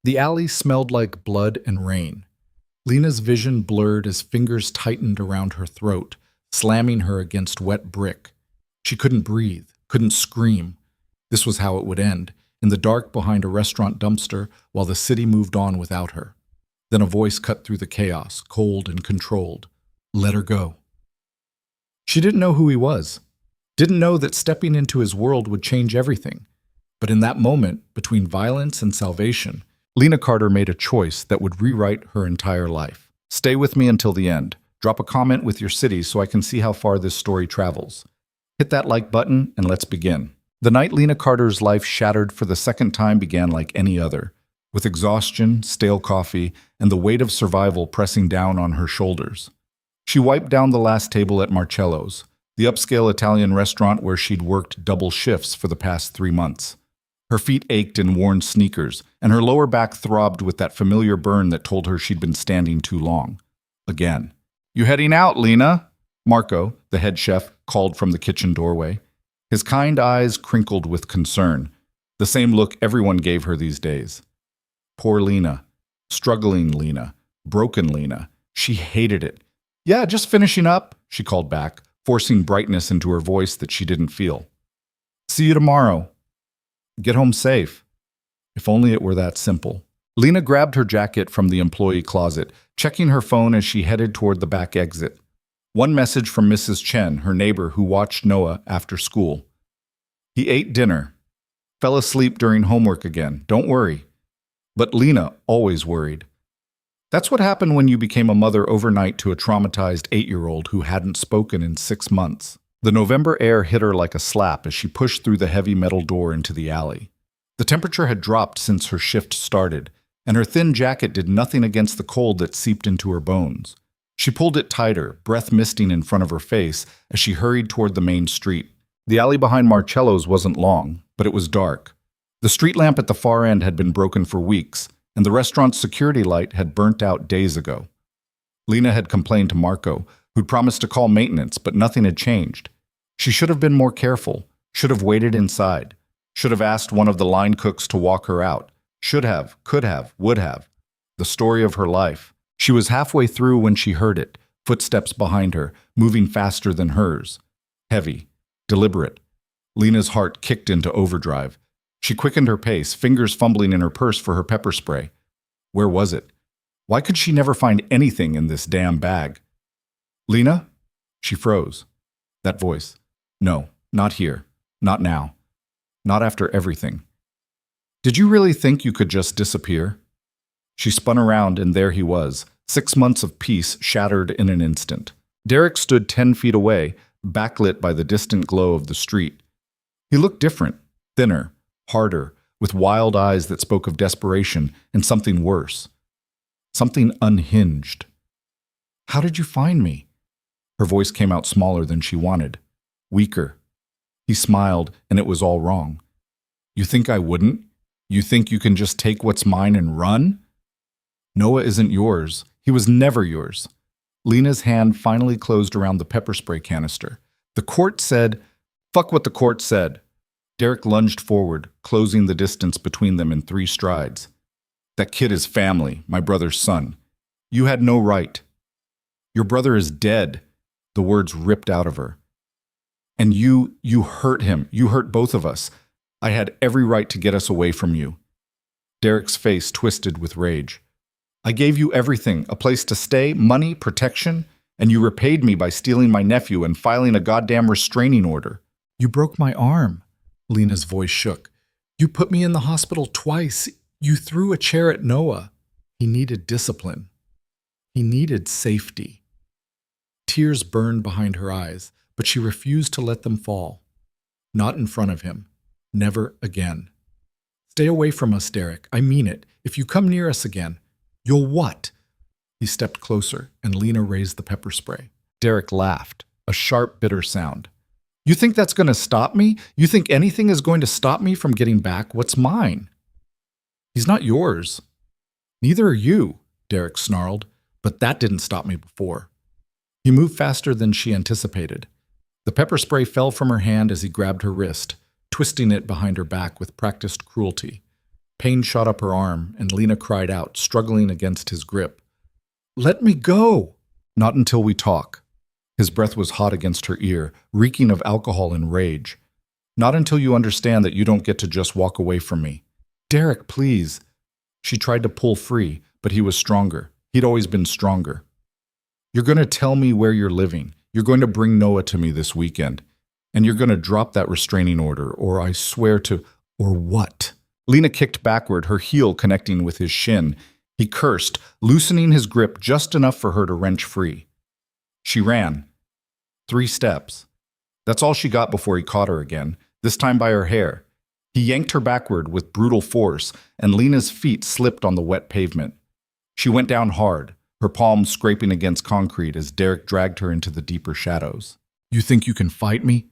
The alley smelled like blood and rain. Lena's vision blurred as fingers tightened around her throat, slamming her against wet brick. She couldn't breathe, couldn't scream. This was how it would end, in the dark behind a restaurant dumpster while the city moved on without her. Then a voice cut through the chaos, cold and controlled. Let her go. She didn't know who he was, didn't know that stepping into his world would change everything. But in that moment, between violence and salvation, Lena Carter made a choice that would rewrite her entire life. Stay with me until the end. Drop a comment with your city so I can see how far this story travels. Hit that like button and let's begin. The night Lena Carter's life shattered for the second time began like any other, with exhaustion, stale coffee, and the weight of survival pressing down on her shoulders. She wiped down the last table at Marcello's, the upscale Italian restaurant where she'd worked double shifts for the past 3 months. Her feet ached in worn sneakers, and her lower back throbbed with that familiar burn that told her she'd been standing too long. Again. You heading out, Lena? Marco, the head chef, called from the kitchen doorway. His kind eyes crinkled with concern, the same look everyone gave her these days. Poor Lena. Struggling Lena. Broken Lena. She hated it. Yeah, just finishing up, she called back, forcing brightness into her voice that she didn't feel. See you tomorrow. Get home safe. If only it were that simple. Lena grabbed her jacket from the employee closet, checking her phone as she headed toward the back exit. One message from Mrs. Chen, her neighbor who watched Noah after school. He ate dinner. Fell asleep during homework again. Don't worry. But Lena always worried. That's what happened when you became a mother overnight to a traumatized 8-year-old who hadn't spoken in 6 months. The November air hit her like a slap as she pushed through the heavy metal door into the alley. The temperature had dropped since her shift started, and her thin jacket did nothing against the cold that seeped into her bones. She pulled it tighter, breath misting in front of her face as she hurried toward the main street. The alley behind Marcello's wasn't long, but it was dark. The street lamp at the far end had been broken for weeks, and the restaurant's security light had burnt out days ago. Lena had complained to Marco, who'd promised to call maintenance, but nothing had changed. She should have been more careful, should have waited inside, should have asked one of the line cooks to walk her out, should have, could have, would have. The story of her life. She was halfway through when she heard it, footsteps behind her, moving faster than hers. Heavy, deliberate. Lena's heart kicked into overdrive. She quickened her pace, fingers fumbling in her purse for her pepper spray. Where was it? Why could she never find anything in this damn bag? Lena? She froze. That voice. No, not here. Not now. Not after everything. Did you really think you could just disappear? She spun around and there he was, 6 months of peace shattered in an instant. Derek stood 10 feet away, backlit by the distant glow of the street. He looked different, thinner, harder, with wild eyes that spoke of desperation and something worse. Something unhinged. How did you find me? Her voice came out smaller than she wanted, weaker. He smiled, and it was all wrong. You think I wouldn't? You think you can just take what's mine and run? Noah isn't yours. He was never yours. Lena's hand finally closed around the pepper spray canister. The court said, fuck what the court said. Derek lunged forward, closing the distance between them in 3 strides. That kid is family, my brother's son. You had no right. Your brother is dead. The words ripped out of her. And you hurt him. You hurt both of us. I had every right to get us away from you. Derek's face twisted with rage. I gave you everything, a place to stay, money, protection, and you repaid me by stealing my nephew and filing a goddamn restraining order. You broke my arm. Lena's voice shook. You put me in the hospital twice. You threw a chair at Noah. He needed discipline. He needed safety. Tears burned behind her eyes, but she refused to let them fall. Not in front of him. Never again. Stay away from us, Derek. I mean it. If you come near us again, you'll what? He stepped closer, and Lena raised the pepper spray. Derek laughed, a sharp, bitter sound. You think that's going to stop me? You think anything is going to stop me from getting back what's mine? He's not yours. Neither are you, Derek snarled, but that didn't stop me before. He moved faster than she anticipated. The pepper spray fell from her hand as he grabbed her wrist, twisting it behind her back with practiced cruelty. Pain shot up her arm, and Lena cried out, struggling against his grip. "Let me go!" "Not until we talk." His breath was hot against her ear, reeking of alcohol and rage. "Not until you understand that you don't get to just walk away from me." "Derek, please." She tried to pull free, but he was stronger. He'd always been stronger. "You're going to tell me where you're living. You're going to bring Noah to me this weekend. And you're going to drop that restraining order, or I swear to—" "Or what?" Lena kicked backward, her heel connecting with his shin. He cursed, loosening his grip just enough for her to wrench free. She ran. 3 steps. That's all she got before he caught her again, this time by her hair. He yanked her backward with brutal force, and Lena's feet slipped on the wet pavement. She went down hard, her palms scraping against concrete as Derek dragged her into the deeper shadows. "You think you can fight me?"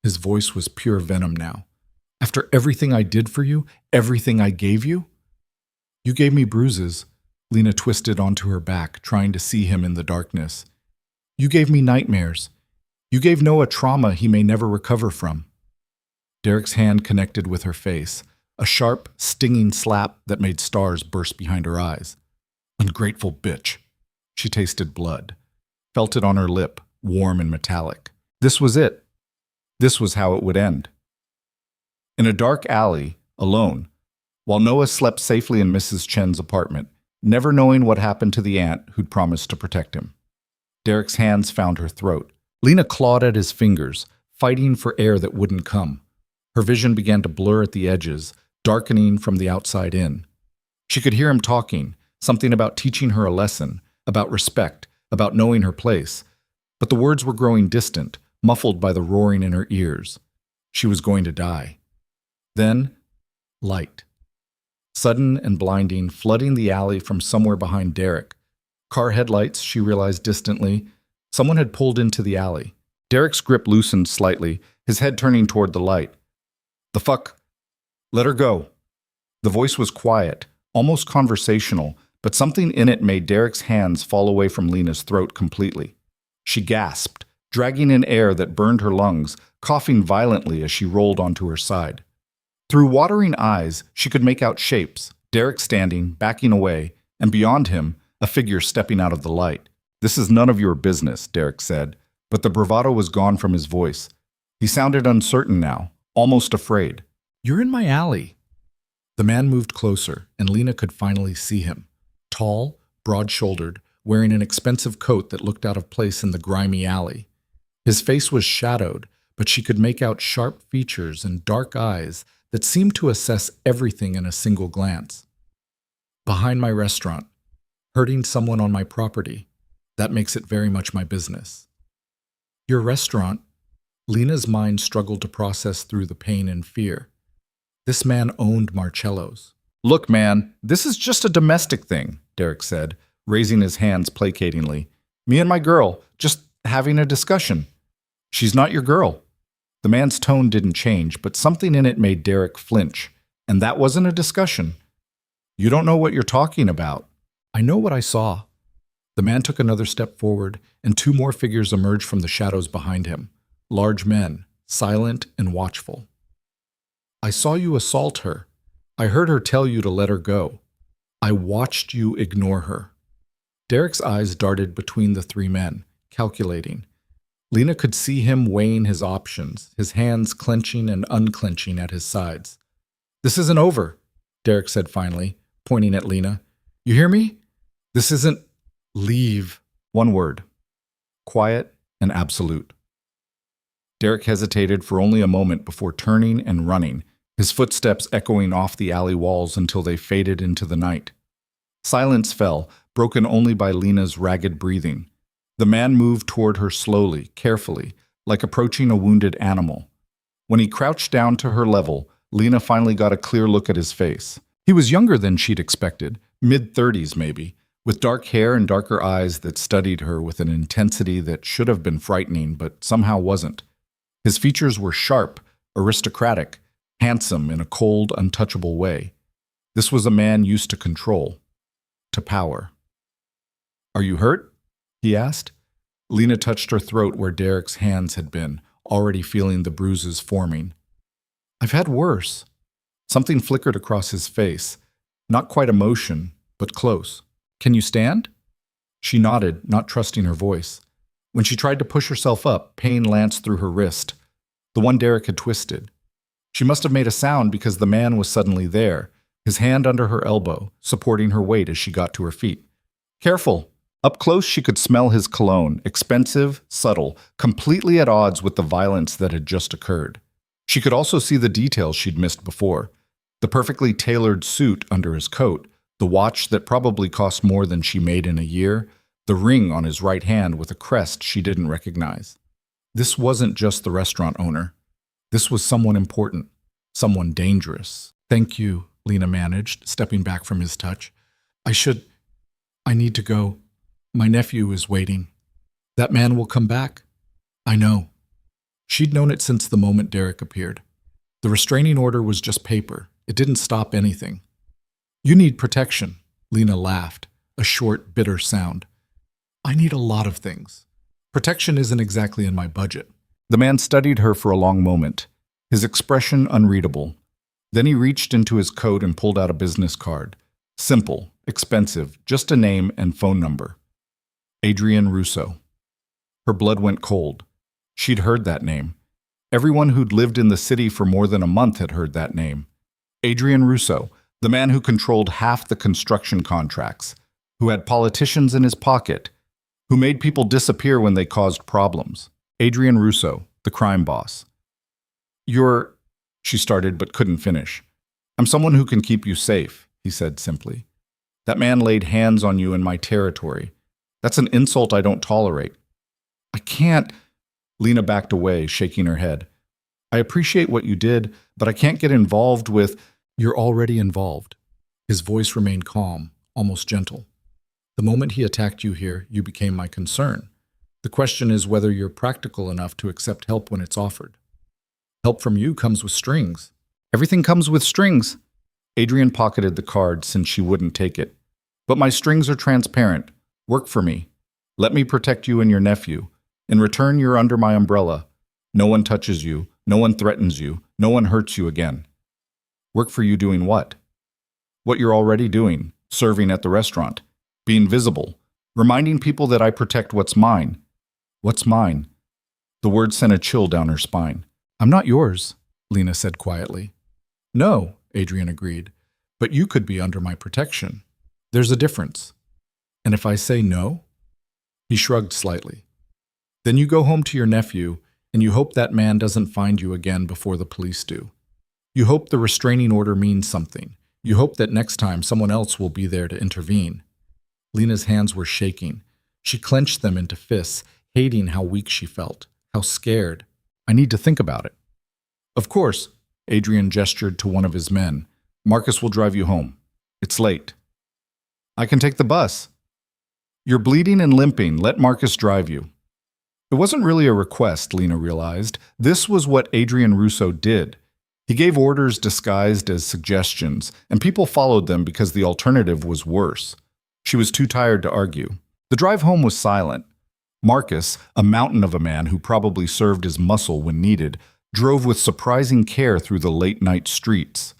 His voice was pure venom now. "After everything I did for you, everything I gave you?" "You gave me bruises." Lena twisted onto her back, trying to see him in the darkness. "You gave me nightmares. You gave Noah trauma he may never recover from." Derek's hand connected with her face, a sharp, stinging slap that made stars burst behind her eyes. Ungrateful bitch. She tasted blood, felt it on her lip, warm and metallic. This was it. This was how it would end. In a dark alley, alone, while Noah slept safely in Mrs. Chen's apartment, never knowing what happened to the aunt who'd promised to protect him. Derek's hands found her throat. Lena clawed at his fingers, fighting for air that wouldn't come. Her vision began to blur at the edges, darkening from the outside in. She could hear him talking, something about teaching her a lesson, about respect, about knowing her place. But the words were growing distant, muffled by the roaring in her ears. She was going to die. Then, light. Sudden and blinding, flooding the alley from somewhere behind Derek. Car headlights, she realized distantly. Someone had pulled into the alley. Derek's grip loosened slightly, his head turning toward the light. "The fuck? Let her go." The voice was quiet, almost conversational, but something in it made Derek's hands fall away from Lena's throat completely. She gasped, dragging in air that burned her lungs, coughing violently as she rolled onto her side. Through watering eyes, she could make out shapes, Derek standing, backing away, and beyond him, a figure stepping out of the light. "This is none of your business," Derek said, but the bravado was gone from his voice. He sounded uncertain now, almost afraid. "You're in my alley." The man moved closer, and Lena could finally see him. Tall, broad-shouldered, wearing an expensive coat that looked out of place in the grimy alley. His face was shadowed, but she could make out sharp features and dark eyes that seemed to assess everything in a single glance. "Behind my restaurant, hurting someone on my property. That makes it very much my business." "Your restaurant?" Lena's mind struggled to process through the pain and fear. This man owned Marcello's. "Look, man, this is just a domestic thing," Derek said, raising his hands placatingly. "Me and my girl, just having a discussion." "She's not your girl." The man's tone didn't change, but something in it made Derek flinch. "And that wasn't a discussion." "You don't know what you're talking about." "I know what I saw." The man took another step forward, and 2 more figures emerged from the shadows behind him. Large men, silent and watchful. "I saw you assault her. I heard her tell you to let her go. I watched you ignore her." Derek's eyes darted between the 3 men, calculating. Lena could see him weighing his options, his hands clenching and unclenching at his sides. "This isn't over," Derek said finally, pointing at Lena. "You hear me? This isn't—" "Leave." One word. Quiet and absolute. Derek hesitated for only a moment before turning and running, his footsteps echoing off the alley walls until they faded into the night. Silence fell, broken only by Lena's ragged breathing. The man moved toward her slowly, carefully, like approaching a wounded animal. When he crouched down to her level, Lena finally got a clear look at his face. He was younger than she'd expected, mid-30s maybe, with dark hair and darker eyes that studied her with an intensity that should have been frightening but somehow wasn't. His features were sharp, aristocratic, handsome in a cold, untouchable way. This was a man used to control, to power. "Are you hurt?" he asked. Lena touched her throat where Derek's hands had been, already feeling the bruises forming. "I've had worse." Something flickered across his face. Not quite emotion, but close. "Can you stand?" She nodded, not trusting her voice. When she tried to push herself up, pain lanced through her wrist, the one Derek had twisted. She must have made a sound because the man was suddenly there, his hand under her elbow, supporting her weight as she got to her feet. "Careful!" Up close, she could smell his cologne, expensive, subtle, completely at odds with the violence that had just occurred. She could also see the details she'd missed before. The perfectly tailored suit under his coat, the watch that probably cost more than she made in a year, the ring on his right hand with a crest she didn't recognize. This wasn't just the restaurant owner. This was someone important, someone dangerous. "Thank you," Lena managed, stepping back from his touch. I need to go. My nephew is waiting." "That man will come back?" "I know." She'd known it since the moment Derek appeared. The restraining order was just paper. It didn't stop anything. "You need protection," Lena laughed, a short, bitter sound. "I need a lot of things. Protection isn't exactly in my budget." The man studied her for a long moment, his expression unreadable. Then he reached into his coat and pulled out a business card. Simple, expensive, just a name and phone number. Adrian Russo. Her blood went cold. She'd heard that name. Everyone who'd lived in the city for more than a month had heard that name. Adrian Russo, the man who controlled half the construction contracts, who had politicians in his pocket, who made people disappear when they caused problems. Adrian Russo, the crime boss. "You're," she started but couldn't finish. "I'm someone who can keep you safe," he said simply. "That man laid hands on you in my territory. That's an insult I don't tolerate." "I can't." Lena backed away, shaking her head. "I appreciate what you did, but I can't get involved with—" "You're already involved." His voice remained calm, almost gentle. "The moment he attacked you here, you became my concern. The question is whether you're practical enough to accept help when it's offered. Help from you comes with strings." "Everything comes with strings." Adrian pocketed the card since she wouldn't take it. "But my strings are transparent. Work for me. Let me protect you and your nephew. In return, you're under my umbrella. No one touches you. No one threatens you. No one hurts you again." "Work for you doing what?" "What you're already doing, serving at the restaurant. Being visible. Reminding people that I protect what's mine." "What's mine?" The word sent a chill down her spine. "I'm not yours," Lena said quietly. "No," Adrian agreed, "but you could be under my protection. There's a difference." "And if I say no?" He shrugged slightly. "Then you go home to your nephew, and you hope that man doesn't find you again before the police do. You hope the restraining order means something. You hope that next time someone else will be there to intervene." Lena's hands were shaking. She clenched them into fists, hating how weak she felt, how scared. "I need to think about it." "Of course," Adrian gestured to one of his men. "Marcus will drive you home. It's late." "I can take the bus." "You're bleeding and limping. Let Marcus drive you." It wasn't really a request, Lena realized. This was what Adrian Russo did. He gave orders disguised as suggestions, and people followed them because the alternative was worse. She was too tired to argue. The drive home was silent. Marcus, a mountain of a man who probably served as muscle when needed, drove with surprising care through the late-night streets.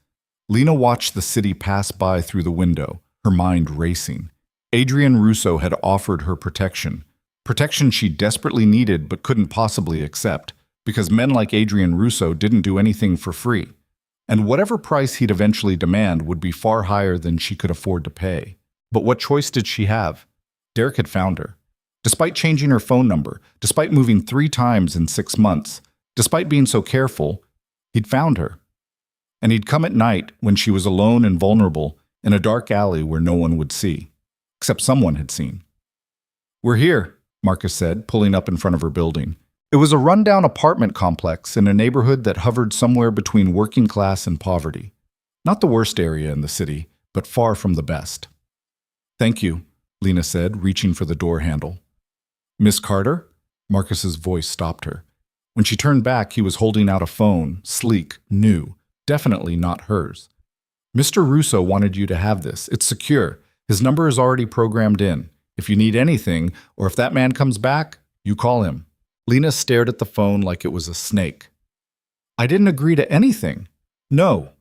Lena watched the city pass by through the window, her mind racing. Adrian Russo had offered her protection. Protection she desperately needed but couldn't possibly accept, because men like Adrian Russo didn't do anything for free. And whatever price he'd eventually demand would be far higher than she could afford to pay. But what choice did she have? Derek had found her. Despite changing her phone number, despite moving 3 times in 6 months, despite being so careful, he'd found her. And he'd come at night when she was alone and vulnerable in a dark alley where no one would see. Except someone had seen. "We're here," Marcus said, pulling up in front of her building. It was a rundown apartment complex in a neighborhood that hovered somewhere between working class and poverty. Not the worst area in the city, but far from the best. "Thank you," Lena said, reaching for the door handle. "Miss Carter?" Marcus's voice stopped her. When she turned back, he was holding out a phone, sleek, new, definitely not hers. "Mr. Russo wanted you to have this. It's secure. His number is already programmed in. If you need anything, or if that man comes back, you call him." Lena stared at the phone like it was a snake. "I didn't agree to anything." "No."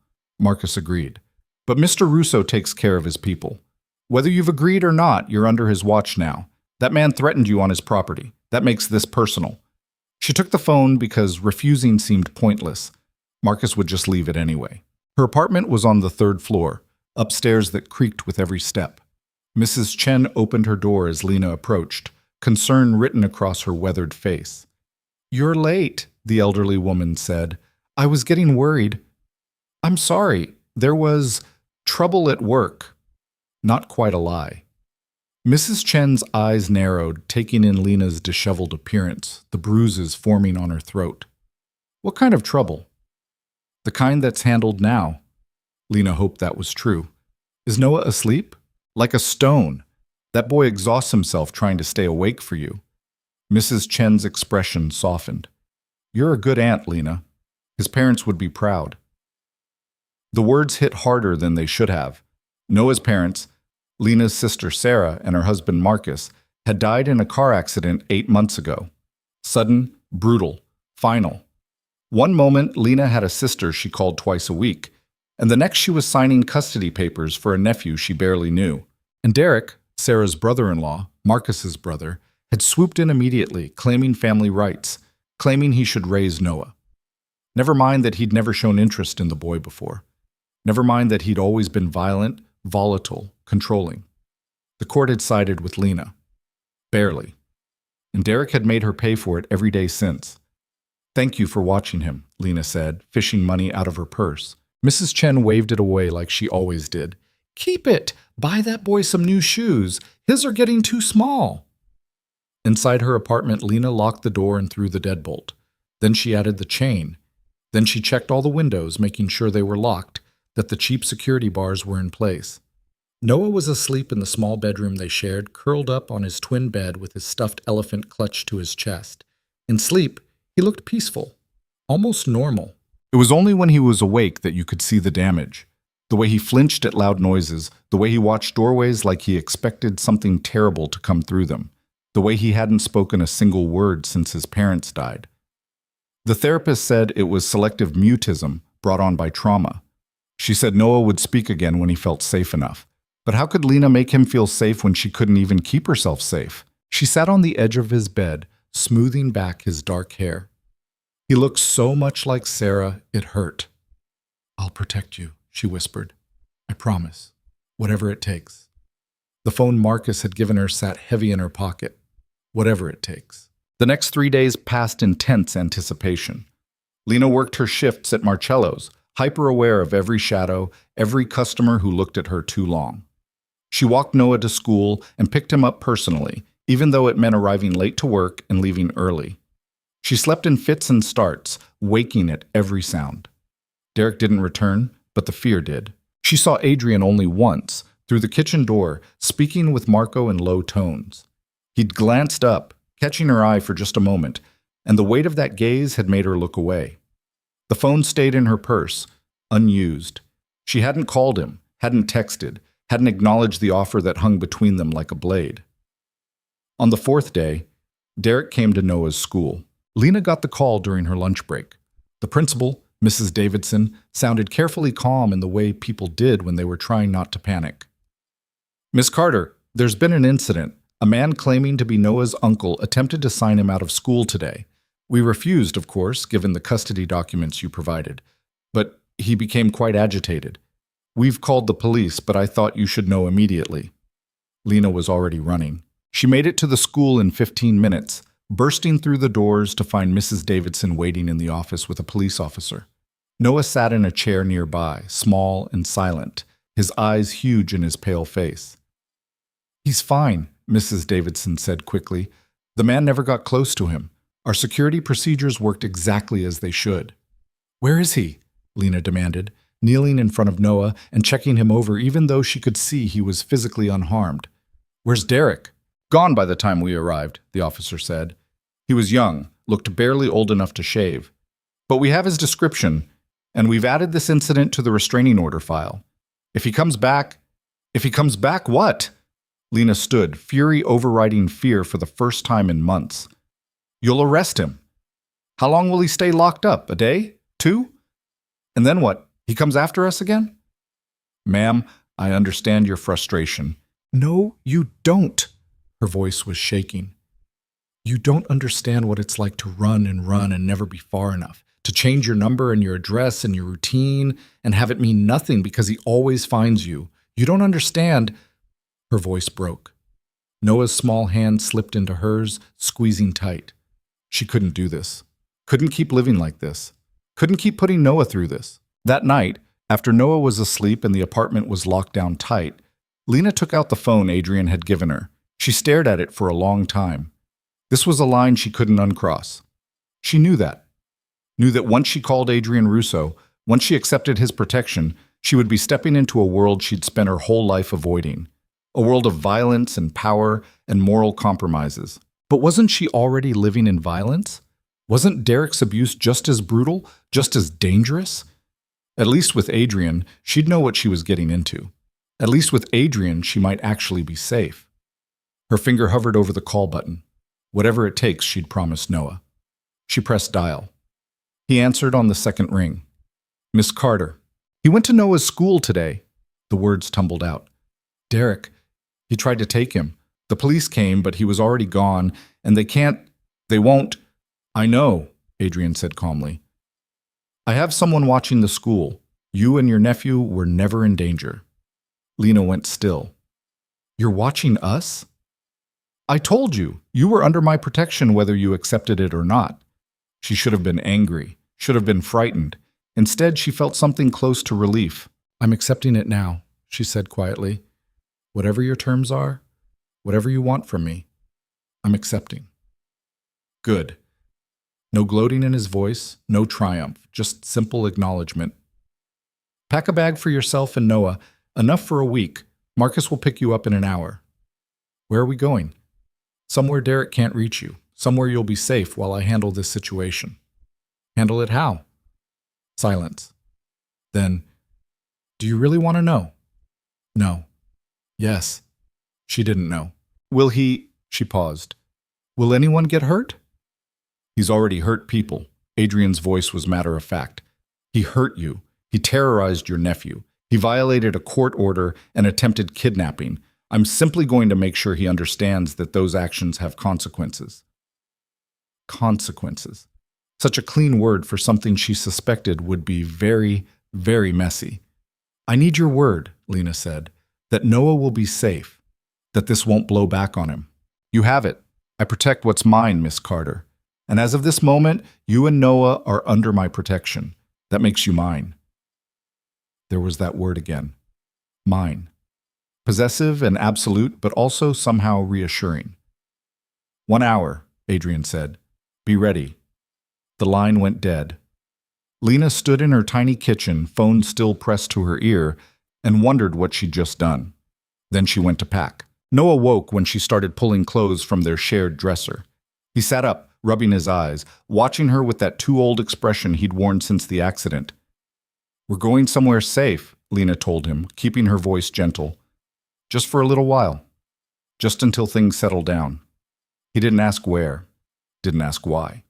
Marcus agreed. "But Mr. Russo takes care of his people. Whether you've agreed or not, you're under his watch now. That man threatened you on his property. That makes this personal." She took the phone because refusing seemed pointless. Marcus would just leave it anyway. Her apartment was on the 3rd floor, upstairs that creaked with every step. Mrs. Chen opened her door as Lena approached, concern written across her weathered face. "You're late," the elderly woman said. "I was getting worried." "I'm sorry. There was trouble at work." Not quite a lie. Mrs. Chen's eyes narrowed, taking in Lena's disheveled appearance, the bruises forming on her throat. "What kind of trouble?" "The kind that's handled now." Lena hoped that was true. "Is Noah asleep?" "Like a stone. That boy exhausts himself trying to stay awake for you." Mrs. Chen's expression softened. "You're a good aunt, Lena. His parents would be proud." The words hit harder than they should have. Noah's parents, Lena's sister Sarah and her husband Marcus, had died in a car accident 8 months ago. Sudden, brutal, final. One moment, Lena had a sister she called twice a week, and the next she was signing custody papers for a nephew she barely knew. And Derek, Sarah's brother-in-law, Marcus's brother, had swooped in immediately, claiming family rights, claiming he should raise Noah. Never mind that he'd never shown interest in the boy before. Never mind that he'd always been violent, volatile, controlling. The court had sided with Lena. Barely. And Derek had made her pay for it every day since. "Thank you for watching him," Lena said, fishing money out of her purse. Mrs. Chen waved it away like she always did. "Keep it! Buy that boy some new shoes. His are getting too small." Inside her apartment, Lena locked the door and threw the deadbolt. Then she added the chain. Then she checked all the windows, making sure they were locked, that the cheap security bars were in place. Noah was asleep in the small bedroom they shared, curled up on his twin bed with his stuffed elephant clutched to his chest. In sleep, he looked peaceful, almost normal. It was only when he was awake that you could see the damage. The way he flinched at loud noises, the way he watched doorways like he expected something terrible to come through them, the way he hadn't spoken a single word since his parents died. The therapist said it was selective mutism brought on by trauma. She said Noah would speak again when he felt safe enough. But how could Lena make him feel safe when she couldn't even keep herself safe? She sat on the edge of his bed, smoothing back his dark hair. He looked so much like Sarah, it hurt. "I'll protect you," she whispered. "I promise. Whatever it takes." The phone Marcus had given her sat heavy in her pocket. Whatever it takes. The next 3 days passed in tense anticipation. Lena worked her shifts at Marcello's, hyper-aware of every shadow, every customer who looked at her too long. She walked Noah to school and picked him up personally, even though it meant arriving late to work and leaving early. She slept in fits and starts, waking at every sound. Derek didn't return, but the fear did. She saw Adrian only once, through the kitchen door, speaking with Marco in low tones. He'd glanced up, catching her eye for just a moment, and the weight of that gaze had made her look away. The phone stayed in her purse, unused. She hadn't called him, hadn't texted, hadn't acknowledged the offer that hung between them like a blade. On the 4th day, Derek came to Noah's school. Lena got the call during her lunch break. The principal, Mrs. Davidson, sounded carefully calm in the way people did when they were trying not to panic. "Miss Carter, there's been an incident. A man claiming to be Noah's uncle attempted to sign him out of school today. We refused, of course, given the custody documents you provided. But he became quite agitated. We've called the police, but I thought you should know immediately." Lena was already running. She made it to the school in 15 minutes, bursting through the doors to find Mrs. Davidson waiting in the office with a police officer. Noah sat in a chair nearby, small and silent, his eyes huge in his pale face. "He's fine," Mrs. Davidson said quickly. "The man never got close to him. Our security procedures worked exactly as they should." "Where is he?" Lena demanded, kneeling in front of Noah and checking him over even though she could see he was physically unharmed. "Where's Derek?" "Gone by the time we arrived," the officer said. "He was young, looked barely old enough to shave. But we have his description, and we've added this incident to the restraining order file. If he comes back..." "If he comes back, what?" Lena stood, fury overriding fear for the first time in months. "You'll arrest him." "How long will he stay locked up? A day? 2? And then what? He comes after us again? Ma'am, I understand your frustration. No, you don't. Her voice was shaking. You don't understand what it's like to run and never be far enough, to change your number and your address and your routine and have it mean nothing because he always finds you. You don't understand. Her voice broke. Noah's small hand slipped into hers, squeezing tight. She couldn't do this. Couldn't keep living like this. Couldn't keep putting Noah through this. That night, after Noah was asleep and the apartment was locked down tight, Lena took out the phone Adrian had given her. She stared at it for a long time. This was a line she couldn't uncross. She knew that. Knew that once she called Adrian Russo, once she accepted his protection, she would be stepping into a world she'd spent her whole life avoiding. A world of violence and power and moral compromises. But wasn't she already living in violence? Wasn't Derek's abuse just as brutal, just as dangerous? At least with Adrian, she'd know what she was getting into. At least with Adrian, she might actually be safe. Her finger hovered over the call button. Whatever it takes, she'd promised Noah. She pressed dial. He answered on the second ring. Miss Carter. He went to Noah's school today. The words tumbled out. Derek. He tried to take him. The police came, but he was already gone, and they won't. I know, Adrian said calmly. I have someone watching the school. You and your nephew were never in danger. Lena went still. You're watching us? I told you, you were under my protection whether you accepted it or not. She should have been angry, should have been frightened. Instead, she felt something close to relief. I'm accepting it now, she said quietly. Whatever your terms are, whatever you want from me, I'm accepting. Good. No gloating in his voice, no triumph, just simple acknowledgement. Pack a bag for yourself and Noah, enough for a week. Marcus will pick you up in an hour. Where are we going? Somewhere Derek can't reach you, somewhere you'll be safe while I handle this situation. Handle it how? Silence. Then, do you really want to know? No. Yes. She didn't know. Will he? She paused. Will anyone get hurt? He's already hurt people. Adrian's voice was matter of fact. He hurt you. He terrorized your nephew. He violated a court order and attempted kidnapping. I'm simply going to make sure he understands that those actions have consequences. Consequences. Such a clean word for something she suspected would be very, very messy. I need your word, Lena said, that Noah will be safe, that this won't blow back on him. You have it. I protect what's mine, Miss Carter. And as of this moment, you and Noah are under my protection. That makes you mine. There was that word again. Mine. Possessive and absolute, but also somehow reassuring. 1 hour, Adrian said. Be ready. The line went dead. Lena stood in her tiny kitchen, phone still pressed to her ear, and wondered what she'd just done. Then she went to pack. Noah woke when she started pulling clothes from their shared dresser. He sat up, rubbing his eyes, watching her with that too-old expression he'd worn since the accident. We're going somewhere safe, Lena told him, keeping her voice gentle. Just for a little while. Just until things settle down. He didn't ask where. Didn't ask why.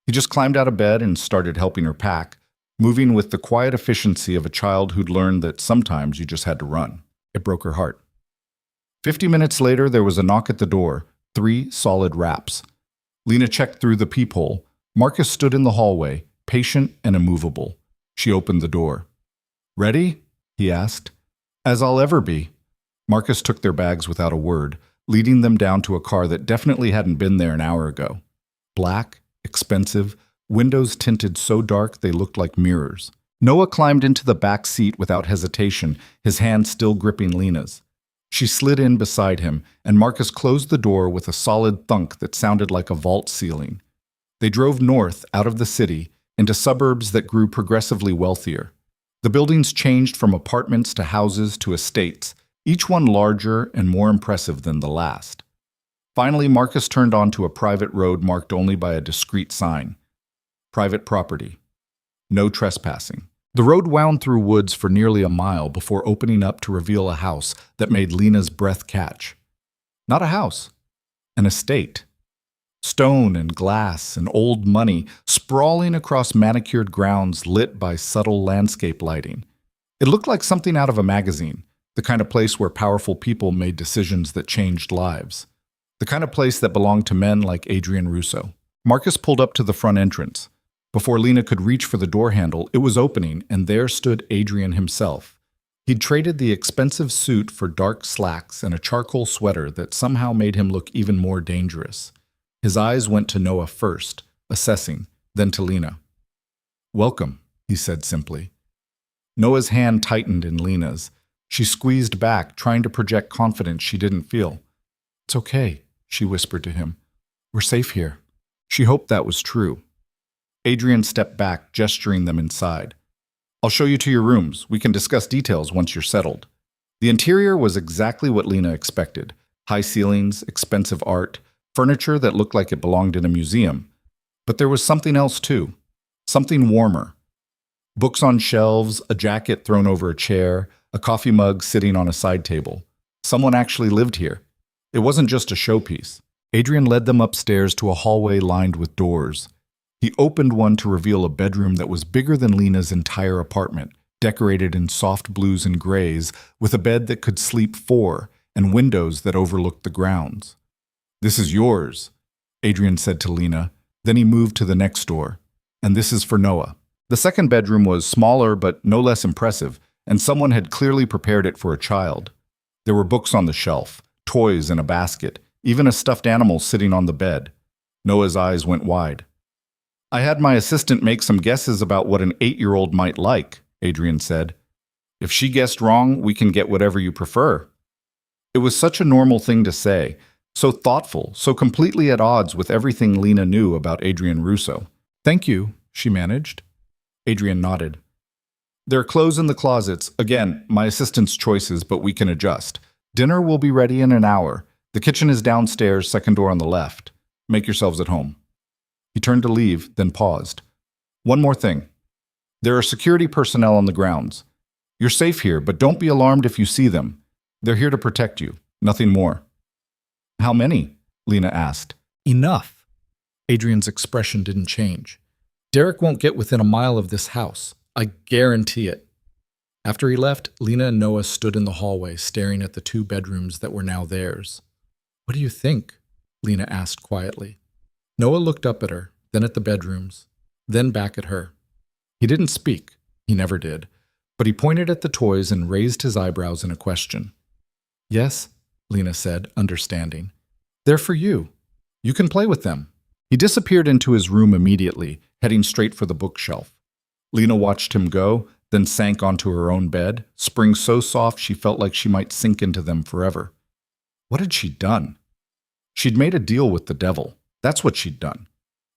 He just climbed out of bed and started helping her pack, moving with the quiet efficiency of a child who'd learned that sometimes you just had to run. It broke her heart. 50 minutes later, there was a knock at the door, 3 solid raps. Lena checked through the peephole. Marcus stood in the hallway, patient and immovable. She opened the door. Ready? He asked. As I'll ever be. Marcus took their bags without a word, leading them down to a car that definitely hadn't been there an hour ago. Black, expensive, windows tinted so dark they looked like mirrors. Noah climbed into the back seat without hesitation, his hand still gripping Lena's. She slid in beside him, and Marcus closed the door with a solid thunk that sounded like a vault ceiling. They drove north, out of the city, into suburbs that grew progressively wealthier. The buildings changed from apartments to houses to estates, each one larger and more impressive than the last. Finally, Marcus turned onto a private road marked only by a discreet sign. Private property. No trespassing. The road wound through woods for nearly a mile before opening up to reveal a house that made Lena's breath catch. Not a house. An estate. Stone and glass and old money sprawling across manicured grounds lit by subtle landscape lighting. It looked like something out of a magazine, the kind of place where powerful people made decisions that changed lives. The kind of place that belonged to men like Adrian Russo. Marcus pulled up to the front entrance. Before Lena could reach for the door handle, it was opening, and there stood Adrian himself. He'd traded the expensive suit for dark slacks and a charcoal sweater that somehow made him look even more dangerous. His eyes went to Noah first, assessing, then to Lena. "Welcome," he said simply. Noah's hand tightened in Lena's. She squeezed back, trying to project confidence she didn't feel. "It's okay," she whispered to him. "We're safe here." She hoped that was true. Adrian stepped back, gesturing them inside. "I'll show you to your rooms. We can discuss details once you're settled." The interior was exactly what Lena expected. High ceilings, expensive art, furniture that looked like it belonged in a museum. But there was something else too. Something warmer. Books on shelves, a jacket thrown over a chair, a coffee mug sitting on a side table. Someone actually lived here. It wasn't just a showpiece. Adrian led them upstairs to a hallway lined with doors. He opened one to reveal a bedroom that was bigger than Lena's entire apartment, decorated in soft blues and grays, with a bed that could sleep four and windows that overlooked the grounds. "This is yours," Adrian said to Lena. Then he moved to the next door. "And this is for Noah." The second bedroom was smaller but no less impressive, and someone had clearly prepared it for a child. There were books on the shelf, toys in a basket, even a stuffed animal sitting on the bed. Noah's eyes went wide. "I had my assistant make some guesses about what an 8-year-old might like," Adrian said. "If she guessed wrong, we can get whatever you prefer." It was such a normal thing to say, so thoughtful, so completely at odds with everything Lena knew about Adrian Russo. "Thank you," she managed. Adrian nodded. "There are clothes in the closets. Again, my assistant's choices, but we can adjust. Dinner will be ready in an hour. The kitchen is downstairs, second door on the left. Make yourselves at home." He turned to leave, then paused. "One more thing. There are security personnel on the grounds. You're safe here, but don't be alarmed if you see them. They're here to protect you, nothing more." "How many?" Lena asked. "Enough." Adrian's expression didn't change. "Derek won't get within a mile of this house. I guarantee it." After he left, Lena and Noah stood in the hallway, staring at the 2 bedrooms that were now theirs. "What do you think?" Lena asked quietly. Noah looked up at her, then at the bedrooms, then back at her. He didn't speak. He never did. But he pointed at the toys and raised his eyebrows in a question. "Yes," Lena said, understanding. "They're for you. You can play with them." He disappeared into his room immediately, heading straight for the bookshelf. Lena watched him go, then sank onto her own bed, springs so soft she felt like she might sink into them forever. What had she done? She'd made a deal with the devil. That's what she'd done.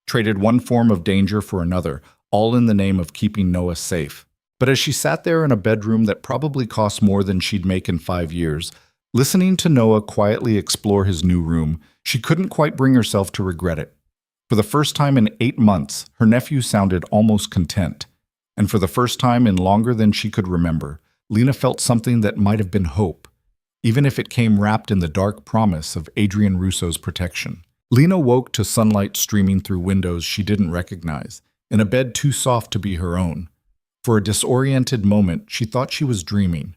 Traded one form of danger for another, all in the name of keeping Noah safe. But as she sat there in a bedroom that probably cost more than she'd make in 5 years, listening to Noah quietly explore his new room, she couldn't quite bring herself to regret it. For the first time in 8 months, her nephew sounded almost content. And for the first time in longer than she could remember, Lena felt something that might have been hope, even if it came wrapped in the dark promise of Adrian Russo's protection. Lena woke to sunlight streaming through windows she didn't recognize, in a bed too soft to be her own. For a disoriented moment, she thought she was dreaming.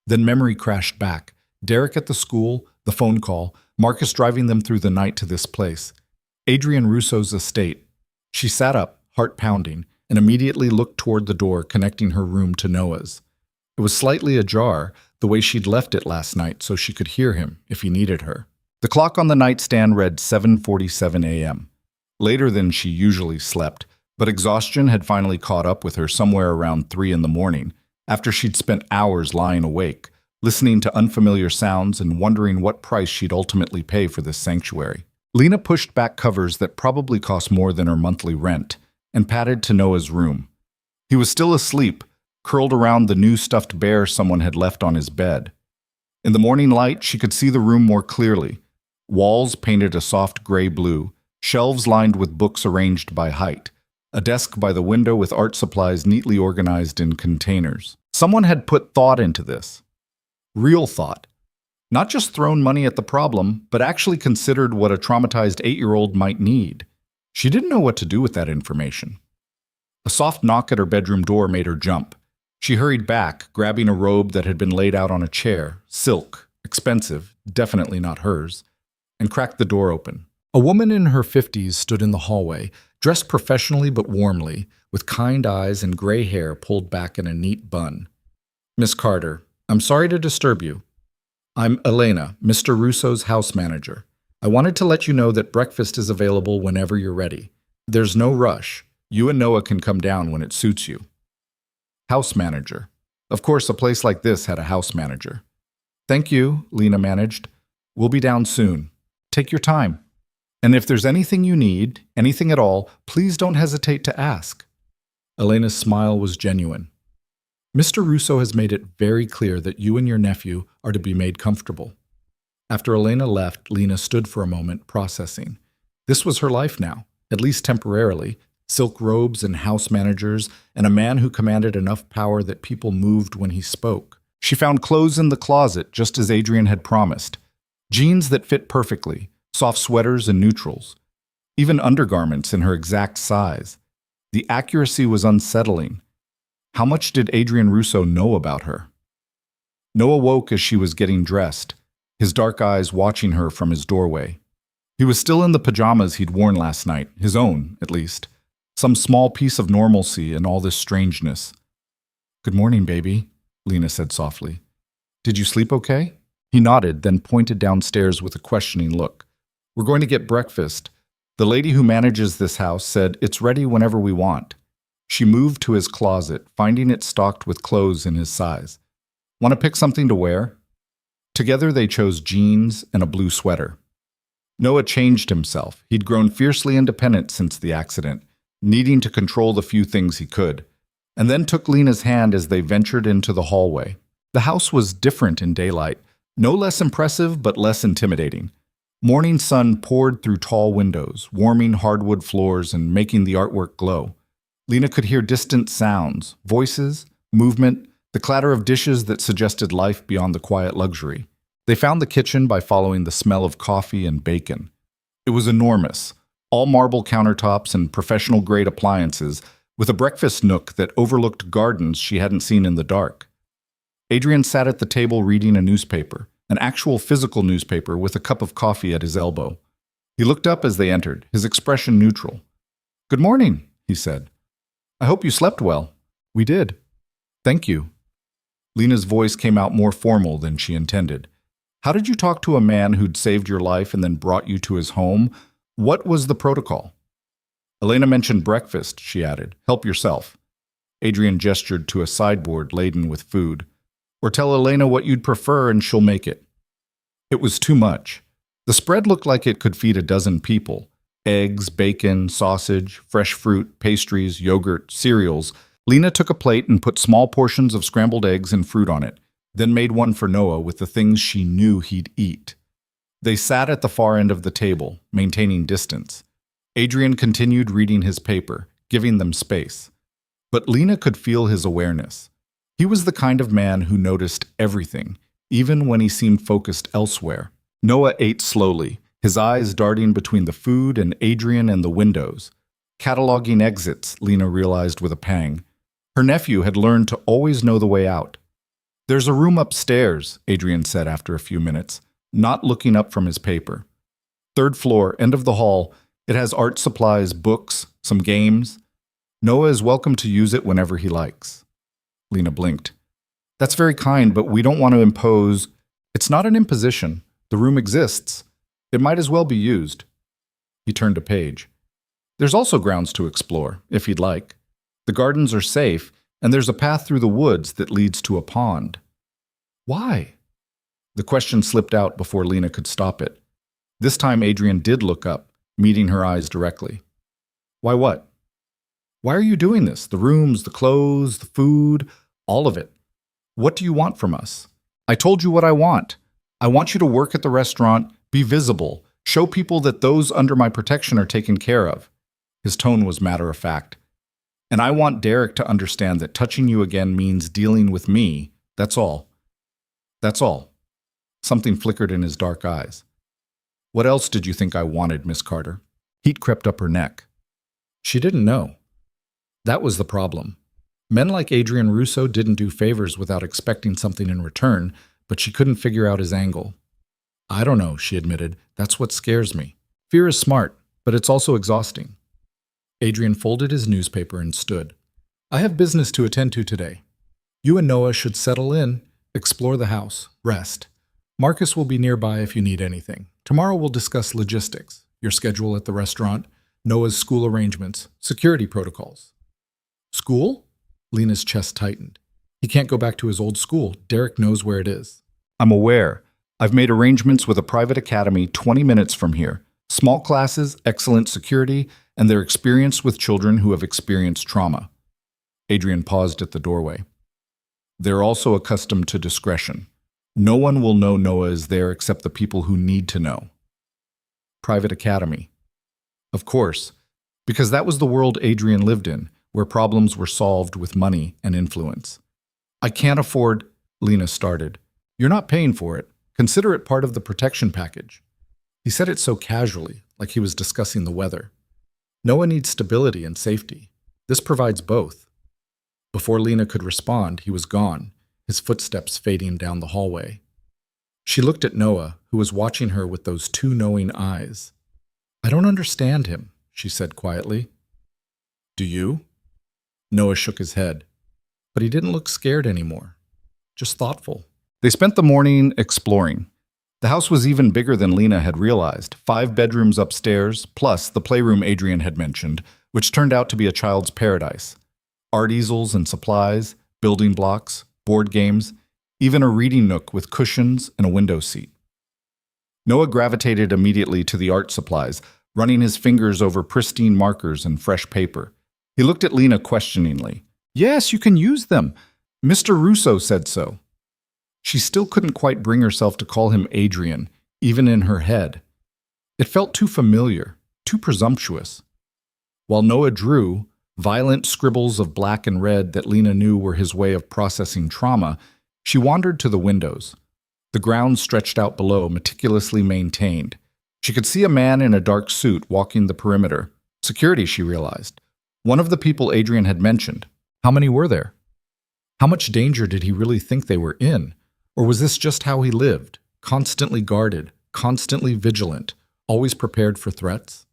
Then memory crashed back. Derek at the school, the phone call, Marcus driving them through the night to this place. Adrian Russo's estate. She sat up, heart pounding, and immediately looked toward the door connecting her room to Noah's. It was slightly ajar, the way she'd left it last night so she could hear him if he needed her. The clock on the nightstand read 7:47 a.m. Later than she usually slept, but exhaustion had finally caught up with her somewhere around 3 in the morning, after she'd spent hours lying awake, listening to unfamiliar sounds and wondering what price she'd ultimately pay for this sanctuary. Lena pushed back covers that probably cost more than her monthly rent and padded to Noah's room. He was still asleep, curled around the new stuffed bear someone had left on his bed. In the morning light, she could see the room more clearly. Walls painted a soft gray blue, shelves lined with books arranged by height, a desk by the window with art supplies neatly organized in containers. Someone had put thought into this. Real thought. Not just thrown money at the problem, but actually considered what a traumatized 8-year-old might need. She didn't know what to do with that information. A soft knock at her bedroom door made her jump. She hurried back, grabbing a robe that had been laid out on a chair, silk, expensive, definitely not hers, and cracked the door open. A woman in her 50s stood in the hallway, dressed professionally but warmly, with kind eyes and gray hair pulled back in a neat bun. "Miss Carter, I'm sorry to disturb you. I'm Elena, Mr. Russo's house manager. I wanted to let you know that breakfast is available whenever you're ready. There's no rush. You and Noah can come down when it suits you." House manager. Of course, a place like this had a house manager. "Thank you," Lena managed. "We'll be down soon. Take your time. And if there's anything you need, anything at all, please don't hesitate to ask." Elena's smile was genuine. "Mr. Russo has made it very clear that you and your nephew are to be made comfortable." After Elena left, Lena stood for a moment, processing. This was her life now, at least temporarily. Silk robes and house managers, and a man who commanded enough power that people moved when he spoke. She found clothes in the closet, just as Adrian had promised. Jeans that fit perfectly, soft sweaters and neutrals. Even undergarments in her exact size. The accuracy was unsettling. How much did Adrian Russo know about her? Noah woke as she was getting dressed, his dark eyes watching her from his doorway. He was still in the pajamas he'd worn last night, his own, at least. Some small piece of normalcy in all this strangeness. "Good morning, baby," Lena said softly. "Did you sleep okay?" He nodded, then pointed downstairs with a questioning look. "We're going to get breakfast. The lady who manages this house said it's ready whenever we want." She moved to his closet, finding it stocked with clothes in his size. "Want to pick something to wear?" Together they chose jeans and a blue sweater. Noah changed himself. He'd grown fiercely independent since the accident, needing to control the few things he could, and then took Lena's hand as they ventured into the hallway. The house was different in daylight, no less impressive but less intimidating. Morning sun poured through tall windows, warming hardwood floors and making the artwork glow. Lena could hear distant sounds, voices, movement, the clatter of dishes that suggested life beyond the quiet luxury. They found the kitchen by following the smell of coffee and bacon. It was enormous, all marble countertops and professional-grade appliances, with a breakfast nook that overlooked gardens she hadn't seen in the dark. Adrian sat at the table reading a newspaper, an actual physical newspaper with a cup of coffee at his elbow. He looked up as they entered, his expression neutral. "Good morning," he said. "I hope you slept well." "We did." "Thank you." Lena's voice came out more formal than she intended. "How did you talk to a man who'd saved your life and then brought you to his home? What was the protocol?" "Elena mentioned breakfast," she added. "Help yourself." Adrian gestured to a sideboard laden with food. "Or tell Elena what you'd prefer and she'll make it." It was too much. The spread looked like it could feed a dozen people. Eggs, bacon, sausage, fresh fruit, pastries, yogurt, cereals. Lena took a plate and put small portions of scrambled eggs and fruit on it, then made one for Noah with the things she knew he'd eat. They sat at the far end of the table, maintaining distance. Adrian continued reading his paper, giving them space. But Lena could feel his awareness. He was the kind of man who noticed everything, even when he seemed focused elsewhere. Noah ate slowly, his eyes darting between the food and Adrian and the windows. Cataloging exits, Lena realized with a pang. Her nephew had learned to always know the way out. "There's a room upstairs," Adrian said after a few minutes, not looking up from his paper. "Third floor, end of the hall. It has art supplies, books, some games. Noah is welcome to use it whenever he likes." Lena blinked. "That's very kind, but we don't want to impose." "It's not an imposition. The room exists. It might as well be used." He turned a page. "There's also grounds to explore, if you'd like. The gardens are safe, and there's a path through the woods that leads to a pond." "Why?" The question slipped out before Lena could stop it. This time Adrian did look up, meeting her eyes directly. "Why what?" "Why are you doing this? The rooms, the clothes, the food, all of it. What do you want from us?" "I told you what I want. I want you to work at the restaurant, be visible, show people that those under my protection are taken care of." His tone was matter-of-fact. "And I want Derek to understand that touching you again means dealing with me. That's all. That's all." Something flickered in his dark eyes. What else did you think I wanted, Miss Carter? Heat crept up her neck. She didn't know. That was the problem. Men like Adrian Russo didn't do favors without expecting something in return, but she couldn't figure out his angle. I don't know, she admitted. That's what scares me. Fear is smart, but it's also exhausting. Adrian folded his newspaper and stood. I have business to attend to today. You and Noah should settle in, explore the house, rest. Marcus will be nearby if you need anything. Tomorrow we'll discuss logistics, your schedule at the restaurant, Noah's school arrangements, security protocols. School? Lena's chest tightened. He can't go back to his old school. Derek knows where it is. I'm aware. I've made arrangements with a private academy 20 minutes from here. Small classes, excellent security, and they're experienced with children who have experienced trauma. Adrian paused at the doorway. They're also accustomed to discretion. No one will know Noah is there except the people who need to know. Private academy. Of course, because that was the world Adrian lived in, where problems were solved with money and influence. I can't afford, Lena started. You're not paying for it. Consider it part of the protection package. He said it so casually, like he was discussing the weather. Noah needs stability and safety. This provides both. Before Lena could respond, he was gone, his footsteps fading down the hallway. She looked at Noah, who was watching her with those two knowing eyes. I don't understand him, she said quietly. Do you? Noah shook his head, but he didn't look scared anymore, just thoughtful. They spent the morning exploring. The house was even bigger than Lena had realized, 5 bedrooms upstairs, plus the playroom Adrian had mentioned, which turned out to be a child's paradise. Art easels and supplies, building blocks, board games, even a reading nook with cushions and a window seat. Noah gravitated immediately to the art supplies, running his fingers over pristine markers and fresh paper. He looked at Lena questioningly. Yes, you can use them. Mr. Russo said so. She still couldn't quite bring herself to call him Adrian, even in her head. It felt too familiar, too presumptuous. While Noah drew, violent scribbles of black and red that Lena knew were his way of processing trauma, she wandered to the windows. The ground stretched out below, meticulously maintained. She could see a man in a dark suit walking the perimeter. Security, she realized. One of the people Adrian had mentioned. How many were there? How much danger did he really think they were in? Or was this just how he lived, constantly guarded, constantly vigilant, always prepared for threats?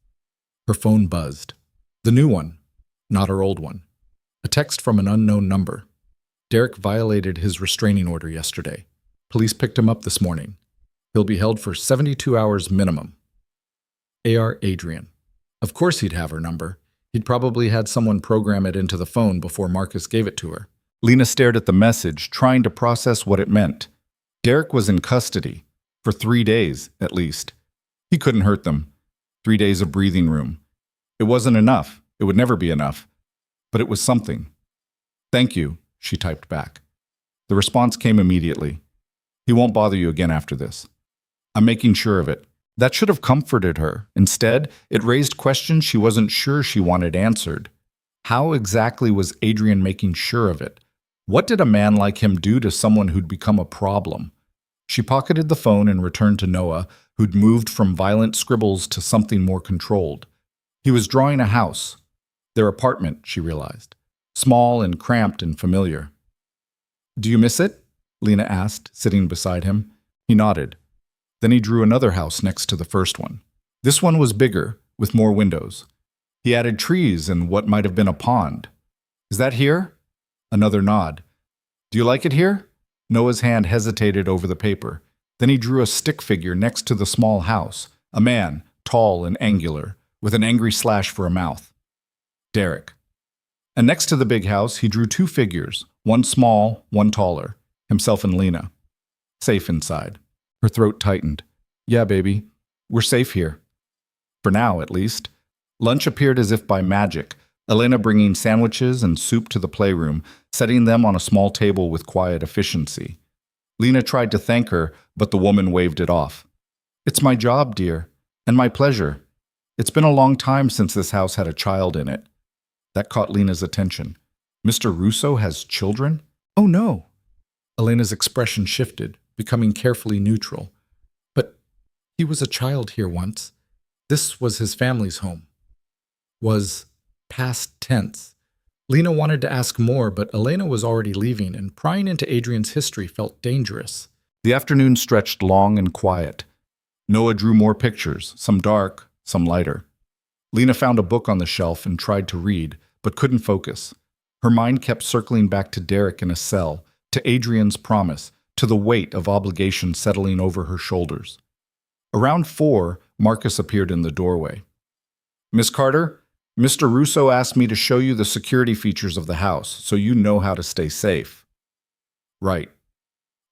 Her phone buzzed. The new one, not her old one. A text from an unknown number. Derek violated his restraining order yesterday. Police picked him up this morning. He'll be held for 72 hours minimum. A.R. Adrian. Of course he'd have her number. He'd probably had someone program it into the phone before Marcus gave it to her. Lena stared at the message, trying to process what it meant. Derek was in custody, for 3 days, at least. He couldn't hurt them. 3 days of breathing room. It wasn't enough. It would never be enough. But it was something. Thank you, she typed back. The response came immediately. He won't bother you again after this. I'm making sure of it. That should have comforted her. Instead, it raised questions she wasn't sure she wanted answered. How exactly was Adrian making sure of it? What did a man like him do to someone who'd become a problem? She pocketed the phone and returned to Noah, who'd moved from violent scribbles to something more controlled. He was drawing a house. Their apartment, she realized. Small and cramped and familiar. Do you miss it? Lena asked, sitting beside him. He nodded. Then he drew another house next to the first one. This one was bigger, with more windows. He added trees and what might have been a pond. Is that here? Another nod. Do you like it here? Noah's hand hesitated over the paper. Then he drew a stick figure next to the small house, a man, tall and angular, with an angry slash for a mouth. Derek. And next to the big house, he drew 2 figures, one small, one taller, himself and Lena. Safe inside. Her throat tightened. Yeah, baby. We're safe here. For now, at least. Lunch appeared as if by magic, Elena bringing sandwiches and soup to the playroom, setting them on a small table with quiet efficiency. Lena tried to thank her, but the woman waved it off. It's my job, dear, and my pleasure. It's been a long time since this house had a child in it. That caught Lena's attention. Mr. Russo has children? Oh, no. Elena's expression shifted, becoming carefully neutral. But he was a child here once. This was his family's home. Was past tense. Lena wanted to ask more, but Elena was already leaving, and prying into Adrian's history felt dangerous. The afternoon stretched long and quiet. Noah drew more pictures, some dark, some lighter. Lena found a book on the shelf and tried to read, but couldn't focus. Her mind kept circling back to Derek in a cell, to Adrian's promise, to the weight of obligation settling over her shoulders. Around 4, Marcus appeared in the doorway. "Miss Carter, Mr. Russo asked me to show you the security features of the house, so you know how to stay safe." Right.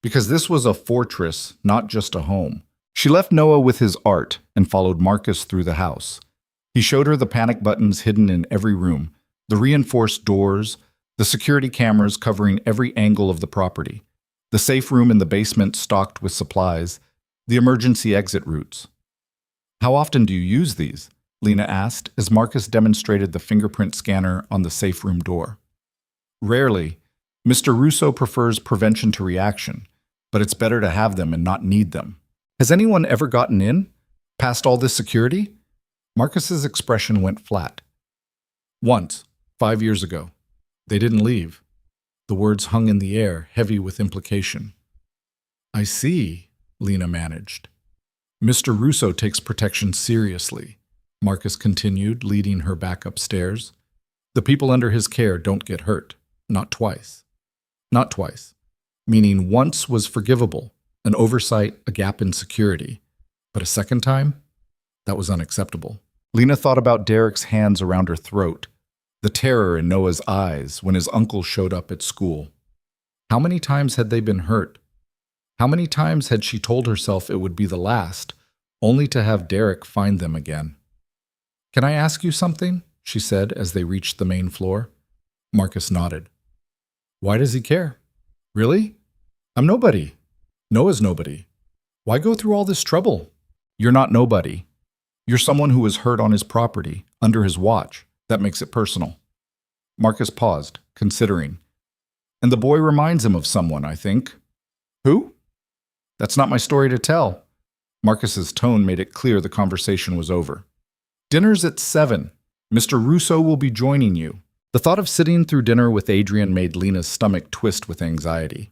Because this was a fortress, not just a home. She left Noah with his art and followed Marcus through the house. He showed her the panic buttons hidden in every room, the reinforced doors, the security cameras covering every angle of the property, the safe room in the basement stocked with supplies, the emergency exit routes. "How often do you use these?" Lena asked as Marcus demonstrated the fingerprint scanner on the safe room door. "Rarely. Mr. Russo prefers prevention to reaction, but it's better to have them and not need them." "Has anyone ever gotten in? Past all this security?" Marcus's expression went flat. "Once, 5 years ago. They didn't leave." The words hung in the air, heavy with implication. "I see," Lena managed. "Mr. Russo takes protection seriously," Marcus continued, leading her back upstairs. "The people under his care don't get hurt. Not twice." Not twice. Meaning once was forgivable, an oversight, a gap in security. But a second time? That was unacceptable. Lena thought about Derek's hands around her throat, the terror in Noah's eyes when his uncle showed up at school. How many times had they been hurt? How many times had she told herself it would be the last, only to have Derek find them again? "Can I ask you something?" she said as they reached the main floor. Marcus nodded. "Why does he care?" "Really? I'm nobody. Noah's nobody. Why go through all this trouble?" "You're not nobody. You're someone who was hurt on his property, under his watch. That makes it personal." Marcus paused, considering. "And the boy reminds him of someone, I think." "Who?" "That's not my story to tell." Marcus's tone made it clear the conversation was over. "Dinner's at 7. Mr. Russo will be joining you." The thought of sitting through dinner with Adrian made Lena's stomach twist with anxiety.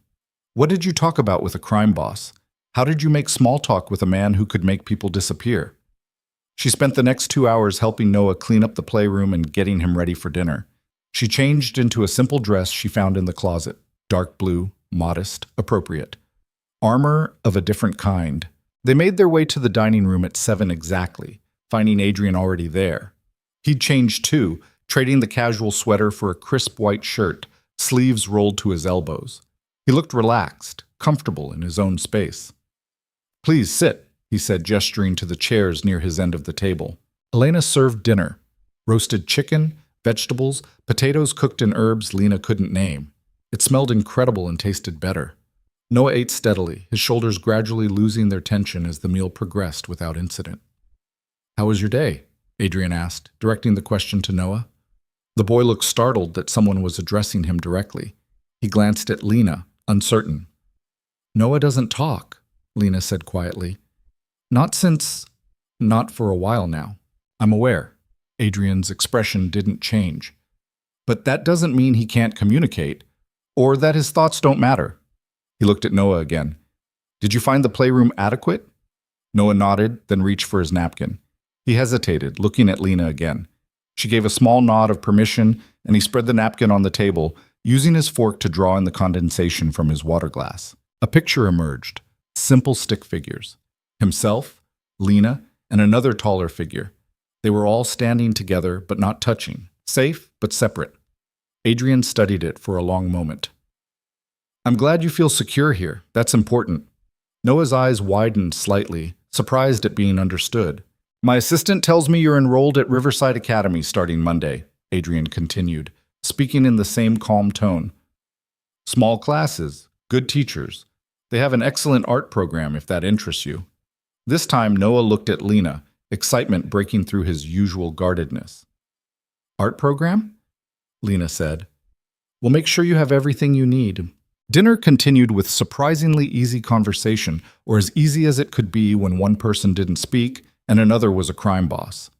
What did you talk about with a crime boss? How did you make small talk with a man who could make people disappear? She spent the next 2 hours helping Noah clean up the playroom and getting him ready for dinner. She changed into a simple dress she found in the closet, dark blue, modest, appropriate. Armor of a different kind. They made their way to the dining room at 7 exactly, finding Adrian already there. He'd changed too, trading the casual sweater for a crisp white shirt, sleeves rolled to his elbows. He looked relaxed, comfortable in his own space. "Please sit," he said, gesturing to the chairs near his end of the table. Elena served dinner. Roasted chicken, vegetables, potatoes cooked in herbs Lena couldn't name. It smelled incredible and tasted better. Noah ate steadily, his shoulders gradually losing their tension as the meal progressed without incident. "How was your day?" Adrian asked, directing the question to Noah. The boy looked startled that someone was addressing him directly. He glanced at Lena, uncertain. "Noah doesn't talk," Lena said quietly. Not for a while now. I'm aware." Adrian's expression didn't change. "But that doesn't mean he can't communicate, or that his thoughts don't matter." He looked at Noah again. "Did you find the playroom adequate?" Noah nodded, then reached for his napkin. He hesitated, looking at Lena again. She gave a small nod of permission, and he spread the napkin on the table, using his fork to draw in the condensation from his water glass. A picture emerged. Simple stick figures. Himself, Lena, and another taller figure. They were all standing together, but not touching. Safe, but separate. Adrian studied it for a long moment. "I'm glad you feel secure here. That's important." Noah's eyes widened slightly, surprised at being understood. "My assistant tells me you're enrolled at Riverside Academy starting Monday," Adrian continued, speaking in the same calm tone. "Small classes, good teachers. They have an excellent art program if that interests you." This time Noah looked at Lena, excitement breaking through his usual guardedness. "Art program?" Lena said. "We'll make sure you have everything you need. Dinner continued with surprisingly easy conversation, or as easy as it could be when one person didn't speak and another was a crime boss.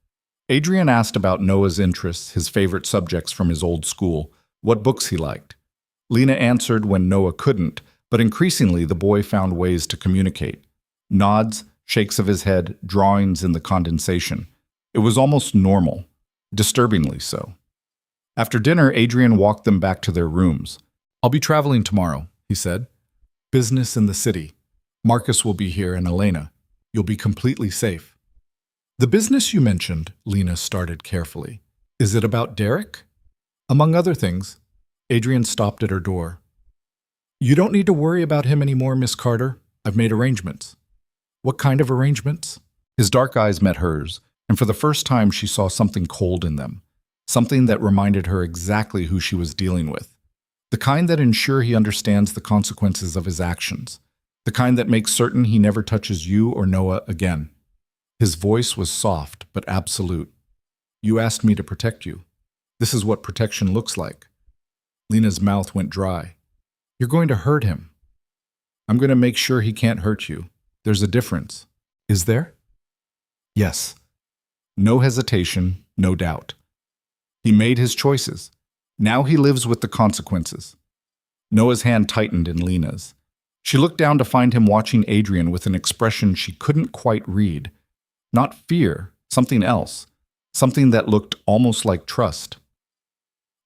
Adrian asked about Noah's interests, his favorite subjects from his old school, what books he liked. Lena answered when Noah couldn't, but increasingly the boy found ways to communicate. Nods, shakes of his head, drawings in the condensation. It was almost normal, disturbingly so. After dinner, Adrian walked them back to their rooms. I'll be traveling tomorrow, he said. Business in the city. Marcus will be here and Elena. You'll be completely safe. The business you mentioned, Lena started carefully. Is it about Derek? Among other things. Adrian stopped at her door. You don't need to worry about him anymore, Miss Carter. I've made arrangements. What kind of arrangements? His dark eyes met hers, and for the first time she saw something cold in them, something that reminded her exactly who she was dealing with. The kind that ensure he understands the consequences of his actions, the kind that makes certain he never touches you or Noah again. His voice was soft but absolute. You asked me to protect you. This is what protection looks like. Lena's mouth went dry. You're going to hurt him. I'm going to make sure he can't hurt you. There's a difference. Is there? Yes. No hesitation, no doubt. He made his choices. Now he lives with the consequences. Noah's hand tightened in Lena's. She looked down to find him watching Adrian with an expression she couldn't quite read. Not fear, something else. Something that looked almost like trust.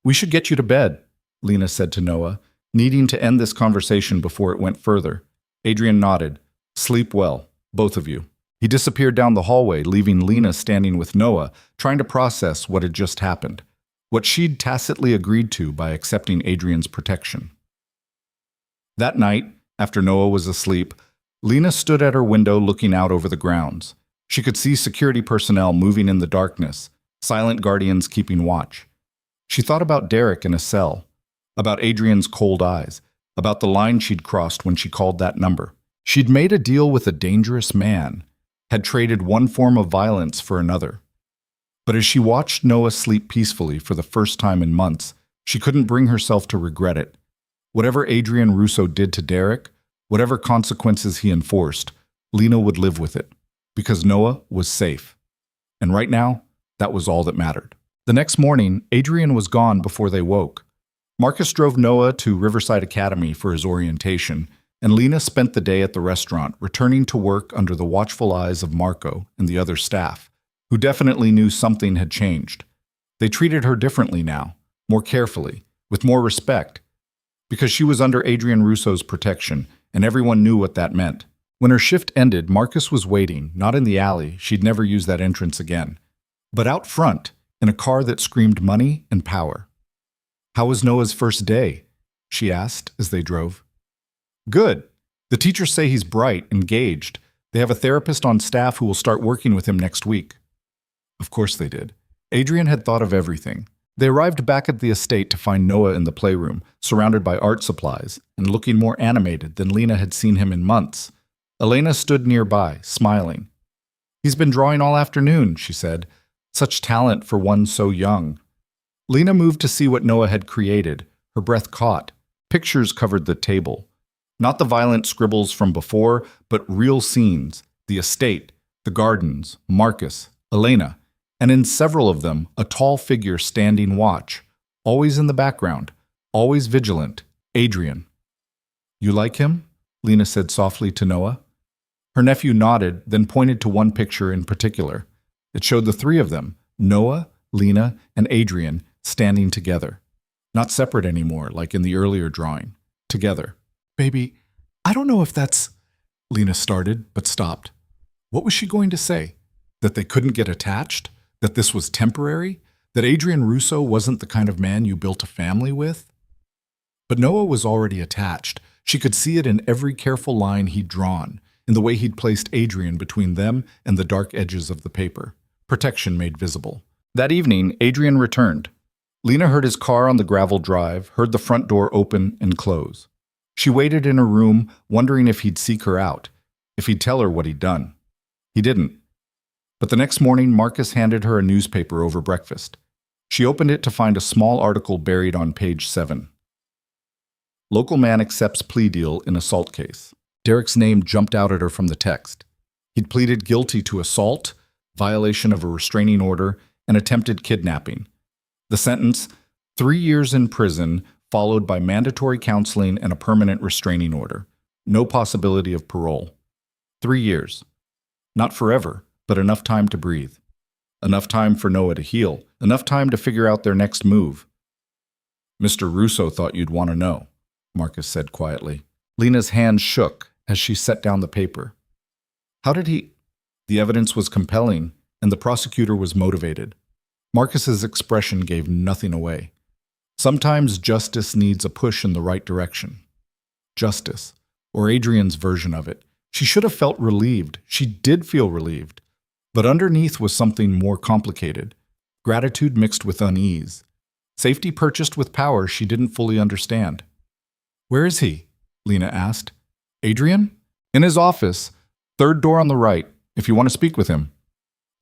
We should get you to bed, Lena said to Noah, needing to end this conversation before it went further. Adrian nodded. Sleep well, both of you. He disappeared down the hallway, leaving Lena standing with Noah, trying to process what had just happened, what she'd tacitly agreed to by accepting Adrian's protection. That night, after Noah was asleep, Lena stood at her window looking out over the grounds. She could see security personnel moving in the darkness, silent guardians keeping watch. She thought about Derek in a cell, about Adrian's cold eyes, about the line she'd crossed when she called that number. She'd made a deal with a dangerous man, had traded one form of violence for another. But as she watched Noah sleep peacefully for the first time in months, she couldn't bring herself to regret it. Whatever Adrian Russo did to Derek, whatever consequences he enforced, Lena would live with it, because Noah was safe. And right now, that was all that mattered. The next morning, Adrian was gone before they woke. Marcus drove Noah to Riverside Academy for his orientation, and Lena spent the day at the restaurant, returning to work under the watchful eyes of Marco and the other staff, who definitely knew something had changed. They treated her differently now, more carefully, with more respect, because she was under Adrian Russo's protection, and everyone knew what that meant. When her shift ended, Marcus was waiting, not in the alley, she'd never use that entrance again, but out front, in a car that screamed money and power. How was Noah's first day? She asked as they drove. Good. The teachers say he's bright, engaged. They have a therapist on staff who will start working with him next week. Of course they did. Adrian had thought of everything. They arrived back at the estate to find Noah in the playroom, surrounded by art supplies, and looking more animated than Lena had seen him in months. Elena stood nearby, smiling. He's been drawing all afternoon, she said. Such talent for one so young. Lena moved to see what Noah had created. Her breath caught. Pictures covered the table. Not the violent scribbles from before, but real scenes, the estate, the gardens, Marcus, Elena, and in several of them, a tall figure standing watch, always in the background, always vigilant, Adrian. You like him? Lena said softly to Noah. Her nephew nodded, then pointed to one picture in particular. It showed the three of them, Noah, Lena, and Adrian, standing together. Not separate anymore, like in the earlier drawing. Together. Baby, I don't know if that's... Lena started, but stopped. What was she going to say? That they couldn't get attached? That this was temporary? That Adrian Russo wasn't the kind of man you built a family with? But Noah was already attached. She could see it in every careful line he'd drawn, in the way he'd placed Adrian between them and the dark edges of the paper. Protection made visible. That evening, Adrian returned. Lena heard his car on the gravel drive, heard the front door open and close. She waited in her room, wondering if he'd seek her out, if he'd tell her what he'd done. He didn't. But the next morning, Marcus handed her a newspaper over breakfast. She opened it to find a small article buried on page 7. Local man accepts plea deal in assault case. Derek's name jumped out at her from the text. He'd pleaded guilty to assault, violation of a restraining order, and attempted kidnapping. The sentence, 3 years in prison, followed by mandatory counseling and a permanent restraining order. No possibility of parole. 3 years. Not forever, but enough time to breathe. Enough time for Noah to heal. Enough time to figure out their next move. Mr. Russo thought you'd want to know, Marcus said quietly. Lena's hand shook as she set down the paper. How did he? The evidence was compelling, and the prosecutor was motivated. Marcus's expression gave nothing away. Sometimes justice needs a push in the right direction. Justice, or Adrian's version of it. She should have felt relieved. She did feel relieved. But underneath was something more complicated. Gratitude mixed with unease. Safety purchased with power she didn't fully understand. Where is he? Lena asked. Adrian? In his office. 3rd door on the right, if you want to speak with him.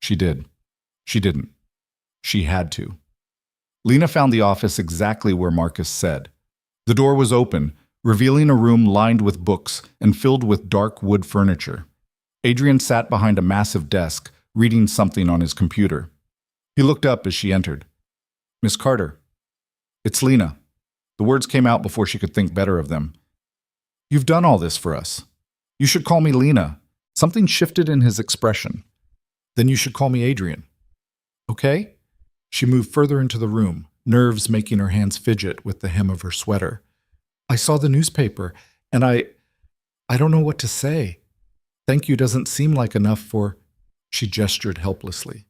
She did. She didn't. She had to. Lena found the office exactly where Marcus said. The door was open, revealing a room lined with books and filled with dark wood furniture. Adrian sat behind a massive desk, reading something on his computer. He looked up as she entered. Miss Carter. It's Lena. The words came out before she could think better of them. You've done all this for us. You should call me Lena. Something shifted in his expression. Then you should call me Adrian. Okay? She moved further into the room, nerves making her hands fidget with the hem of her sweater. I saw the newspaper, and I don't know what to say. Thank you doesn't seem like enough for... She gestured helplessly.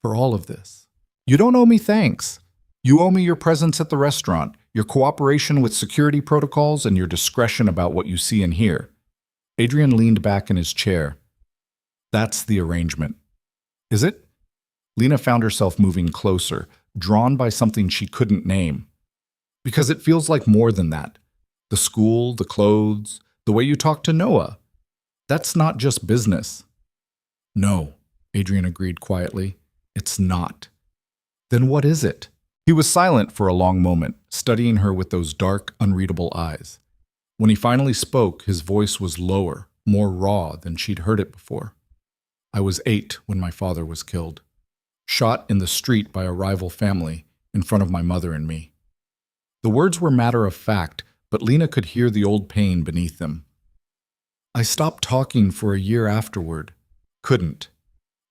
For all of this. You don't owe me thanks. You owe me your presence at the restaurant, your cooperation with security protocols, and your discretion about what you see and hear. Adrian leaned back in his chair. That's the arrangement. Is it? Lena found herself moving closer, drawn by something she couldn't name. Because it feels like more than that. The school, the clothes, the way you talk to Noah. That's not just business. No, Adrian agreed quietly. It's not. Then what is it? He was silent for a long moment, studying her with those dark, unreadable eyes. When he finally spoke, his voice was lower, more raw than she'd heard it before. I was 8 when my father was killed. Shot in the street by a rival family, in front of my mother and me. The words were matter of fact, but Lena could hear the old pain beneath them. I stopped talking for a year afterward. Couldn't.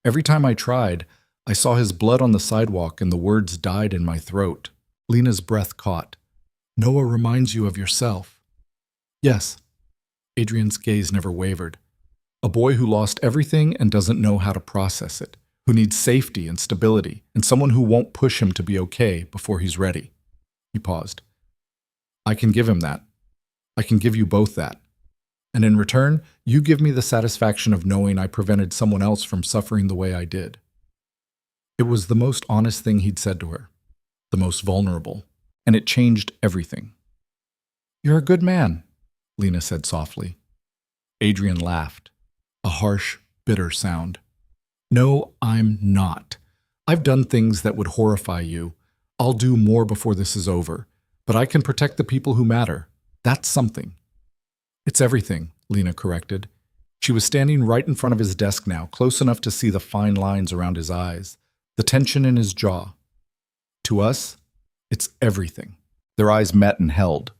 Every time I tried, I saw his blood on the sidewalk and the words died in my throat. Lena's breath caught. Noah reminds you of yourself. Yes. Adrian's gaze never wavered. A boy who lost everything and doesn't know how to process it, who needs safety and stability, and someone who won't push him to be okay before he's ready. He paused. I can give him that. I can give you both that. And in return, you give me the satisfaction of knowing I prevented someone else from suffering the way I did. It was the most honest thing he'd said to her, the most vulnerable, and it changed everything. You're a good man, Lena said softly. Adrian laughed, a harsh, bitter sound. No, I'm not. I've done things that would horrify you. I'll do more before this is over, but I can protect the people who matter. That's something. It's everything, Lena corrected. She was standing right in front of his desk now, close enough to see the fine lines around his eyes, the tension in his jaw. To us, it's everything. Their eyes met and held.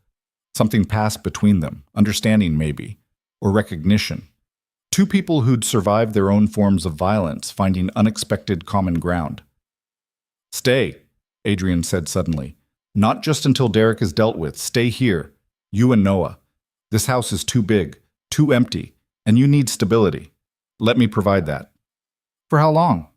Something passed between them, understanding maybe, or recognition. Two people who'd survived their own forms of violence, finding unexpected common ground. Stay, Adrian said suddenly. Not just until Derek is dealt with. Stay here. You and Noah. This house is too big, too empty, and you need stability. Let me provide that. For how long?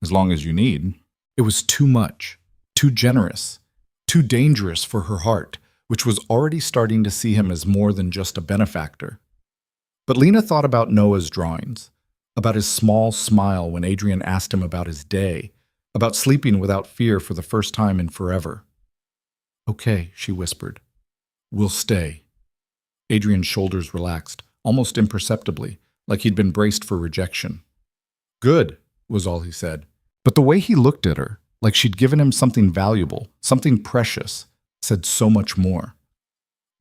As long as you need. It was too much, too generous, too dangerous for her heart, which was already starting to see him as more than just a benefactor. But Lena thought about Noah's drawings, about his small smile when Adrian asked him about his day, about sleeping without fear for the first time in forever. Okay, she whispered. We'll stay. Adrian's shoulders relaxed, almost imperceptibly, like he'd been braced for rejection. Good, was all he said. But the way he looked at her, like she'd given him something valuable, something precious, said so much more.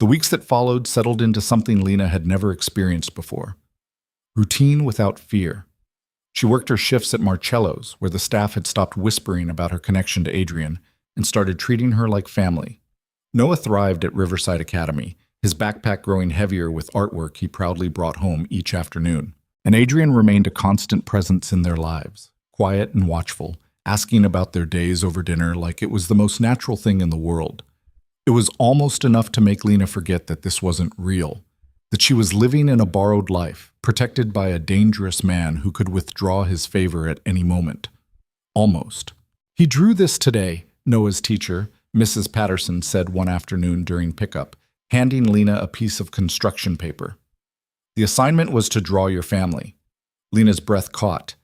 The weeks that followed settled into something Lena had never experienced before. Routine without fear. She worked her shifts at Marcello's, where the staff had stopped whispering about her connection to Adrian and started treating her like family. Noah thrived at Riverside Academy, his backpack growing heavier with artwork he proudly brought home each afternoon. And Adrian remained a constant presence in their lives, quiet and watchful, asking about their days over dinner like it was the most natural thing in the world. It was almost enough to make Lena forget that this wasn't real, that she was living in a borrowed life, protected by a dangerous man who could withdraw his favor at any moment. Almost. "He drew this today," Noah's teacher, Mrs. Patterson, said one afternoon during pickup, handing Lena a piece of construction paper. The assignment was to draw your family. Lena's breath caught.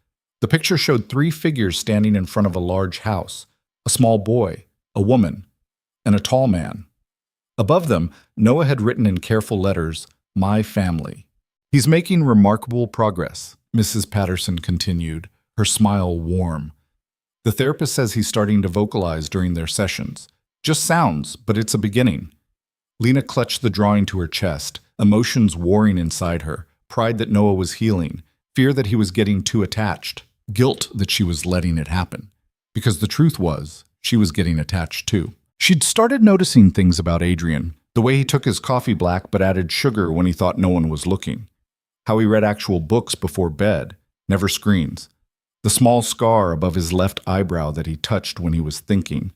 The picture showed 3 figures standing in front of a large house, a small boy, a woman, and a tall man. Above them, Noah had written in careful letters, "My family." "He's making remarkable progress," Mrs. Patterson continued, her smile warm. "The therapist says he's starting to vocalize during their sessions. Just sounds, but it's a beginning." Lena clutched the drawing to her chest, emotions warring inside her, pride that Noah was healing, fear that he was getting too attached, guilt that she was letting it happen. Because the truth was, she was getting attached too. She'd started noticing things about Adrian, the way he took his coffee black but added sugar when he thought no one was looking, how he read actual books before bed, never screens, the small scar above his left eyebrow that he touched when he was thinking,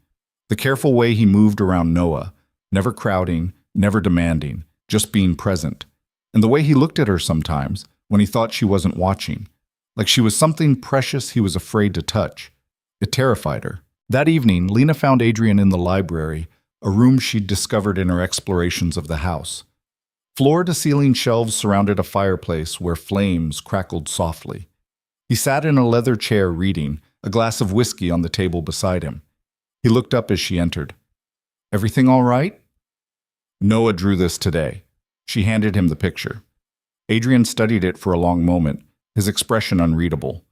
the careful way he moved around Noah, never crowding, never demanding, just being present, and the way he looked at her sometimes when he thought she wasn't watching, like she was something precious he was afraid to touch. It terrified her. That evening, Lena found Adrian in the library, a room she'd discovered in her explorations of the house. Floor-to-ceiling shelves surrounded a fireplace where flames crackled softly. He sat in a leather chair reading, a glass of whiskey on the table beside him. He looked up as she entered. "Everything all right?" "Noah drew this today." She handed him the picture. Adrian studied it for a long moment, his expression unreadable.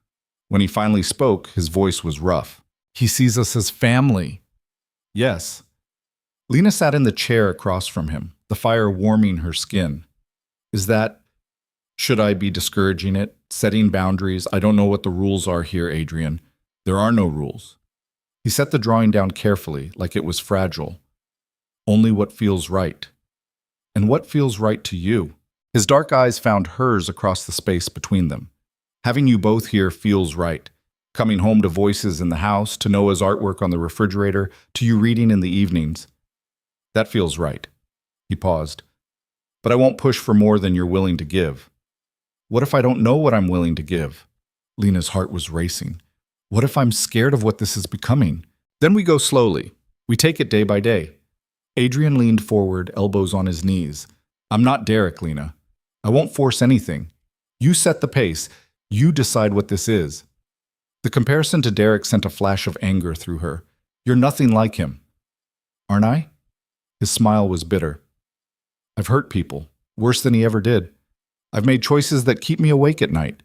When he finally spoke, his voice was rough. "He sees us as family." "Yes." Lena sat in the chair across from him, the fire warming her skin. "Is that... should I be discouraging it? Setting boundaries? I don't know what the rules are here, Adrian. There are no rules." He set the drawing down carefully, like it was fragile. "Only what feels right." "And what feels right to you?" His dark eyes found hers across the space between them. "Having you both here feels right. Coming home to voices in the house, to Noah's artwork on the refrigerator, to you reading in the evenings. That feels right." He paused. "But I won't push for more than you're willing to give." "What if I don't know what I'm willing to give?" Lena's heart was racing. "What if I'm scared of what this is becoming?" "Then we go slowly. We take it day by day." Adrian leaned forward, elbows on his knees. "I'm not Derek, Lena. I won't force anything. You set the pace. You decide what this is." The comparison to Derek sent a flash of anger through her. "You're nothing like him." "Aren't I?" His smile was bitter. "I've hurt people, worse than he ever did. I've made choices that keep me awake at night.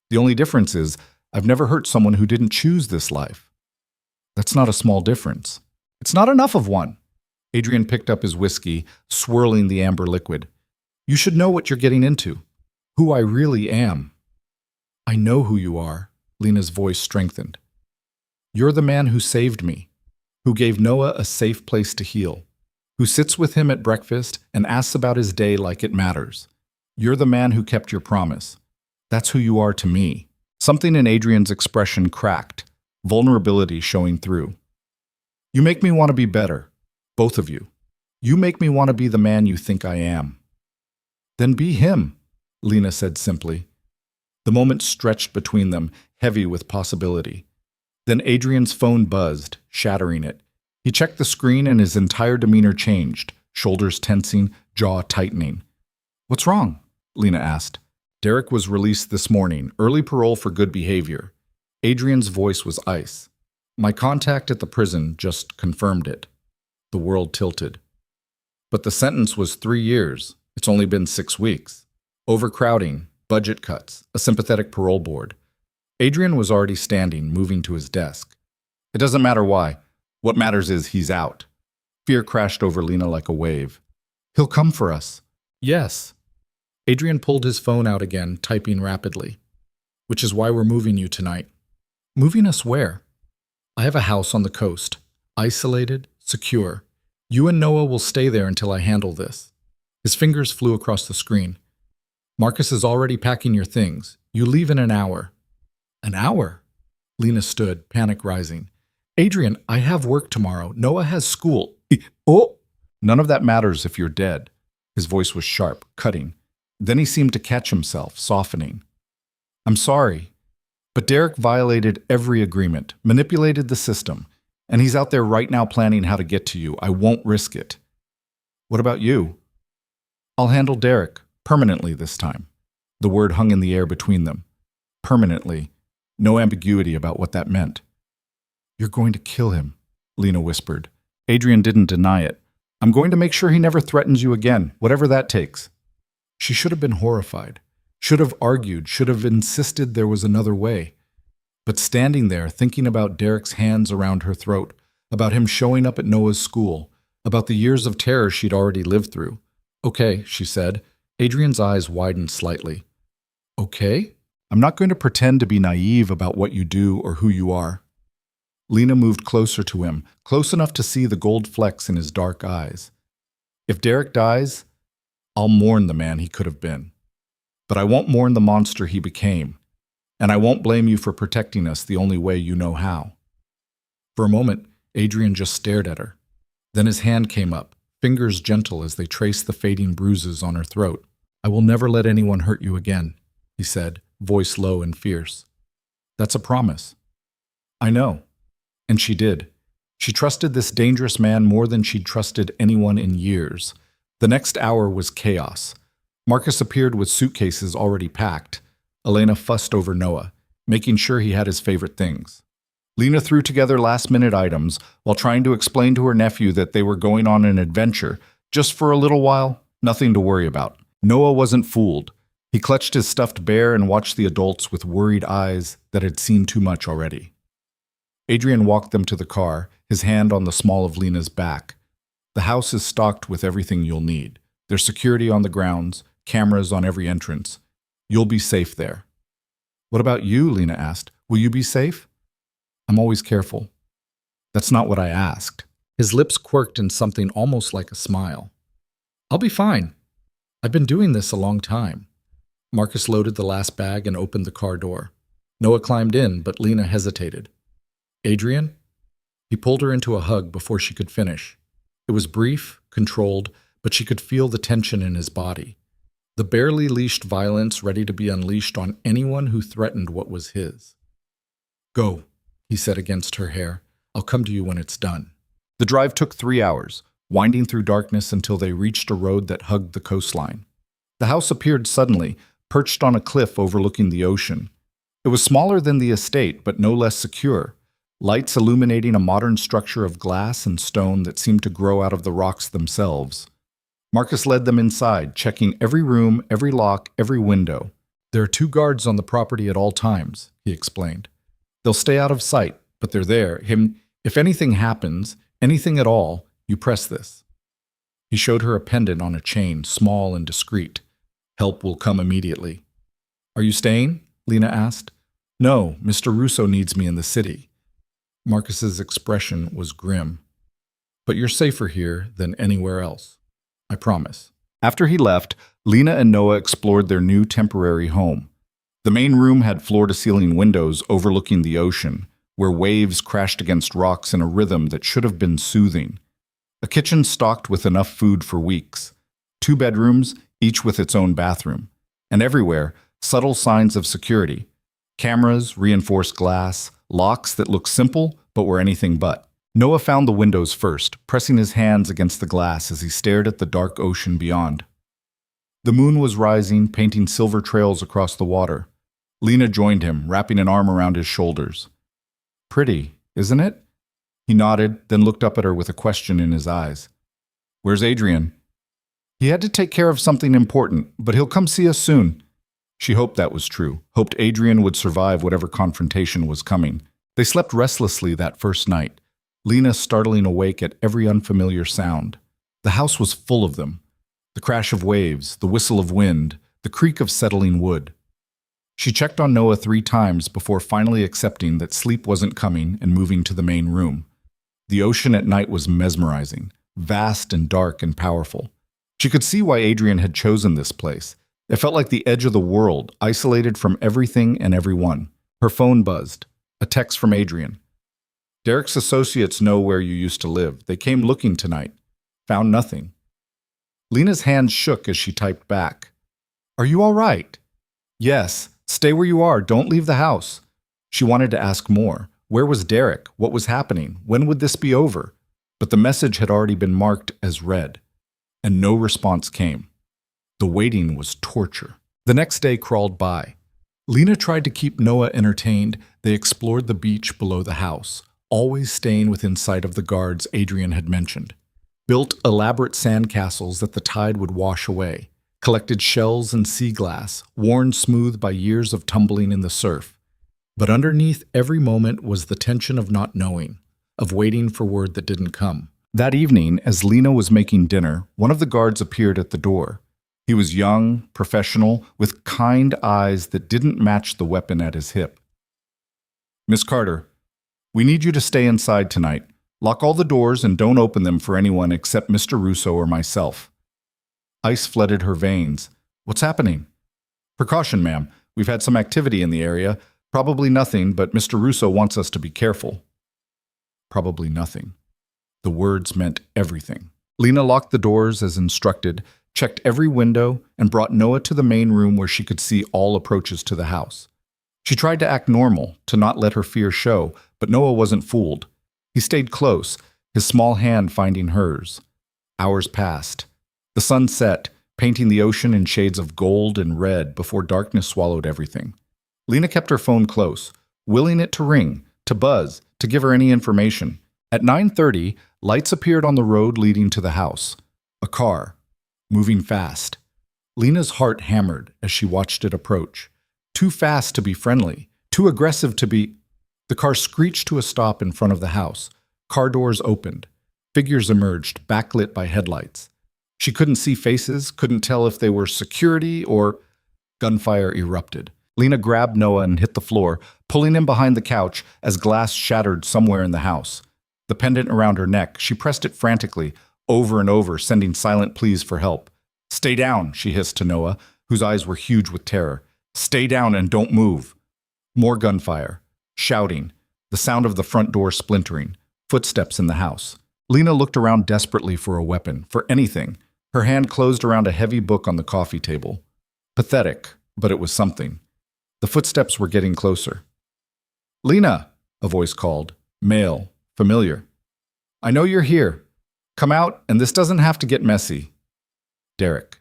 The only difference is, I've never hurt someone who didn't choose this life." "That's not a small difference." "It's not enough of one." Adrian picked up his whiskey, swirling the amber liquid. "You should know what you're getting into. Who I really am." "I know who you are." Lena's voice strengthened. "You're the man who saved me, who gave Noah a safe place to heal, who sits with him at breakfast and asks about his day like it matters. You're the man who kept your promise. That's who you are to me." Something in Adrian's expression cracked, vulnerability showing through. "You make me want to be better, both of you. You make me want to be the man you think I am." "Then be him," Lena said simply. The moment stretched between them, heavy with possibility. Then Adrian's phone buzzed, shattering it. He checked the screen and his entire demeanor changed, shoulders tensing, jaw tightening. "What's wrong?" Lena asked. "Derek was released this morning, early parole for good behavior." Adrian's voice was ice. "My contact at the prison just confirmed it." The world tilted. "But the sentence was 3 years. It's only been 6 weeks. Overcrowding, budget cuts, a sympathetic parole board." Adrian was already standing, moving to his desk. "It doesn't matter why. What matters is he's out." Fear crashed over Lena like a wave. He'll come for us. Yes. Adrian pulled his phone out again, typing rapidly. Which is why we're moving you tonight. Moving us where? I have a house on the coast. Isolated, secure. You and Noah will stay there until I handle this. His fingers flew across the screen. Marcus is already packing your things. You leave in an hour. An hour? Lena stood, panic rising. Adrian, I have work tomorrow. Noah has school. Oh! None of that matters if you're dead. His voice was sharp, cutting. Then he seemed to catch himself, softening. I'm sorry, but Derek violated every agreement, manipulated the system, and he's out there right now planning how to get to you. I won't risk it. What about you? I'll handle Derek, permanently this time. The word hung in the air between them. Permanently. No ambiguity about what that meant. You're going to kill him, Lena whispered. Adrian didn't deny it. I'm going to make sure he never threatens you again, whatever that takes. She should have been horrified, should have argued, should have insisted there was another way. But standing there, thinking about Derek's hands around her throat, about him showing up at Noah's school, about the years of terror she'd already lived through. Okay, she said. Adrian's eyes widened slightly. Okay? I'm not going to pretend to be naive about what you do or who you are. Lena moved closer to him, close enough to see the gold flecks in his dark eyes. If Derek dies, I'll mourn the man he could have been. But I won't mourn the monster he became. And I won't blame you for protecting us the only way you know how. For a moment, Adrian just stared at her. Then his hand came up, fingers gentle as they traced the fading bruises on her throat. I will never let anyone hurt you again, he said, voice low and fierce. That's a promise. I know. And she did. She trusted this dangerous man more than she'd trusted anyone in years. The next hour was chaos. Marcus appeared with suitcases already packed. Elena fussed over Noah, making sure he had his favorite things. Lena threw together last-minute items while trying to explain to her nephew that they were going on an adventure, just for a little while, nothing to worry about. Noah wasn't fooled. He clutched his stuffed bear and watched the adults with worried eyes that had seen too much already. Adrian walked them to the car, his hand on the small of Lena's back. The house is stocked with everything you'll need. There's security on the grounds, cameras on every entrance. You'll be safe there. What about you? Lena asked. Will you be safe? I'm always careful. That's not what I asked. His lips quirked in something almost like a smile. I'll be fine. I've been doing this a long time. Marcus loaded the last bag and opened the car door. Noah climbed in, but Lena hesitated. Adrian? He pulled her into a hug before she could finish. It was brief, controlled, but she could feel the tension in his body. The barely leashed violence ready to be unleashed on anyone who threatened what was his. Go, he said against her hair. I'll come to you when it's done. The drive took 3 hours, winding through darkness until they reached a road that hugged the coastline. The house appeared suddenly, perched on a cliff overlooking the ocean. It was smaller than the estate, but no less secure. Lights illuminating a modern structure of glass and stone that seemed to grow out of the rocks themselves. Marcus led them inside, checking every room, every lock, every window. There are 2 guards on the property at all times, he explained. They'll stay out of sight, but they're there. If anything happens, anything at all, you press this. He showed her a pendant on a chain, small and discreet. Help will come immediately. Are you staying? Lena asked. No, Mr. Russo needs me in the city. Marcus's expression was grim. But you're safer here than anywhere else. I promise. After he left, Lena and Noah explored their new temporary home. The main room had floor-to-ceiling windows overlooking the ocean, where waves crashed against rocks in a rhythm that should have been soothing. A kitchen stocked with enough food for weeks. 2 bedrooms, each with its own bathroom. And everywhere, subtle signs of security. Cameras, reinforced glass, locks that looked simple but were anything but. Noah found the windows first, pressing his hands against the glass as he stared at the dark ocean beyond. The moon was rising, painting silver trails across the water. Lena joined him, wrapping an arm around his shoulders. Pretty, isn't it? He nodded, then looked up at her with a question in his eyes. Where's Adrian? He had to take care of something important, but he'll come see us soon. She hoped that was true, hoped Adrian would survive whatever confrontation was coming. They slept restlessly that first night, Lena startling awake at every unfamiliar sound. The house was full of them, The crash of waves, the whistle of wind, the creak of settling wood. She checked on Noah 3 times before finally accepting that sleep wasn't coming and moving to the main room. The ocean at night was mesmerizing, vast and dark and powerful. She could see why Adrian had chosen this place. It felt like the edge of the world, isolated from everything and everyone. Her phone buzzed. A text from Adrian. Derek's associates know where you used to live. They came looking tonight. Found nothing. Lena's hands shook as she typed back. Are you all right? Yes. Stay where you are. Don't leave the house. She wanted to ask more. Where was Derek? What was happening? When would this be over? But the message had already been marked as read, and no response came. The waiting was torture. The next day crawled by. Lena tried to keep Noah entertained. They explored the beach below the house, always staying within sight of the guards Adrian had mentioned. Built elaborate sandcastles that the tide would wash away. Collected shells and sea glass, worn smooth by years of tumbling in the surf. But underneath every moment was the tension of not knowing, of waiting for word that didn't come. That evening, as Lena was making dinner, one of the guards appeared at the door. He was young, professional, with kind eyes that didn't match the weapon at his hip. Miss Carter, we need you to stay inside tonight. Lock all the doors and don't open them for anyone except Mr. Russo or myself. Ice flooded her veins. What's happening? Precaution, ma'am. We've had some activity in the area. Probably nothing, but Mr. Russo wants us to be careful. Probably nothing. The words meant everything. Lena locked the doors as instructed, checked every window, and brought Noah to the main room where she could see all approaches to the house. She tried to act normal, to not let her fear show, but Noah wasn't fooled. He stayed close, his small hand finding hers. Hours passed. The sun set, painting the ocean in shades of gold and red before darkness swallowed everything. Lena kept her phone close, willing it to ring, to buzz, to give her any information. At 9:30, lights appeared on the road leading to the house. A car, moving fast. Lena's heart hammered as she watched it approach. Too fast to be friendly, too aggressive to be... The car screeched to a stop in front of the house. Car doors opened. Figures emerged, backlit by headlights. She couldn't see faces, couldn't tell if they were security or... Gunfire erupted. Lena grabbed Noah and hit the floor, pulling him behind the couch as glass shattered somewhere in the house. The pendant around her neck, she pressed it frantically, over and over, sending silent pleas for help. Stay down, she hissed to Noah, whose eyes were huge with terror. Stay down and don't move. More gunfire. Shouting. The sound of the front door splintering. Footsteps in the house. Lena looked around desperately for a weapon, for anything. Her hand closed around a heavy book on the coffee table. Pathetic, but it was something. The footsteps were getting closer. Lena, a voice called. Male, familiar. I know you're here. Come out, and this doesn't have to get messy. Derek.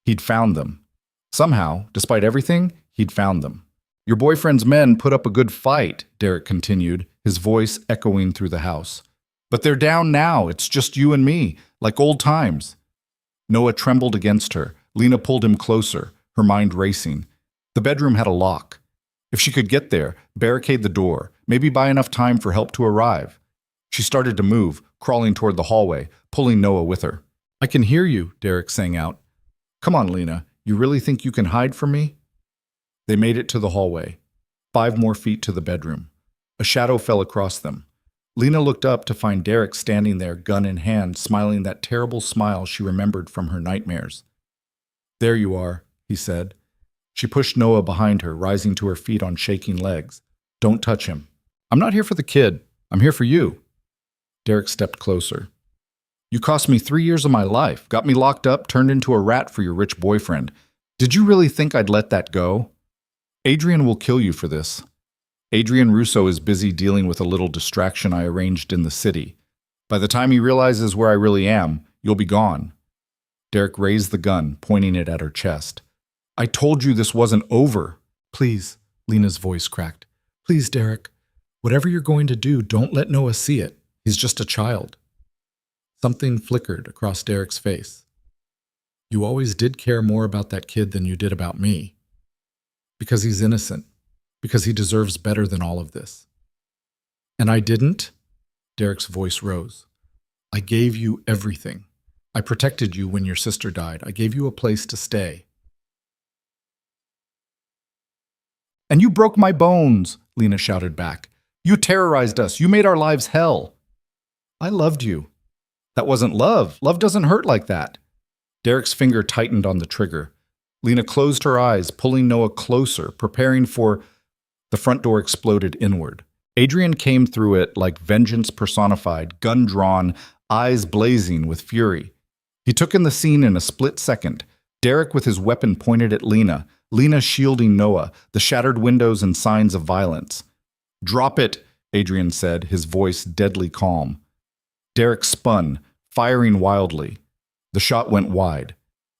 He'd found them. Somehow, despite everything, he'd found them. Your boyfriend's men put up a good fight, Derek continued, his voice echoing through the house. But they're down now. It's just you and me, like old times. Noah trembled against her. Lena pulled him closer, her mind racing. The bedroom had a lock. If she could get there, barricade the door, maybe buy enough time for help to arrive. She started to move, crawling toward the hallway, pulling Noah with her. I can hear you, Derek sang out. Come on, Lena. You really think you can hide from me? They made it to the hallway. 5 more feet to the bedroom. A shadow fell across them. Lena looked up to find Derek standing there, gun in hand, smiling that terrible smile she remembered from her nightmares. There you are, he said. She pushed Noah behind her, rising to her feet on shaking legs. Don't touch him. I'm not here for the kid. I'm here for you. Derek stepped closer. You cost me 3 years of my life, got me locked up, turned into a rat for your rich boyfriend. Did you really think I'd let that go? Adrian will kill you for this. Adrian Russo is busy dealing with a little distraction I arranged in the city. By the time he realizes where I really am, you'll be gone. Derek raised the gun, pointing it at her chest. I told you this wasn't over. Please, Lena's voice cracked. Please, Derek. Whatever you're going to do, don't let Noah see it. He's just a child. Something flickered across Derek's face. You always did care more about that kid than you did about me. Because he's innocent. Because he deserves better than all of this. And I didn't? Derek's voice rose. I gave you everything. I protected you when your sister died. I gave you a place to stay. And you broke my bones, Lena shouted back. You terrorized us. You made our lives hell. I loved you. That wasn't love. Love doesn't hurt like that. Derek's finger tightened on the trigger. Lena closed her eyes, pulling Noah closer, preparing for... The front door exploded inward. Adrian came through it like vengeance personified, gun drawn, eyes blazing with fury. He took in the scene in a split second. Derek with his weapon pointed at Lena, Lena shielding Noah, the shattered windows and signs of violence. Drop it, Adrian said, his voice deadly calm. Derek spun, firing wildly. The shot went wide.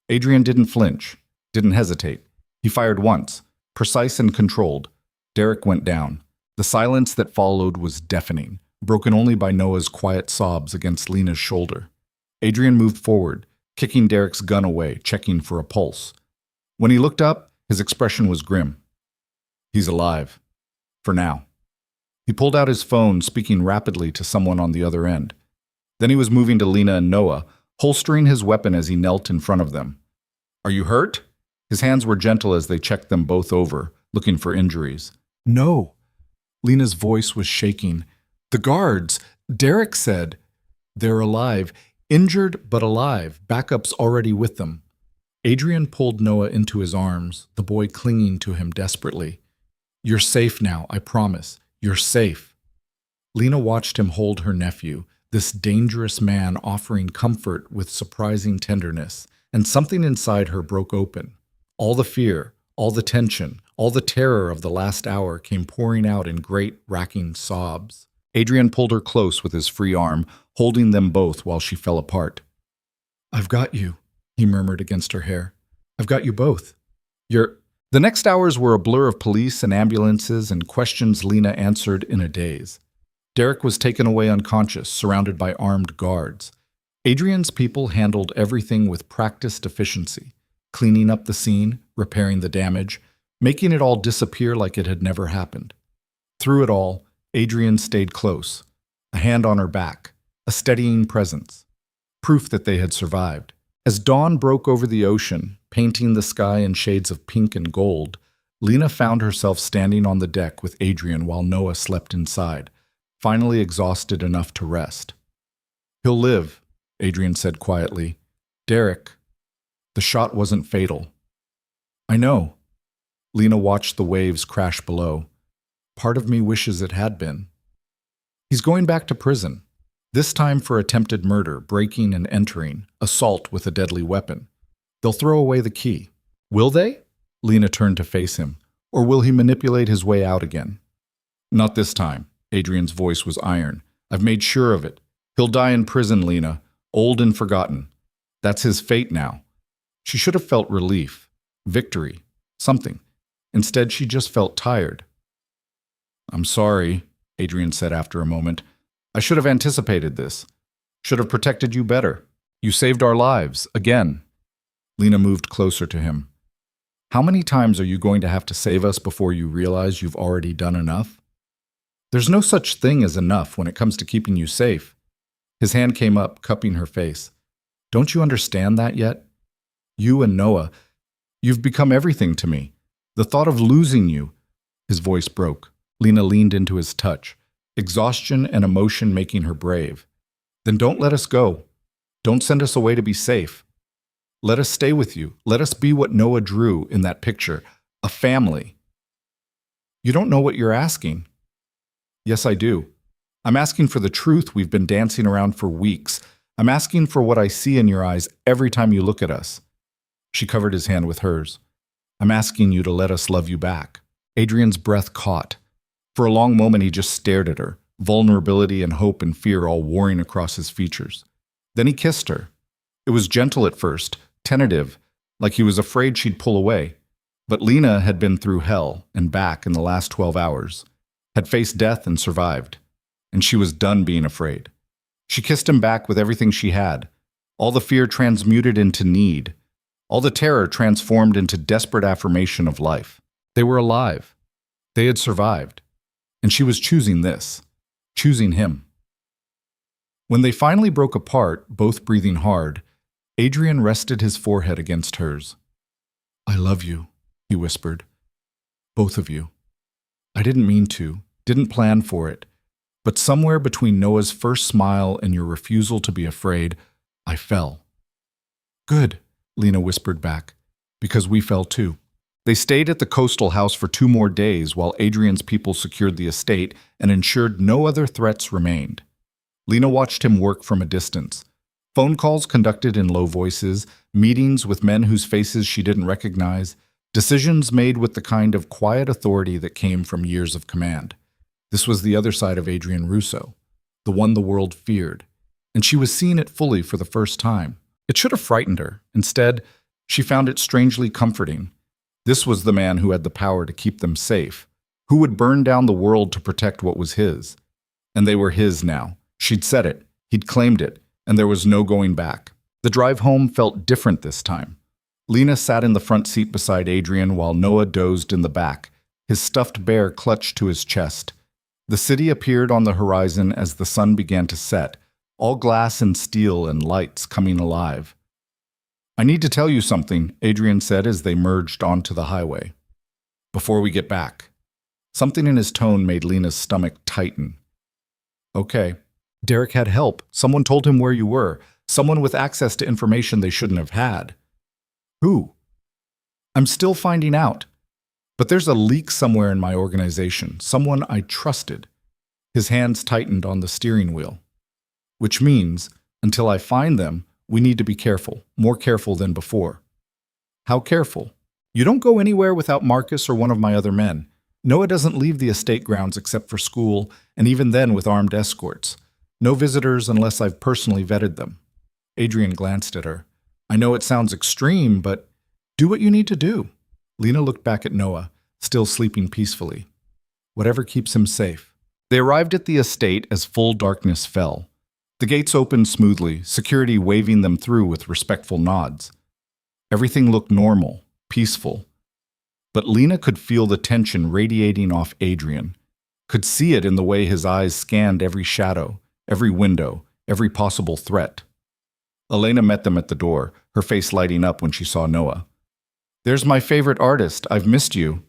Adrian didn't flinch, didn't hesitate. He fired once, precise and controlled. Derek went down. The silence that followed was deafening, broken only by Noah's quiet sobs against Lena's shoulder. Adrian moved forward, kicking Derek's gun away, checking for a pulse. When he looked up, his expression was grim. He's alive. For now. He pulled out his phone, speaking rapidly to someone on the other end. Then he was moving to Lena and Noah, holstering his weapon as he knelt in front of them. Are you hurt? His hands were gentle as they checked them both over, looking for injuries. No. Lena's voice was shaking. The guards, Derek said. They're alive. Injured but alive. Backup's already with them. Adrian pulled Noah into his arms, the boy clinging to him desperately. You're safe now, I promise. You're safe. Lena watched him hold her nephew, this dangerous man offering comfort with surprising tenderness, and something inside her broke open. All the fear, all the tension, all the terror of the last hour came pouring out in great, racking sobs. Adrian pulled her close with his free arm, holding them both while she fell apart. I've got you, he murmured against her hair. I've got you both. The next hours were a blur of police and ambulances and questions Lena answered in a daze. Derek was taken away unconscious, surrounded by armed guards. Adrian's people handled everything with practiced efficiency, cleaning up the scene, repairing the damage, making it all disappear like it had never happened. Through it all, Adrian stayed close, a hand on her back, a steadying presence, proof that they had survived. As dawn broke over the ocean, painting the sky in shades of pink and gold, Lena found herself standing on the deck with Adrian while Noah slept inside, finally exhausted enough to rest. He'll live, Adrian said quietly. Derek, the shot wasn't fatal. I know. Lena watched the waves crash below. Part of me wishes it had been. He's going back to prison. This time for attempted murder, breaking and entering, assault with a deadly weapon. They'll throw away the key. Will they? Lena turned to face him. Or will he manipulate his way out again? Not this time. Adrian's voice was iron. I've made sure of it. He'll die in prison, Lena, old and forgotten. That's his fate now. She should have felt relief, victory, something. Instead, she just felt tired. I'm sorry, Adrian said after a moment. I should have anticipated this. Should have protected you better. You saved our lives, again. Lena moved closer to him. How many times are you going to have to save us before you realize you've already done enough? There's no such thing as enough when it comes to keeping you safe. His hand came up, cupping her face. Don't you understand that yet? You and Noah, you've become everything to me. The thought of losing you... His voice broke. Lena leaned into his touch, exhaustion and emotion making her brave. Then don't let us go. Don't send us away to be safe. Let us stay with you. Let us be what Noah drew in that picture, a family. You don't know what you're asking. Yes, I do. I'm asking for the truth we've been dancing around for weeks. I'm asking for what I see in your eyes every time you look at us. She covered his hand with hers. I'm asking you to let us love you back. Adrian's breath caught. For a long moment, he just stared at her, vulnerability and hope and fear all warring across his features. Then he kissed her. It was gentle at first, tentative, like he was afraid she'd pull away. But Lena had been through hell and back in the last 12 hours, had faced death and survived, and she was done being afraid. She kissed him back with everything she had, all the fear transmuted into need, all the terror transformed into desperate affirmation of life. They were alive. They had survived. And she was choosing this, choosing him. When they finally broke apart, both breathing hard, Adrian rested his forehead against hers. I love you, he whispered. Both of you. I didn't mean to, didn't plan for it, but somewhere between Noah's first smile and your refusal to be afraid, I fell. Good, Lena whispered back, because we fell too. They stayed at the coastal house for 2 more days while Adrian's people secured the estate and ensured no other threats remained. Lena watched him work from a distance. Phone calls conducted in low voices, meetings with men whose faces she didn't recognize, decisions made with the kind of quiet authority that came from years of command. This was the other side of Adrian Russo, the one the world feared, and she was seeing it fully for the first time. It should have frightened her. Instead, she found it strangely comforting. This was the man who had the power to keep them safe, who would burn down the world to protect what was his. And they were his now. She'd said it, he'd claimed it, and there was no going back. The drive home felt different this time. Lena sat in the front seat beside Adrian while Noah dozed in the back, his stuffed bear clutched to his chest. The city appeared on the horizon as the sun began to set, all glass and steel and lights coming alive. I need to tell you something, Adrian said as they merged onto the highway. Before we get back. Something in his tone made Lena's stomach tighten. Okay. Derek had help. Someone told him where you were. Someone with access to information they shouldn't have had. Who? I'm still finding out. But there's a leak somewhere in my organization. Someone I trusted. His hands tightened on the steering wheel. Which means, until I find them, we need to be careful, more careful than before. How careful? You don't go anywhere without Marcus or one of my other men. Noah doesn't leave the estate grounds except for school, and even then with armed escorts. No visitors unless I've personally vetted them. Adrian glanced at her. I know it sounds extreme, but do what you need to do. Lena looked back at Noah, still sleeping peacefully. Whatever keeps him safe. They arrived at the estate as full darkness fell. The gates opened smoothly, security waving them through with respectful nods. Everything looked normal, peaceful. But Lena could feel the tension radiating off Adrian, could see it in the way his eyes scanned every shadow, every window, every possible threat. Elena met them at the door, her face lighting up when she saw Noah. There's my favorite artist. I've missed you.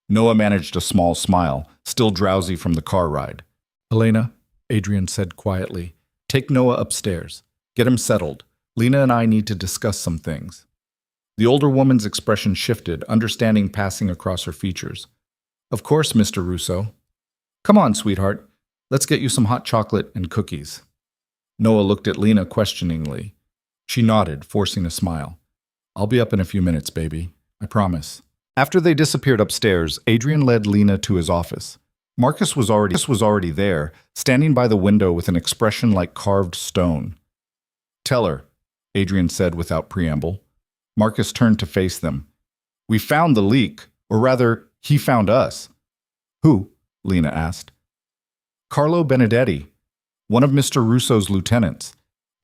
Noah managed a small smile, still drowsy from the car ride. Elena, Adrian said quietly, take Noah upstairs. Get him settled. Lena and I need to discuss some things. The older woman's expression shifted, understanding passing across her features. Of course, Mr. Russo. Come on, sweetheart. Let's get you some hot chocolate and cookies. Noah looked at Lena questioningly. She nodded, forcing a smile. I'll be up in a few minutes, baby. I promise. After they disappeared upstairs, Adrian led Lena to his office. Marcus was already there, standing by the window with an expression like carved stone. Tell her, Adrian said without preamble. Marcus turned to face them. We found the leak, or rather, he found us. Who? Lena asked. Carlo Benedetti, one of Mr. Russo's lieutenants.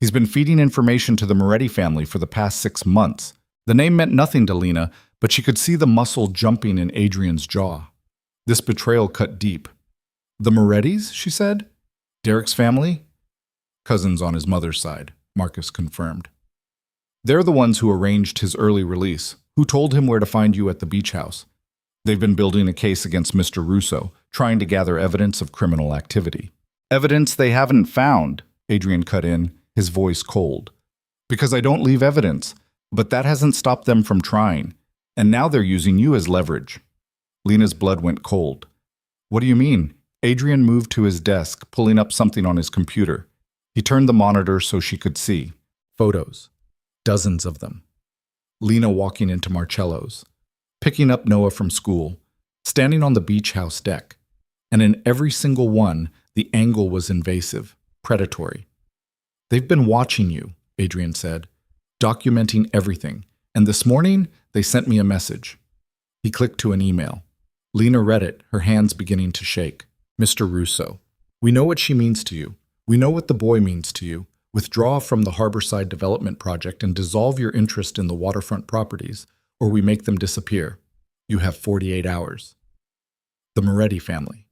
He's been feeding information to the Moretti family for the past 6 months. The name meant nothing to Lena, but she could see the muscle jumping in Adrian's jaw. This betrayal cut deep. The Morettis, she said? Derek's family? Cousins on his mother's side, Marcus confirmed. They're the ones who arranged his early release, who told him where to find you at the beach house. They've been building a case against Mr. Russo, trying to gather evidence of criminal activity. Evidence they haven't found, Adrian cut in, his voice cold. Because I don't leave evidence, but that hasn't stopped them from trying, and now they're using you as leverage. Lena's blood went cold. What do you mean? Adrian moved to his desk, pulling up something on his computer. He turned the monitor so she could see. Photos. Dozens of them. Lena walking into Marcello's, picking up Noah from school, standing on the beach house deck. And in every single one, the angle was invasive, predatory. They've been watching you, Adrian said, documenting everything. And this morning, they sent me a message. He clicked to an email. Lena read it, her hands beginning to shake. Mr. Russo, we know what she means to you. We know what the boy means to you. Withdraw from the Harborside Development Project and dissolve your interest in the waterfront properties, or we make them disappear. You have 48 hours. The Moretti family.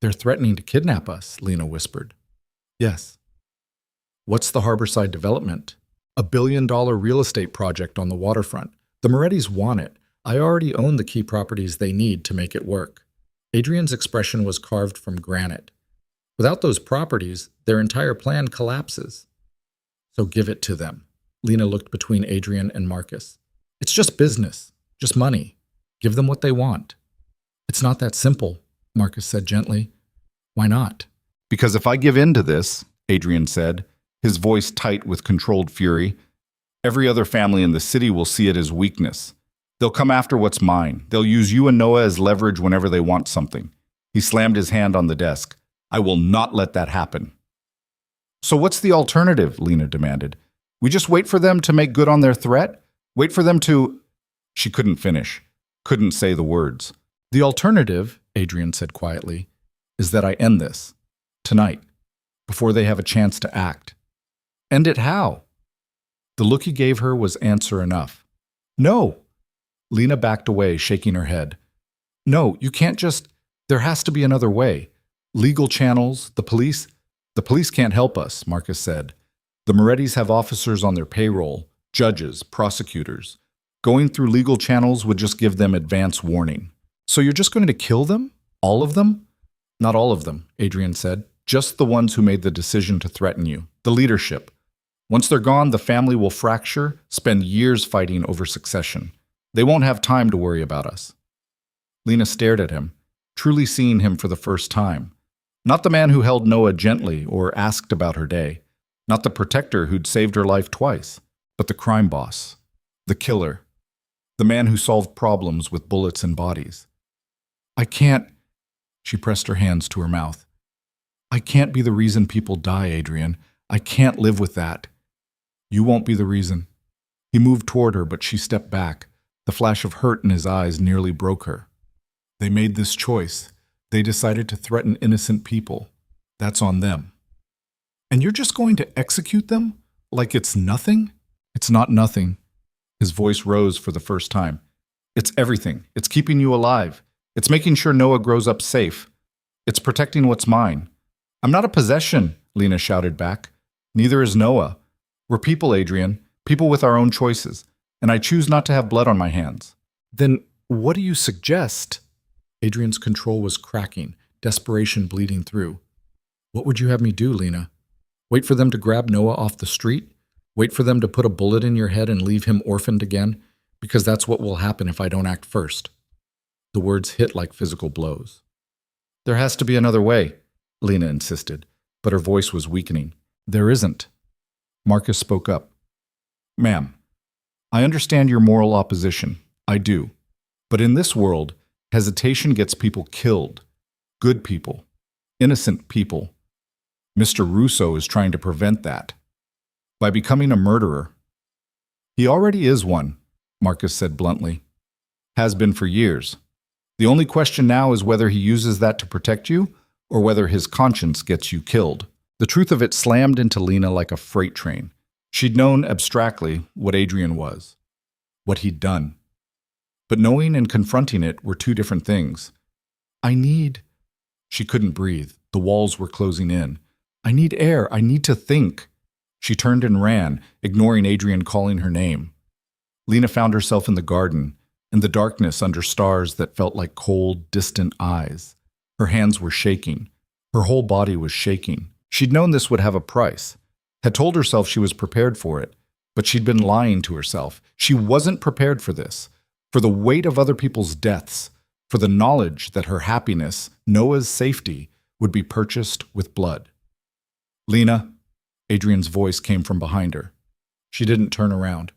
They're threatening to kidnap us, Lena whispered. Yes. What's the Harborside Development? A billion-dollar real estate project on the waterfront. The Morettis want it. I already own the key properties they need to make it work. Adrian's expression was carved from granite. Without those properties, their entire plan collapses. So give it to them. Lena looked between Adrian and Marcus. It's just business, just money. Give them what they want. It's not that simple, Marcus said gently. Why not? Because if I give in to this, Adrian said, his voice tight with controlled fury, every other family in the city will see it as weakness. They'll come after what's mine. They'll use you and Noah as leverage whenever they want something. He slammed his hand on the desk. I will not let that happen. So what's the alternative? Lena demanded. We just wait for them to make good on their threat? Wait for them to… She couldn't finish, couldn't say the words. The alternative, Adrian said quietly, is that I end this. Tonight. Before they have a chance to act. End it how? The look he gave her was answer enough. No. Lena backed away, shaking her head. No, you can't just… There has to be another way. Legal channels, the police can't help us, Marcus said. The Morettis have officers on their payroll, judges, prosecutors. Going through legal channels would just give them advance warning. So you're just going to kill them? All of them? Not all of them, Adrian said. Just the ones who made the decision to threaten you. The leadership. Once they're gone, the family will fracture, spend years fighting over succession. They won't have time to worry about us. Lena stared at him, truly seeing him for the first time. Not the man who held Noah gently or asked about her day. Not the protector who'd saved her life twice, but the crime boss. The killer. The man who solved problems with bullets and bodies. I can't… She pressed her hands to her mouth. I can't be the reason people die, Adrian. I can't live with that. You won't be the reason. He moved toward her, but she stepped back. The flash of hurt in his eyes nearly broke her. They made this choice. They decided to threaten innocent people. That's on them. And you're just going to execute them? Like it's nothing? It's not nothing. His voice rose for the first time. It's everything. It's keeping you alive. It's making sure Noah grows up safe. It's protecting what's mine. I'm not a possession, Lena shouted back. Neither is Noah. We're people, Adrian. People with our own choices. And I choose not to have blood on my hands. Then what do you suggest? Adrian's control was cracking, desperation bleeding through. What would you have me do, Lena? Wait for them to grab Noah off the street? Wait for them to put a bullet in your head and leave him orphaned again? Because that's what will happen if I don't act first. The words hit like physical blows. There has to be another way, Lena insisted, but her voice was weakening. There isn't. Marcus spoke up. Ma'am, I understand your moral opposition. I do. But in this world, hesitation gets people killed. Good people. Innocent people. Mr. Russo is trying to prevent that. By becoming a murderer. He already is one, Marcus said bluntly. Has been for years. The only question now is whether he uses that to protect you or whether his conscience gets you killed. The truth of it slammed into Lena like a freight train. She'd known abstractly what Adrian was, what he'd done. But knowing and confronting it were two different things. She couldn't breathe. The walls were closing in. I need air. I need to think. She turned and ran, ignoring Adrian calling her name. Lena found herself in the garden, in the darkness under stars that felt like cold, distant eyes. Her hands were shaking. Her whole body was shaking. She'd known this would have a price, had told herself she was prepared for it, but she'd been lying to herself. She wasn't prepared for this, for the weight of other people's deaths, for the knowledge that her happiness, Noah's safety, would be purchased with blood. Lena, Adrian's voice came from behind her. She didn't turn around.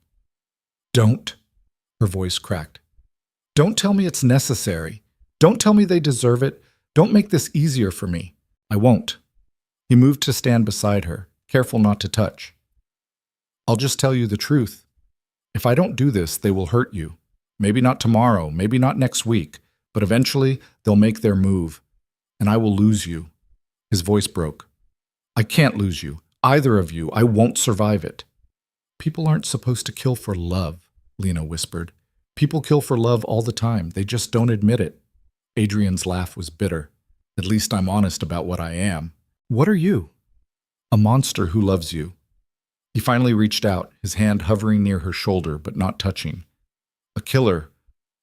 Don't, her voice cracked. Don't tell me it's necessary. Don't tell me they deserve it. Don't make this easier for me. I won't. He moved to stand beside her, careful not to touch. I'll just tell you the truth. If I don't do this, they will hurt you. Maybe not tomorrow, maybe not next week, but eventually they'll make their move, and I will lose you. His voice broke. I can't lose you. Either of you. I won't survive it. People aren't supposed to kill for love, Lena whispered. People kill for love all the time. They just don't admit it. Adrian's laugh was bitter. At least I'm honest about what I am. What are you? A monster who loves you. He finally reached out, his hand hovering near her shoulder but not touching. A killer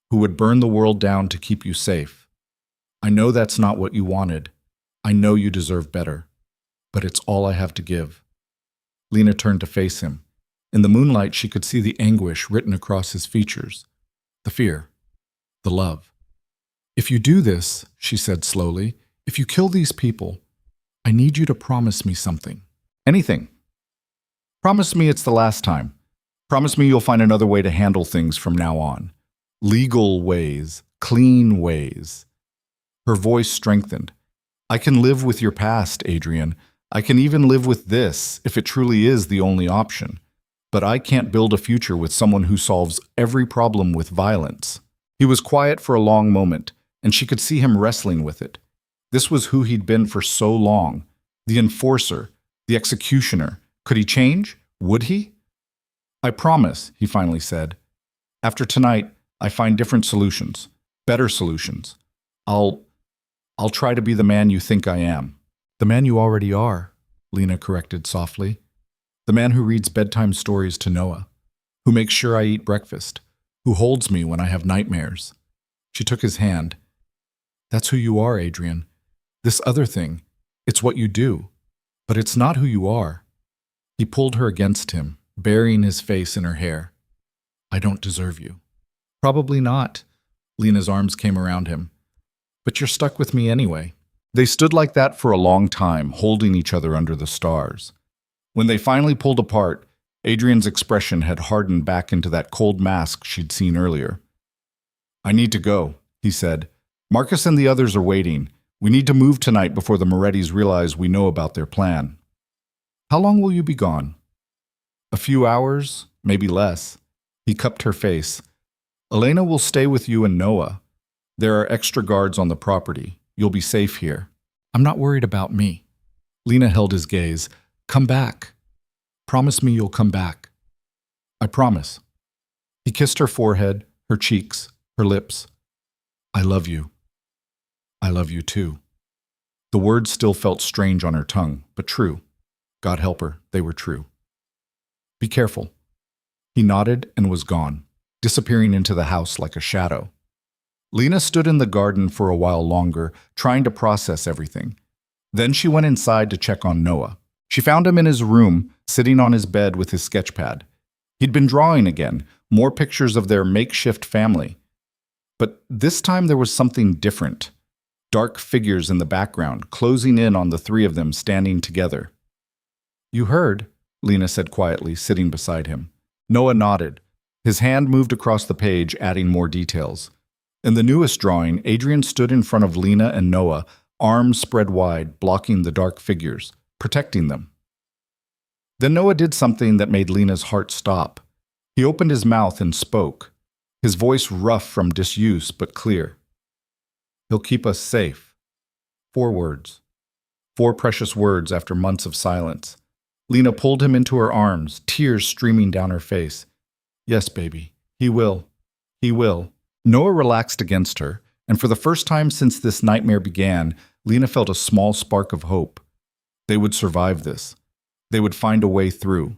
who would burn the world down to keep you safe. I know that's not what you wanted. I know you deserve better. But it's all I have to give. Lena turned to face him. In the moonlight, she could see the anguish written across his features. The fear. The love. If you do this, she said slowly, if you kill these people, I need you to promise me something. Anything. Promise me it's the last time. Promise me you'll find another way to handle things from now on. Legal ways, clean ways. Her voice strengthened. I can live with your past, Adrian. I can even live with this, if it truly is the only option. But I can't build a future with someone who solves every problem with violence. He was quiet for a long moment, and she could see him wrestling with it. This was who he'd been for so long. The enforcer, the executioner. Could he change? Would he? I promise, he finally said. After tonight, I find different solutions, better solutions. I'll try to be the man you think I am. The man you already are, Lena corrected softly. The man who reads bedtime stories to Noah, who makes sure I eat breakfast, who holds me when I have nightmares. She took his hand. That's who you are, Adrian. This other thing, it's what you do, but it's not who you are. He pulled her against him, burying his face in her hair. I don't deserve you. Probably not. Lena's arms came around him. But you're stuck with me anyway. They stood like that for a long time, holding each other under the stars. When they finally pulled apart, Adrian's expression had hardened back into that cold mask she'd seen earlier. I need to go, he said. Marcus and the others are waiting. We need to move tonight before the Morettis realize we know about their plan. How long will you be gone? A few hours, maybe less. He cupped her face. Elena will stay with you and Noah. There are extra guards on the property. You'll be safe here. I'm not worried about me. Lena held his gaze. Come back. Promise me you'll come back. I promise. He kissed her forehead, her cheeks, her lips. I love you. I love you too. The words still felt strange on her tongue, but true. God help her, they were true. Be careful. He nodded and was gone, disappearing into the house like a shadow. Lena stood in the garden for a while longer, trying to process everything. Then she went inside to check on Noah. She found him in his room, sitting on his bed with his sketchpad. He'd been drawing again, more pictures of their makeshift family. But this time there was something different. Dark figures in the background, closing in on the three of them standing together. You heard, Lena said quietly, sitting beside him. Noah nodded. His hand moved across the page, adding more details. In the newest drawing, Adrian stood in front of Lena and Noah, arms spread wide, blocking the dark figures, protecting them. Then Noah did something that made Lena's heart stop. He opened his mouth and spoke, his voice rough from disuse but clear. He'll keep us safe. 4 words. 4 precious words after months of silence. Lena pulled him into her arms, tears streaming down her face. Yes, baby. He will. He will. Noah relaxed against her, and for the first time since this nightmare began, Lena felt a small spark of hope. They would survive this. They would find a way through.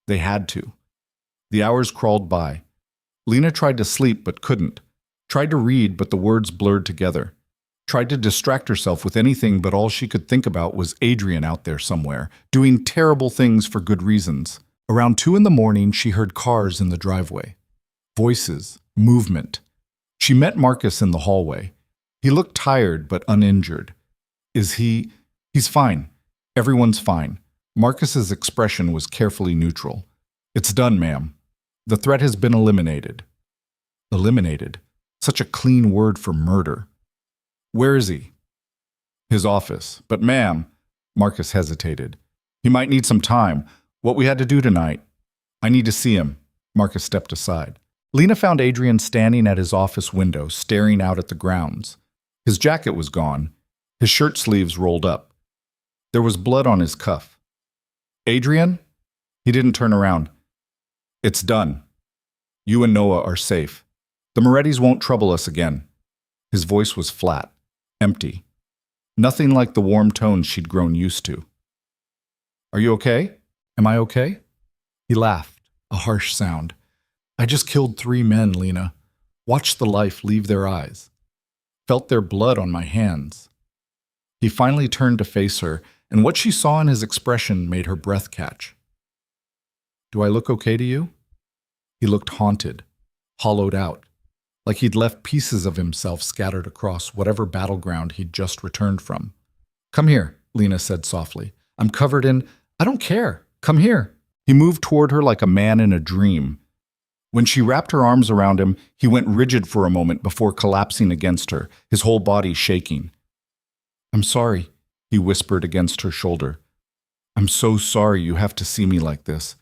They had to. The hours crawled by. Lena tried to sleep but couldn't. Tried to read but the words blurred together. Tried to distract herself with anything but all she could think about was Adrian out there somewhere, doing terrible things for good reasons. Around 2 a.m, she heard cars in the driveway. Voices. Movement. She met Marcus in the hallway. He looked tired but uninjured. He's fine. Everyone's fine. Marcus's expression was carefully neutral. It's done, ma'am. The threat has been eliminated. Eliminated? Such a clean word for murder. Where is he? His office. But ma'am, Marcus hesitated. He might need some time. What we had to do tonight. I need to see him. Marcus stepped aside. Lena found Adrian standing at his office window, staring out at the grounds. His jacket was gone, his shirt sleeves rolled up. There was blood on his cuff. Adrian? He didn't turn around. It's done. You and Noah are safe. The Morettis won't trouble us again. His voice was flat, empty. Nothing like the warm tones she'd grown used to. Are you okay? Am I okay? He laughed, a harsh sound. I just killed 3 men, Lena. Watched the life leave their eyes. Felt their blood on my hands. He finally turned to face her, and what she saw in his expression made her breath catch. Do I look okay to you? He looked haunted, hollowed out, like he'd left pieces of himself scattered across whatever battleground he'd just returned from. Come here, Lena said softly. I'm covered in... I don't care. Come here. He moved toward her like a man in a dream. When she wrapped her arms around him, he went rigid for a moment before collapsing against her, his whole body shaking. I'm sorry, he whispered against her shoulder. I'm so sorry you have to see me like this,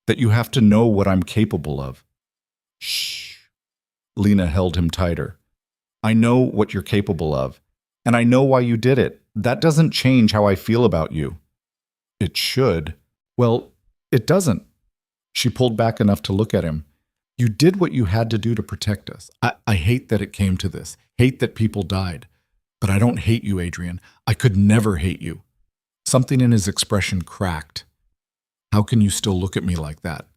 that you have to know what I'm capable of. Shh. Lena held him tighter. I know what you're capable of, and I know why you did it. That doesn't change how I feel about you. It should. Well, it doesn't. She pulled back enough to look at him. You did what you had to do to protect us. I hate that it came to this. Hate that people died. But I don't hate you, Adrian. I could never hate you. Something in his expression cracked. How can you still look at me like that?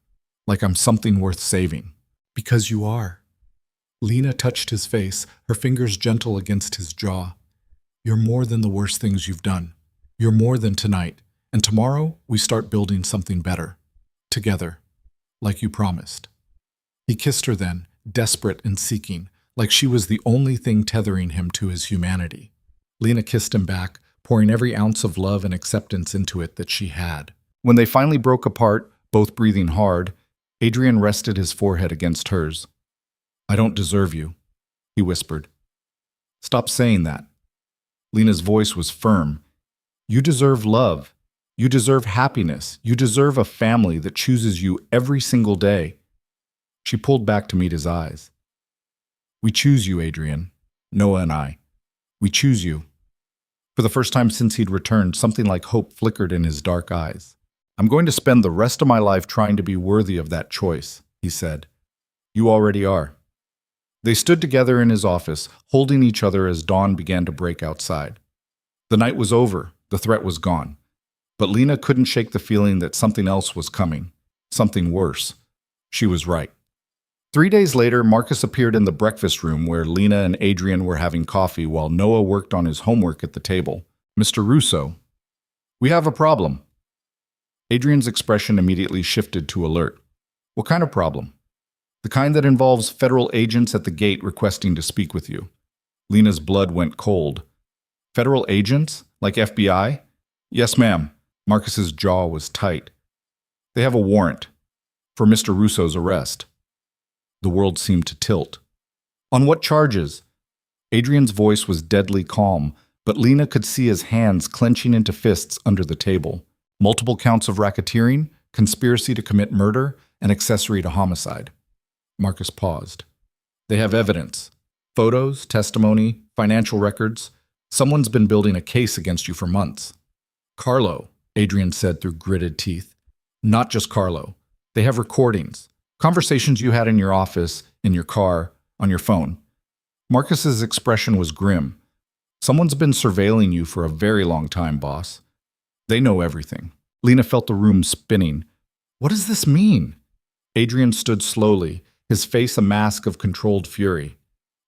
Like I'm something worth saving? Because you are. Lena touched his face, her fingers gentle against his jaw. You're more than the worst things you've done. You're more than tonight. And tomorrow, we start building something better. Together. Like you promised. He kissed her then, desperate and seeking, like she was the only thing tethering him to his humanity. Lena kissed him back, pouring every ounce of love and acceptance into it that she had. When they finally broke apart, both breathing hard, Adrian rested his forehead against hers. I don't deserve you, he whispered. Stop saying that. Lena's voice was firm. You deserve love. You deserve happiness. You deserve a family that chooses you every single day. She pulled back to meet his eyes. We choose you, Adrian. Noah and I. We choose you. For the first time since he'd returned, something like hope flickered in his dark eyes. I'm going to spend the rest of my life trying to be worthy of that choice, he said. You already are. They stood together in his office, holding each other as dawn began to break outside. The night was over. The threat was gone. But Lena couldn't shake the feeling that something else was coming. Something worse. She was right. 3 days later, Marcus appeared in the breakfast room where Lena and Adrian were having coffee while Noah worked on his homework at the table. Mr. Russo, we have a problem. Adrian's expression immediately shifted to alert. What kind of problem? The kind that involves federal agents at the gate requesting to speak with you. Lena's blood went cold. Federal agents? Like FBI? Yes, ma'am. Marcus's jaw was tight. They have a warrant for Mr. Russo's arrest. The world seemed to tilt. On what charges? Adrian's voice was deadly calm, but Lena could see his hands clenching into fists under the table. Multiple counts of racketeering, conspiracy to commit murder, and accessory to homicide. Marcus paused. They have evidence. Photos, testimony, financial records. Someone's been building a case against you for months. Carlo, Adrian said through gritted teeth. Not just Carlo. They have recordings. Conversations you had in your office, in your car, on your phone. Marcus's expression was grim. Someone's been surveilling you for a very long time, boss. They know everything. Lena felt the room spinning. What does this mean? Adrian stood slowly, his face a mask of controlled fury.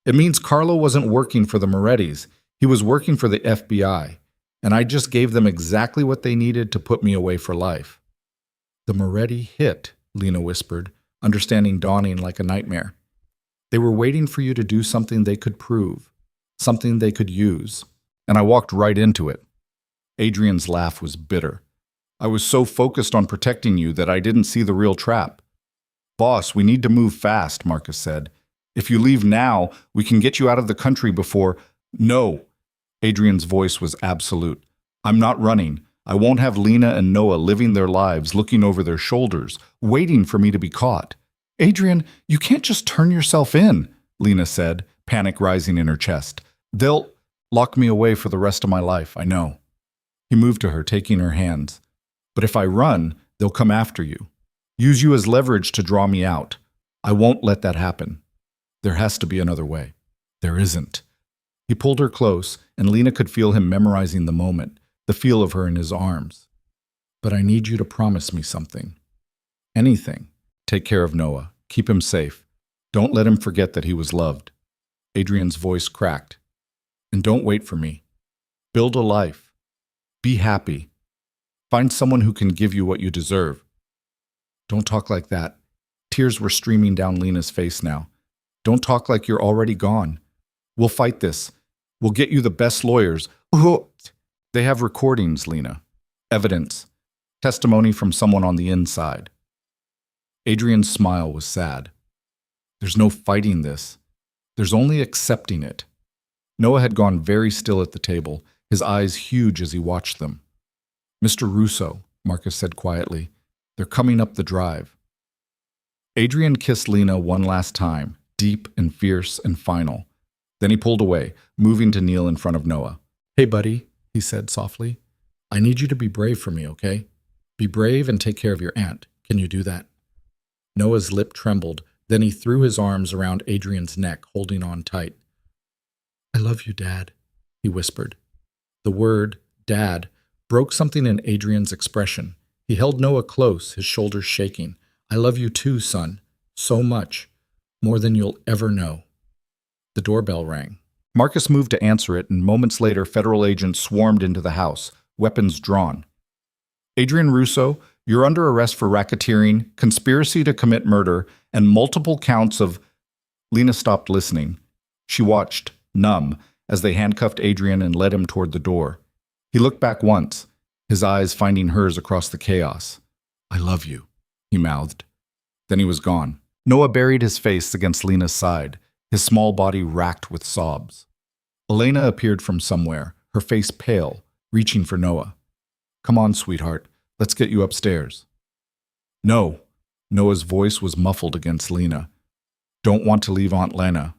It means Carlo wasn't working for the Morettis. He was working for the FBI, and I just gave them exactly what they needed to put me away for life. The Moretti hit, Lena whispered, understanding dawning like a nightmare. They were waiting for you to do something they could prove, something they could use, and I walked right into it. Adrian's laugh was bitter. I was so focused on protecting you that I didn't see the real trap. Boss, we need to move fast, Marcus said. If you leave now, we can get you out of the country before... No. Adrian's voice was absolute. I'm not running. I won't have Lena and Noah living their lives, looking over their shoulders, waiting for me to be caught. Adrian, you can't just turn yourself in, Lena said, panic rising in her chest. They'll lock me away for the rest of my life, I know. He moved to her, taking her hands. But if I run, they'll come after you. Use you as leverage to draw me out. I won't let that happen. There has to be another way. There isn't. He pulled her close, and Lena could feel him memorizing the moment, the feel of her in his arms. But I need you to promise me something. Anything. Take care of Noah. Keep him safe. Don't let him forget that he was loved. Adrian's voice cracked. And don't wait for me. Build a life. Be happy. Find someone who can give you what you deserve. Don't talk like that. Tears were streaming down Lena's face now. Don't talk like you're already gone. We'll fight this. We'll get you the best lawyers. They have recordings, Lena. Evidence. Testimony from someone on the inside. Adrian's smile was sad. There's no fighting this. There's only accepting it. Noah had gone very still at the table, his eyes huge as he watched them. Mr. Russo, Marcus said quietly, they're coming up the drive. Adrian kissed Lena one last time, deep and fierce and final. Then he pulled away, moving to kneel in front of Noah. Hey, buddy, he said softly. I need you to be brave for me, okay? Be brave and take care of your aunt. Can you do that? Noah's lip trembled. Then he threw his arms around Adrian's neck, holding on tight. I love you, Dad, he whispered. The word, Dad, broke something in Adrian's expression. He held Noah close, his shoulders shaking. I love you too, son. So much. More than you'll ever know. The doorbell rang. Marcus moved to answer it, and moments later, federal agents swarmed into the house, weapons drawn. Adrian Russo, you're under arrest for racketeering, conspiracy to commit murder, and multiple counts of... Lena stopped listening. She watched, numb, as they handcuffed Adrian and led him toward the door. He looked back once, his eyes finding hers across the chaos. I love you, he mouthed. Then he was gone. Noah buried his face against Lena's side, his small body racked with sobs. Elena appeared from somewhere, her face pale, reaching for Noah. Come on, sweetheart, let's get you upstairs. No. Noah's voice was muffled against Lena. Don't want to leave Aunt Lena.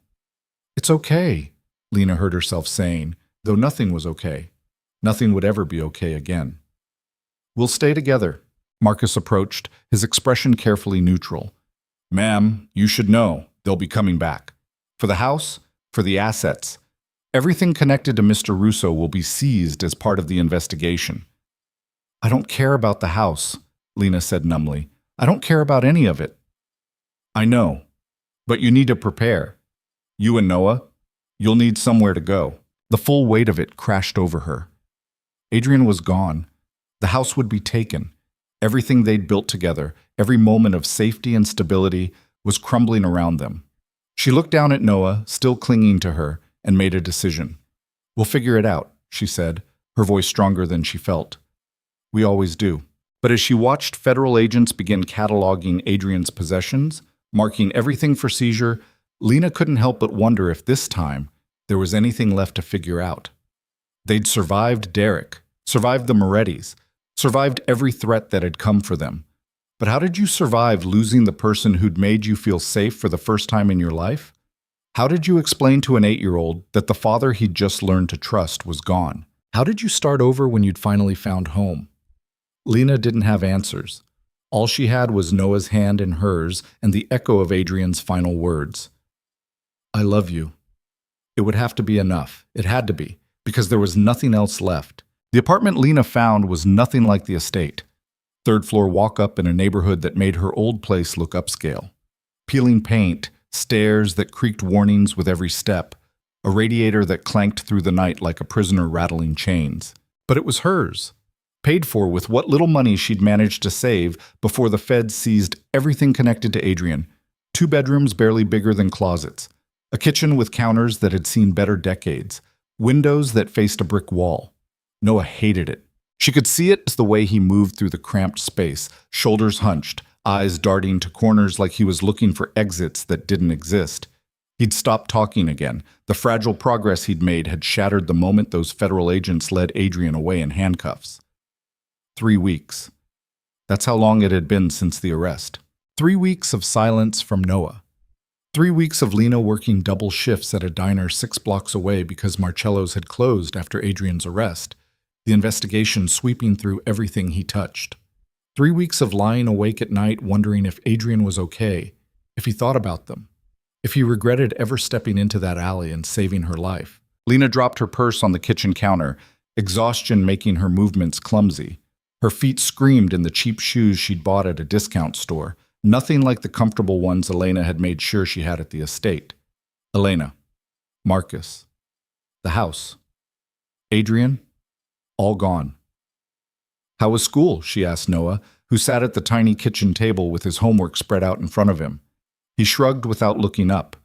It's okay, Lena heard herself saying, though nothing was okay. Nothing would ever be okay again. We'll stay together. Marcus approached, his expression carefully neutral. Ma'am, you should know, they'll be coming back. For the house, for the assets. Everything connected to Mr. Russo will be seized as part of the investigation. I don't care about the house, Lena said numbly. I don't care about any of it. I know, but you need to prepare. You and Noah, you'll need somewhere to go. The full weight of it crashed over her. Adrian was gone. The house would be taken. Everything they'd built together, every moment of safety and stability, was crumbling around them. She looked down at Noah, still clinging to her, and made a decision. We'll figure it out, she said, her voice stronger than she felt. We always do. But as she watched federal agents begin cataloging Adrian's possessions, marking everything for seizure, Lena couldn't help but wonder if this time there was anything left to figure out. They'd survived Derek, survived the Morettis, survived every threat that had come for them. But how did you survive losing the person who'd made you feel safe for the first time in your life? How did you explain to an 8-year-old that the father he'd just learned to trust was gone? How did you start over when you'd finally found home? Lena didn't have answers. All she had was Noah's hand in hers and the echo of Adrian's final words. I love you. It would have to be enough. It had to be, because there was nothing else left. The apartment Lena found was nothing like the estate. Third-floor walk-up in a neighborhood that made her old place look upscale. Peeling paint, stairs that creaked warnings with every step, a radiator that clanked through the night like a prisoner rattling chains. But it was hers, paid for with what little money she'd managed to save before the feds seized everything connected to Adrian. 2 bedrooms barely bigger than closets, a kitchen with counters that had seen better decades, windows that faced a brick wall. Noah hated it. She could see it as the way he moved through the cramped space, shoulders hunched, eyes darting to corners like he was looking for exits that didn't exist. He'd stopped talking again. The fragile progress he'd made had shattered the moment those federal agents led Adrian away in handcuffs. 3 weeks. That's how long it had been since the arrest. 3 weeks of silence from Noah. 3 weeks of Lena working double shifts at a diner 6 blocks away because Marcello's had closed after Adrian's arrest, the investigation sweeping through everything he touched. 3 weeks of lying awake at night wondering if Adrian was okay, if he thought about them, if he regretted ever stepping into that alley and saving her life. Lena dropped her purse on the kitchen counter, exhaustion making her movements clumsy. Her feet screamed in the cheap shoes she'd bought at a discount store, nothing like the comfortable ones Elena had made sure she had at the estate. Elena, Marcus, the house, Adrian, all gone. How was school? She asked Noah, who sat at the tiny kitchen table with his homework spread out in front of him. He shrugged without looking up.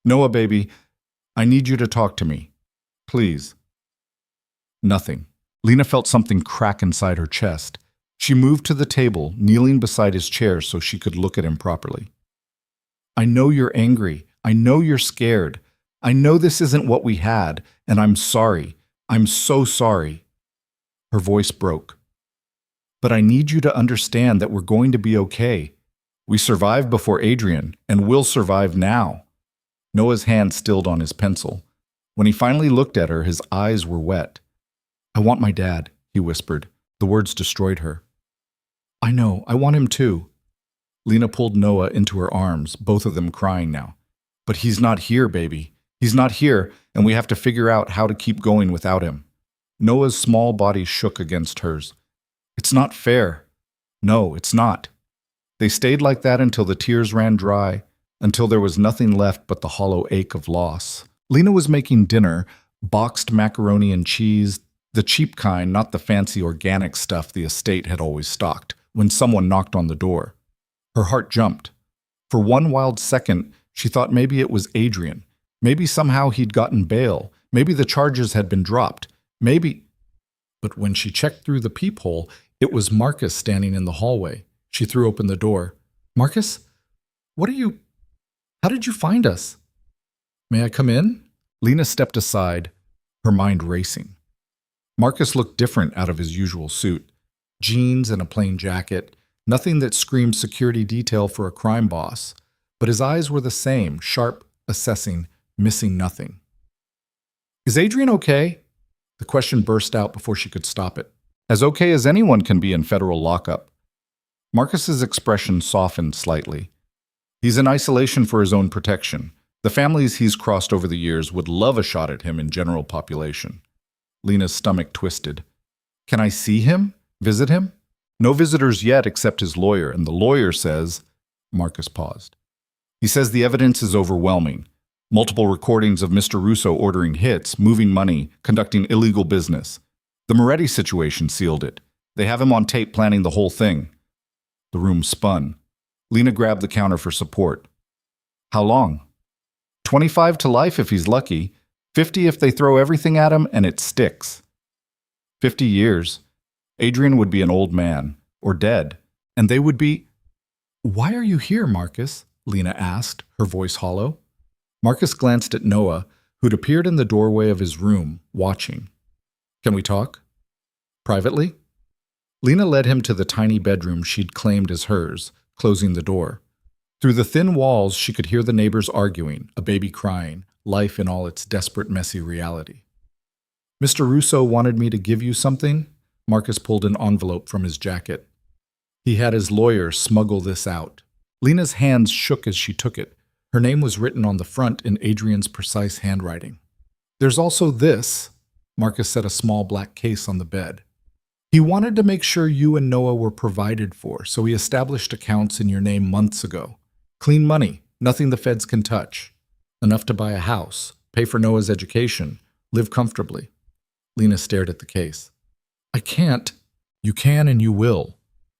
Noah, baby, I need you to talk to me. Please. Nothing. Lena felt something crack inside her chest. She moved to the table, kneeling beside his chair so she could look at him properly. I know you're angry. I know you're scared. I know this isn't what we had, and I'm sorry. I'm so sorry. Her voice broke. But I need you to understand that we're going to be okay. We survived before Adrian, and we'll survive now. Noah's hand stilled on his pencil. When he finally looked at her, his eyes were wet. I want my dad, he whispered. The words destroyed her. I know, I want him too. Lena pulled Noah into her arms, both of them crying now. But he's not here, baby. He's not here, and we have to figure out how to keep going without him. Noah's small body shook against hers. It's not fair. No, it's not. They stayed like that until the tears ran dry, until there was nothing left but the hollow ache of loss. Lena was making dinner, boxed macaroni and cheese, the cheap kind, not the fancy organic stuff the estate had always stocked, when someone knocked on the door. Her heart jumped. For one wild second, she thought maybe it was Adrian. Maybe somehow he'd gotten bail. Maybe the charges had been dropped. Maybe... But when she checked through the peephole, it was Marcus standing in the hallway. She threw open the door. Marcus? What are you... How did you find us? May I come in? Lena stepped aside, her mind racing. Marcus looked different out of his usual suit. Jeans and a plain jacket, nothing that screamed security detail for a crime boss. But his eyes were the same, sharp, assessing, missing nothing. Is Adrian okay? The question burst out before she could stop it. As okay as anyone can be in federal lockup. Marcus's expression softened slightly. He's in isolation for his own protection. The families he's crossed over the years would love a shot at him in general population. Lena's stomach twisted. Can I see him? Visit him? No visitors yet except his lawyer, and the lawyer says... Marcus paused. He says the evidence is overwhelming. Multiple recordings of Mr. Russo ordering hits, moving money, conducting illegal business. The Moretti situation sealed it. They have him on tape planning the whole thing. The room spun. Lena grabbed the counter for support. How long? 25 to life if he's lucky. 50 if they throw everything at him and it sticks. 50 years. Adrian would be an old man, or dead, and they would be... Why are you here, Marcus? Lena asked, her voice hollow. Marcus glanced at Noah, who'd appeared in the doorway of his room, watching. Can we talk? Privately? Lena led him to the tiny bedroom she'd claimed as hers, closing the door. Through the thin walls, she could hear the neighbors arguing, a baby crying, life in all its desperate, messy reality. Mr. Russo wanted me to give you something? Marcus pulled an envelope from his jacket. He had his lawyer smuggle this out. Lena's hands shook as she took it. Her name was written on the front in Adrian's precise handwriting. There's also this. Marcus set a small black case on the bed. He wanted to make sure you and Noah were provided for, so he established accounts in your name months ago. Clean money, nothing the feds can touch. Enough to buy a house, pay for Noah's education, live comfortably. Lena stared at the case. I can't. You can and you will.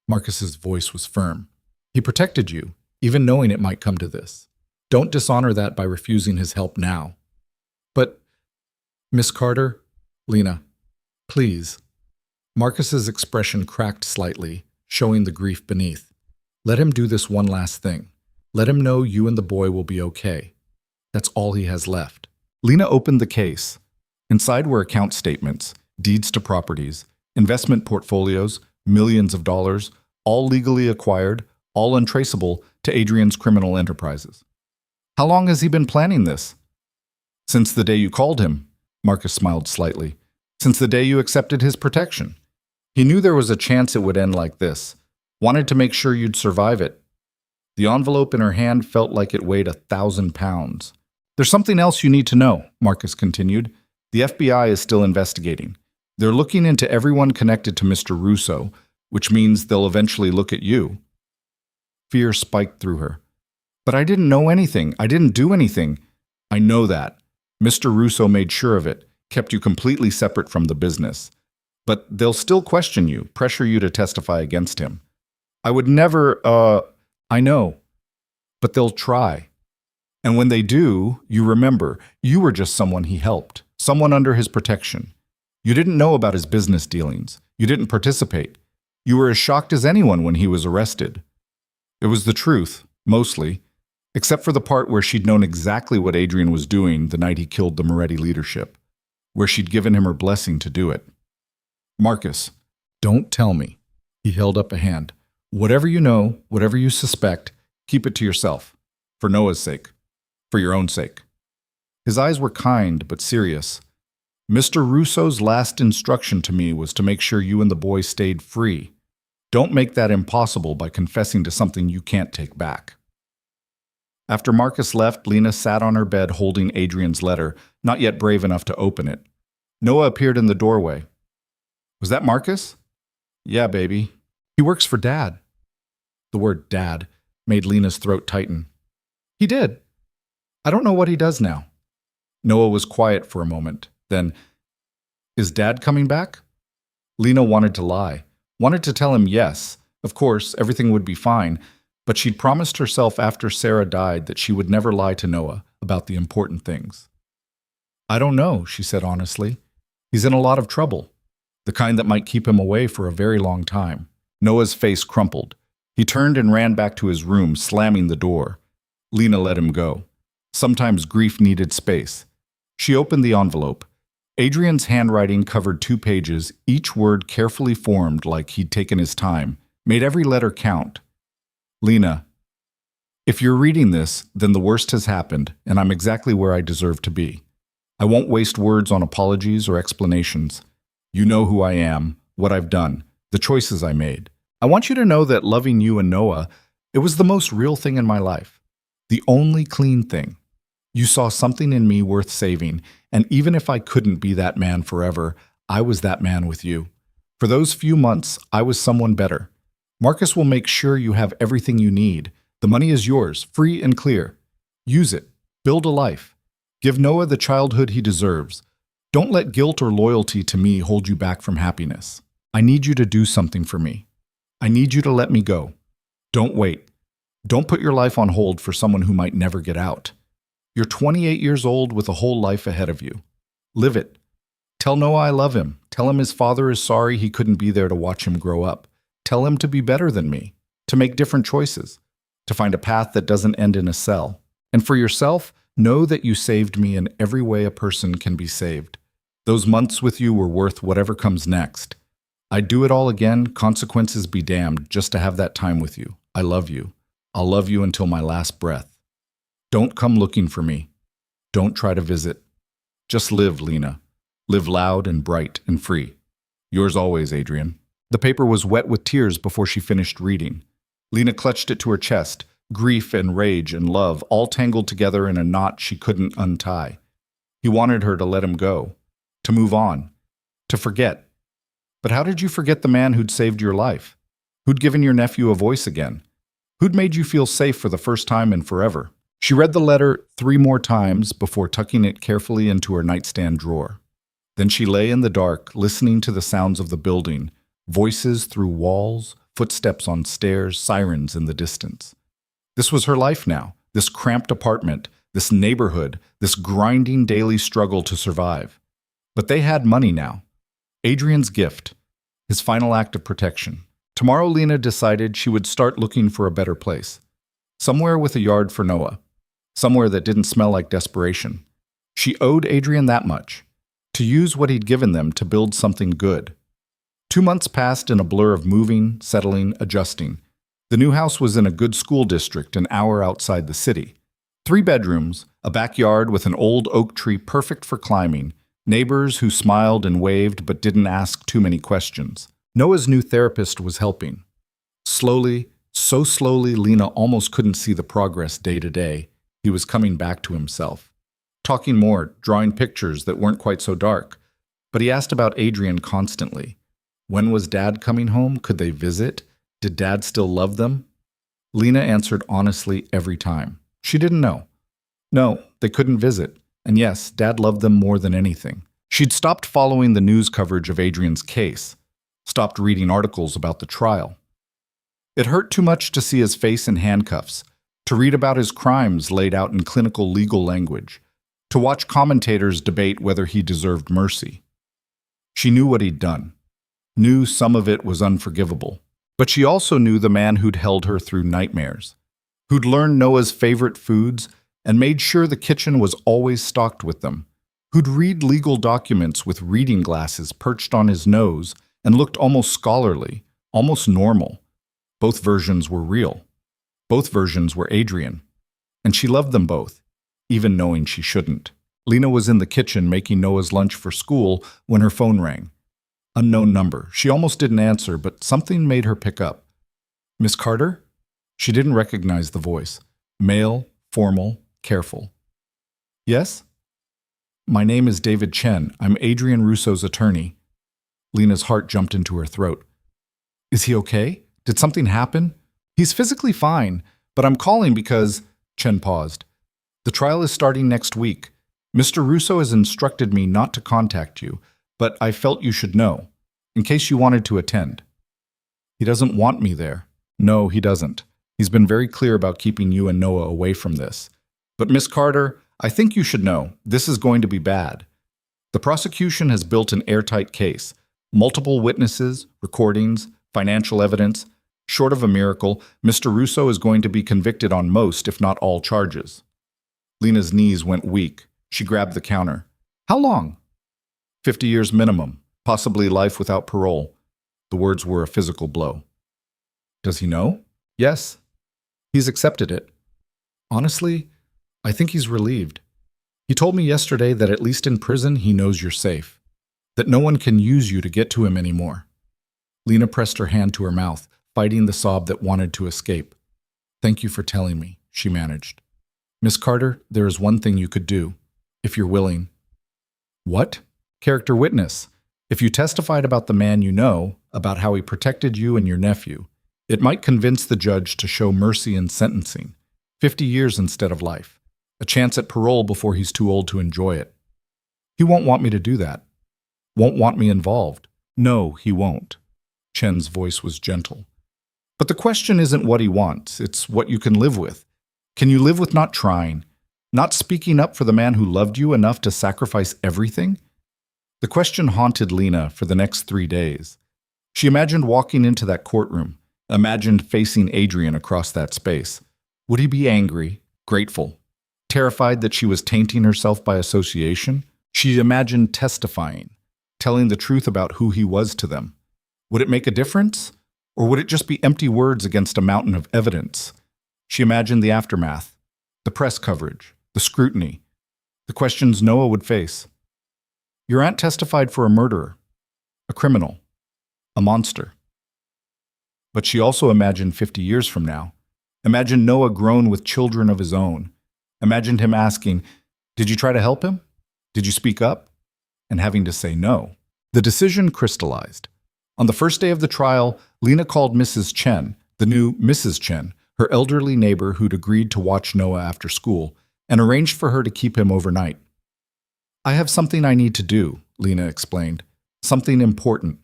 Marcus's voice was firm. He protected you, even knowing it might come to this. Don't dishonor that by refusing his help now. But, Miss Carter, Lena, please. Marcus's expression cracked slightly, showing the grief beneath. Let him do this one last thing. Let him know you and the boy will be okay. That's all he has left. Lena opened the case. Inside were account statements, deeds to properties, investment portfolios, millions of dollars, all legally acquired, all untraceable to Adrian's criminal enterprises. How long has he been planning this? Since the day you called him, Marcus smiled slightly. Since the day you accepted his protection. He knew there was a chance it would end like this. Wanted to make sure you'd survive it. The envelope in her hand felt like it weighed 1,000 pounds. There's something else you need to know, Marcus continued. The FBI is still investigating. They're looking into everyone connected to Mr. Russo, which means they'll eventually look at you. Fear spiked through her. But I didn't know anything. I didn't do anything. I know that. Mr. Russo made sure of it, kept you completely separate from the business. But they'll still question you, pressure you to testify against him. I would never, I know. But they'll try. And when they do, you remember, you were just someone he helped, someone under his protection. You didn't know about his business dealings. You didn't participate. You were as shocked as anyone when he was arrested. It was the truth, mostly, except for the part where she'd known exactly what Adrian was doing the night he killed the Moretti leadership, where she'd given him her blessing to do it. Marcus, don't tell me. He held up a hand. Whatever you know, whatever you suspect, keep it to yourself. For Noah's sake. For your own sake. His eyes were kind but serious. Mr. Russo's last instruction to me was to make sure you and the boy stayed free. Don't make that impossible by confessing to something you can't take back. After Marcus left, Lena sat on her bed holding Adrian's letter, not yet brave enough to open it. Noah appeared in the doorway. Was that Marcus? Yeah, baby. He works for Dad. The word Dad made Lena's throat tighten. He did. I don't know what he does now. Noah was quiet for a moment. Then, is Dad coming back? Lena wanted to lie, wanted to tell him yes, of course, everything would be fine, but she'd promised herself after Sarah died that she would never lie to Noah about the important things. I don't know, she said honestly. He's in a lot of trouble, the kind that might keep him away for a very long time. Noah's face crumpled. He turned and ran back to his room, slamming the door. Lena let him go. Sometimes grief needed space. She opened the envelope. Adrian's handwriting covered 2 pages, each word carefully formed like he'd taken his time, made every letter count. Lena, if you're reading this, then the worst has happened, and I'm exactly where I deserve to be. I won't waste words on apologies or explanations. You know who I am, what I've done, the choices I made. I want you to know that loving you and Noah, it was the most real thing in my life. The only clean thing. You saw something in me worth saving, and even if I couldn't be that man forever, I was that man with you. For those few months, I was someone better. Marcus will make sure you have everything you need. The money is yours, free and clear. Use it. Build a life. Give Noah the childhood he deserves. Don't let guilt or loyalty to me hold you back from happiness. I need you to do something for me. I need you to let me go. Don't wait. Don't put your life on hold for someone who might never get out. You're 28 years old with a whole life ahead of you. Live it. Tell Noah I love him. Tell him his father is sorry he couldn't be there to watch him grow up. Tell him to be better than me, to make different choices, to find a path that doesn't end in a cell. And for yourself, know that you saved me in every way a person can be saved. Those months with you were worth whatever comes next. I'd do it all again, consequences be damned, just to have that time with you. I love you. I'll love you until my last breath. Don't come looking for me. Don't try to visit. Just live, Lena. Live loud and bright and free. Yours always, Adrian. The paper was wet with tears before she finished reading. Lena clutched it to her chest, grief and rage and love all tangled together in a knot she couldn't untie. He wanted her to let him go, to move on, to forget. But how did you forget the man who'd saved your life? Who'd given your nephew a voice again? Who'd made you feel safe for the first time in forever? She read the letter 3 more times before tucking it carefully into her nightstand drawer. Then she lay in the dark, listening to the sounds of the building, voices through walls, footsteps on stairs, sirens in the distance. This was her life now, this cramped apartment, this neighborhood, this grinding daily struggle to survive. But they had money now. Adrian's gift, his final act of protection. Tomorrow Lena decided she would start looking for a better place. Somewhere with a yard for Noah. Somewhere that didn't smell like desperation. She owed Adrian that much. To use what he'd given them to build something good. 2 months passed in a blur of moving, settling, adjusting. The new house was in a good school district an hour outside the city. 3 bedrooms, a backyard with an old oak tree perfect for climbing, neighbors who smiled and waved but didn't ask too many questions. Noah's new therapist was helping. Slowly, so slowly Lena almost couldn't see the progress day to day. He was coming back to himself. Talking more, drawing pictures that weren't quite so dark. But he asked about Adrian constantly. When was Dad coming home? Could they visit? Did Dad still love them? Lena answered honestly every time. She didn't know. No, they couldn't visit. And yes, Dad loved them more than anything. She'd stopped following the news coverage of Adrian's case, stopped reading articles about the trial. It hurt too much to see his face in handcuffs, to read about his crimes laid out in clinical legal language, to watch commentators debate whether he deserved mercy. She knew what he'd done, knew some of it was unforgivable, but she also knew the man who'd held her through nightmares, who'd learned Noah's favorite foods and made sure the kitchen was always stocked with them, who'd read legal documents with reading glasses perched on his nose and looked almost scholarly, almost normal. Both versions were real. Both versions were Adrian. And she loved them both, even knowing she shouldn't. Lena was in the kitchen making Noah's lunch for school when her phone rang. Unknown number. She almost didn't answer, but something made her pick up. Miss Carter? She didn't recognize the voice. Male, formal, careful. Yes? My name is David Chen. I'm Adrian Russo's attorney. Lena's heart jumped into her throat. Is he okay? Did something happen? He's physically fine, but I'm calling because… Chen paused. The trial is starting next week. Mr. Russo has instructed me not to contact you, but I felt you should know, in case you wanted to attend. He doesn't want me there. No, he doesn't. He's been very clear about keeping you and Noah away from this. But Miss Carter, I think you should know, this is going to be bad. The prosecution has built an airtight case. Multiple witnesses, recordings, financial evidence. Short of a miracle, Mr. Russo is going to be convicted on most, if not all, charges. Lena's knees went weak. She grabbed the counter. How long? 50 years minimum, possibly life without parole. The words were a physical blow. Does he know? Yes. He's accepted it. Honestly, I think he's relieved. He told me yesterday that at least in prison he knows you're safe, that no one can use you to get to him anymore. Lena pressed her hand to her mouth, fighting the sob that wanted to escape. Thank you for telling me, she managed. Miss Carter, there is one thing you could do, if you're willing. What? Character witness. If you testified about the man you know, about how he protected you and your nephew, it might convince the judge to show mercy in sentencing. 50 years instead of life. A chance at parole before he's too old to enjoy it. He won't want me to do that. Won't want me involved. No, he won't. Chen's voice was gentle. But the question isn't what he wants, it's what you can live with. Can you live with not trying, not speaking up for the man who loved you enough to sacrifice everything? The question haunted Lena for the next 3 days. She imagined walking into that courtroom, imagined facing Adrian across that space. Would he be angry, grateful, terrified that she was tainting herself by association? She imagined testifying, telling the truth about who he was to them. Would it make a difference? Or would it just be empty words against a mountain of evidence? She imagined the aftermath, the press coverage, the scrutiny, the questions Noah would face. Your aunt testified for a murderer, a criminal, a monster. But she also imagined 50 years from now. Imagined Noah grown with children of his own. Imagined him asking, did you try to help him? Did you speak up? And having to say no. The decision crystallized. On the first day of the trial, Lena called Mrs. Chen, the new Mrs. Chen, her elderly neighbor who'd agreed to watch Noah after school, and arranged for her to keep him overnight. I have something I need to do, Lena explained. Something important.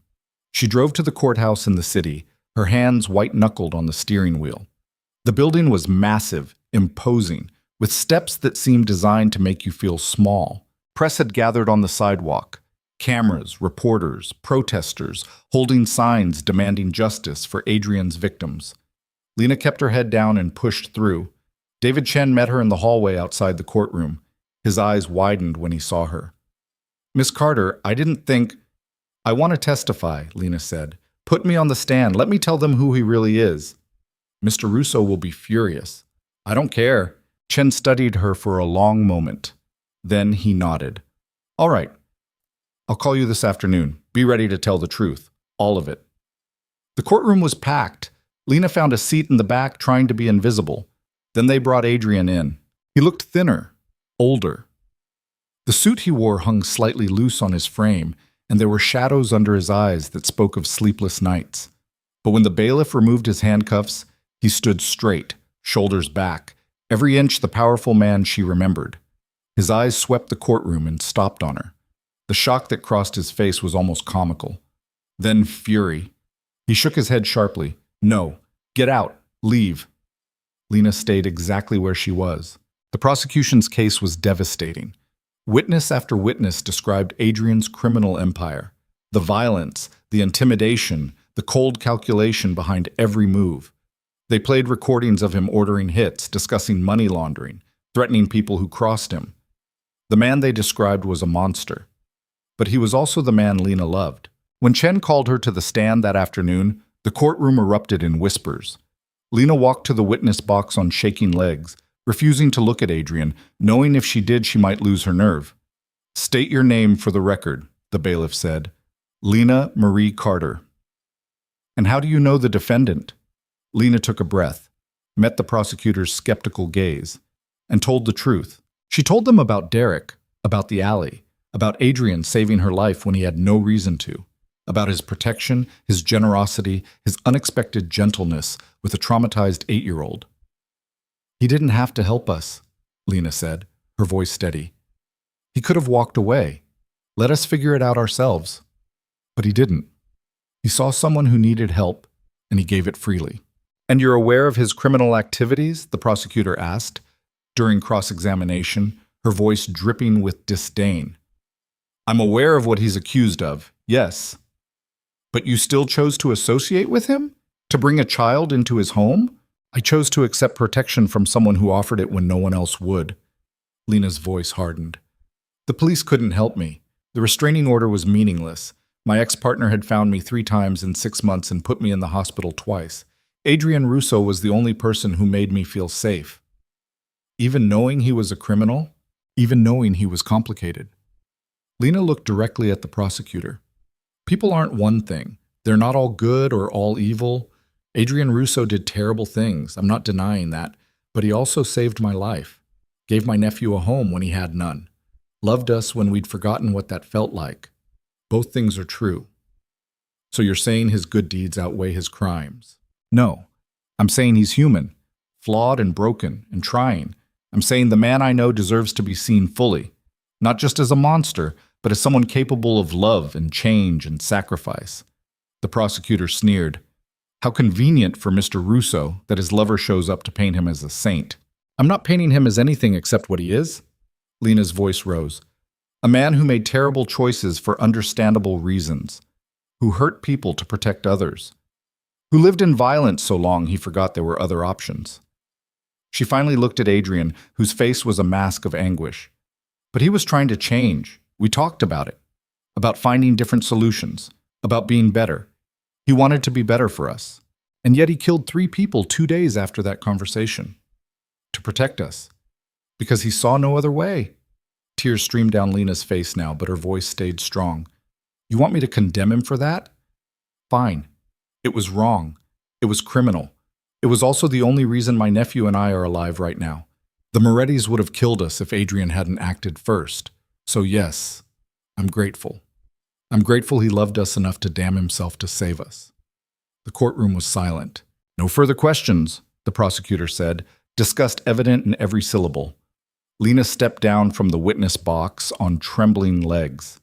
She drove to the courthouse in the city, her hands white-knuckled on the steering wheel. The building was massive, imposing, with steps that seemed designed to make you feel small. Press had gathered on the sidewalk. Cameras, reporters, protesters, holding signs demanding justice for Adrian's victims. Lena kept her head down and pushed through. David Chen met her in the hallway outside the courtroom. His eyes widened when he saw her. Miss Carter, I didn't think… I want to testify, Lena said. Put me on the stand. Let me tell them who he really is. Mr. Russo will be furious. I don't care. Chen studied her for a long moment. Then he nodded. All right. I'll call you this afternoon. Be ready to tell the truth. All of it. The courtroom was packed. Lena found a seat in the back, trying to be invisible. Then they brought Adrian in. He looked thinner, older. The suit he wore hung slightly loose on his frame, and there were shadows under his eyes that spoke of sleepless nights. But when the bailiff removed his handcuffs, he stood straight, shoulders back, every inch the powerful man she remembered. His eyes swept the courtroom and stopped on her. The shock that crossed his face was almost comical. Then fury. He shook his head sharply. No, get out, leave. Lena stayed exactly where she was. The prosecution's case was devastating. Witness after witness described Adrian's criminal empire. The violence, the intimidation, the cold calculation behind every move. They played recordings of him ordering hits, discussing money laundering, threatening people who crossed him. The man they described was a monster. But he was also the man Lena loved. When Chen called her to the stand that afternoon, the courtroom erupted in whispers. Lena walked to the witness box on shaking legs, refusing to look at Adrian, knowing if she did she might lose her nerve. "State your name for the record," the bailiff said. "Lena Marie Carter." "And how do you know the defendant?" Lena took a breath, met the prosecutor's skeptical gaze, and told the truth. She told them about Derek, about the alley, about Adrian saving her life when he had no reason to, about his protection, his generosity, his unexpected gentleness with a traumatized 8-year-old. "He didn't have to help us," Lena said, her voice steady. "He could have walked away. Let us figure it out ourselves." But he didn't. He saw someone who needed help, and he gave it freely. "And you're aware of his criminal activities?" the prosecutor asked, during cross-examination, her voice dripping with disdain. "I'm aware of what he's accused of, yes. But you still chose to associate with him? To bring a child into his home?" "I chose to accept protection from someone who offered it when no one else would." Lena's voice hardened. "The police couldn't help me. The restraining order was meaningless. My ex-partner had found me 3 times in 6 months and put me in the hospital twice. Adrian Russo was the only person who made me feel safe. Even knowing he was a criminal, even knowing he was complicated." Lena looked directly at the prosecutor. "People aren't one thing. They're not all good or all evil. Adrian Russo did terrible things, I'm not denying that, but he also saved my life, gave my nephew a home when he had none, loved us when we'd forgotten what that felt like. Both things are true." "So you're saying his good deeds outweigh his crimes?" "No. I'm saying he's human, flawed and broken and trying. I'm saying the man I know deserves to be seen fully, not just as a monster, but as someone capable of love and change and sacrifice." The prosecutor sneered. "How convenient for Mr. Russo that his lover shows up to paint him as a saint." "I'm not painting him as anything except what he is." Lena's voice rose. "A man who made terrible choices for understandable reasons, who hurt people to protect others, who lived in violence so long he forgot there were other options." She finally looked at Adrian, whose face was a mask of anguish. "But he was trying to change. We talked about it, about finding different solutions, about being better. He wanted to be better for us. And yet he killed 3 people 2 days after that conversation. To protect us. Because he saw no other way." Tears streamed down Lena's face now, but her voice stayed strong. "You want me to condemn him for that? Fine. It was wrong. It was criminal. It was also the only reason my nephew and I are alive right now. The Morettis would have killed us if Adrian hadn't acted first. So yes, I'm grateful. I'm grateful he loved us enough to damn himself to save us." The courtroom was silent. "No further questions," the prosecutor said, disgust evident in every syllable. Lena stepped down from the witness box on trembling legs.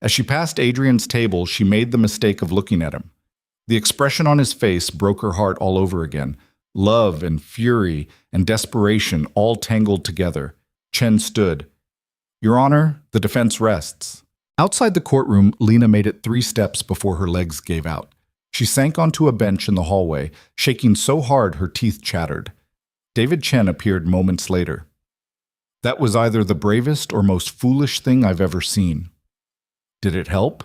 As she passed Adrian's table, she made the mistake of looking at him. The expression on his face broke her heart all over again. Love and fury and desperation all tangled together. Chen stood. "Your Honor, the defense rests." Outside the courtroom, Lena made it 3 steps before her legs gave out. She sank onto a bench in the hallway, shaking so hard her teeth chattered. David Chen appeared moments later. "That was either the bravest or most foolish thing I've ever seen." "Did it help?"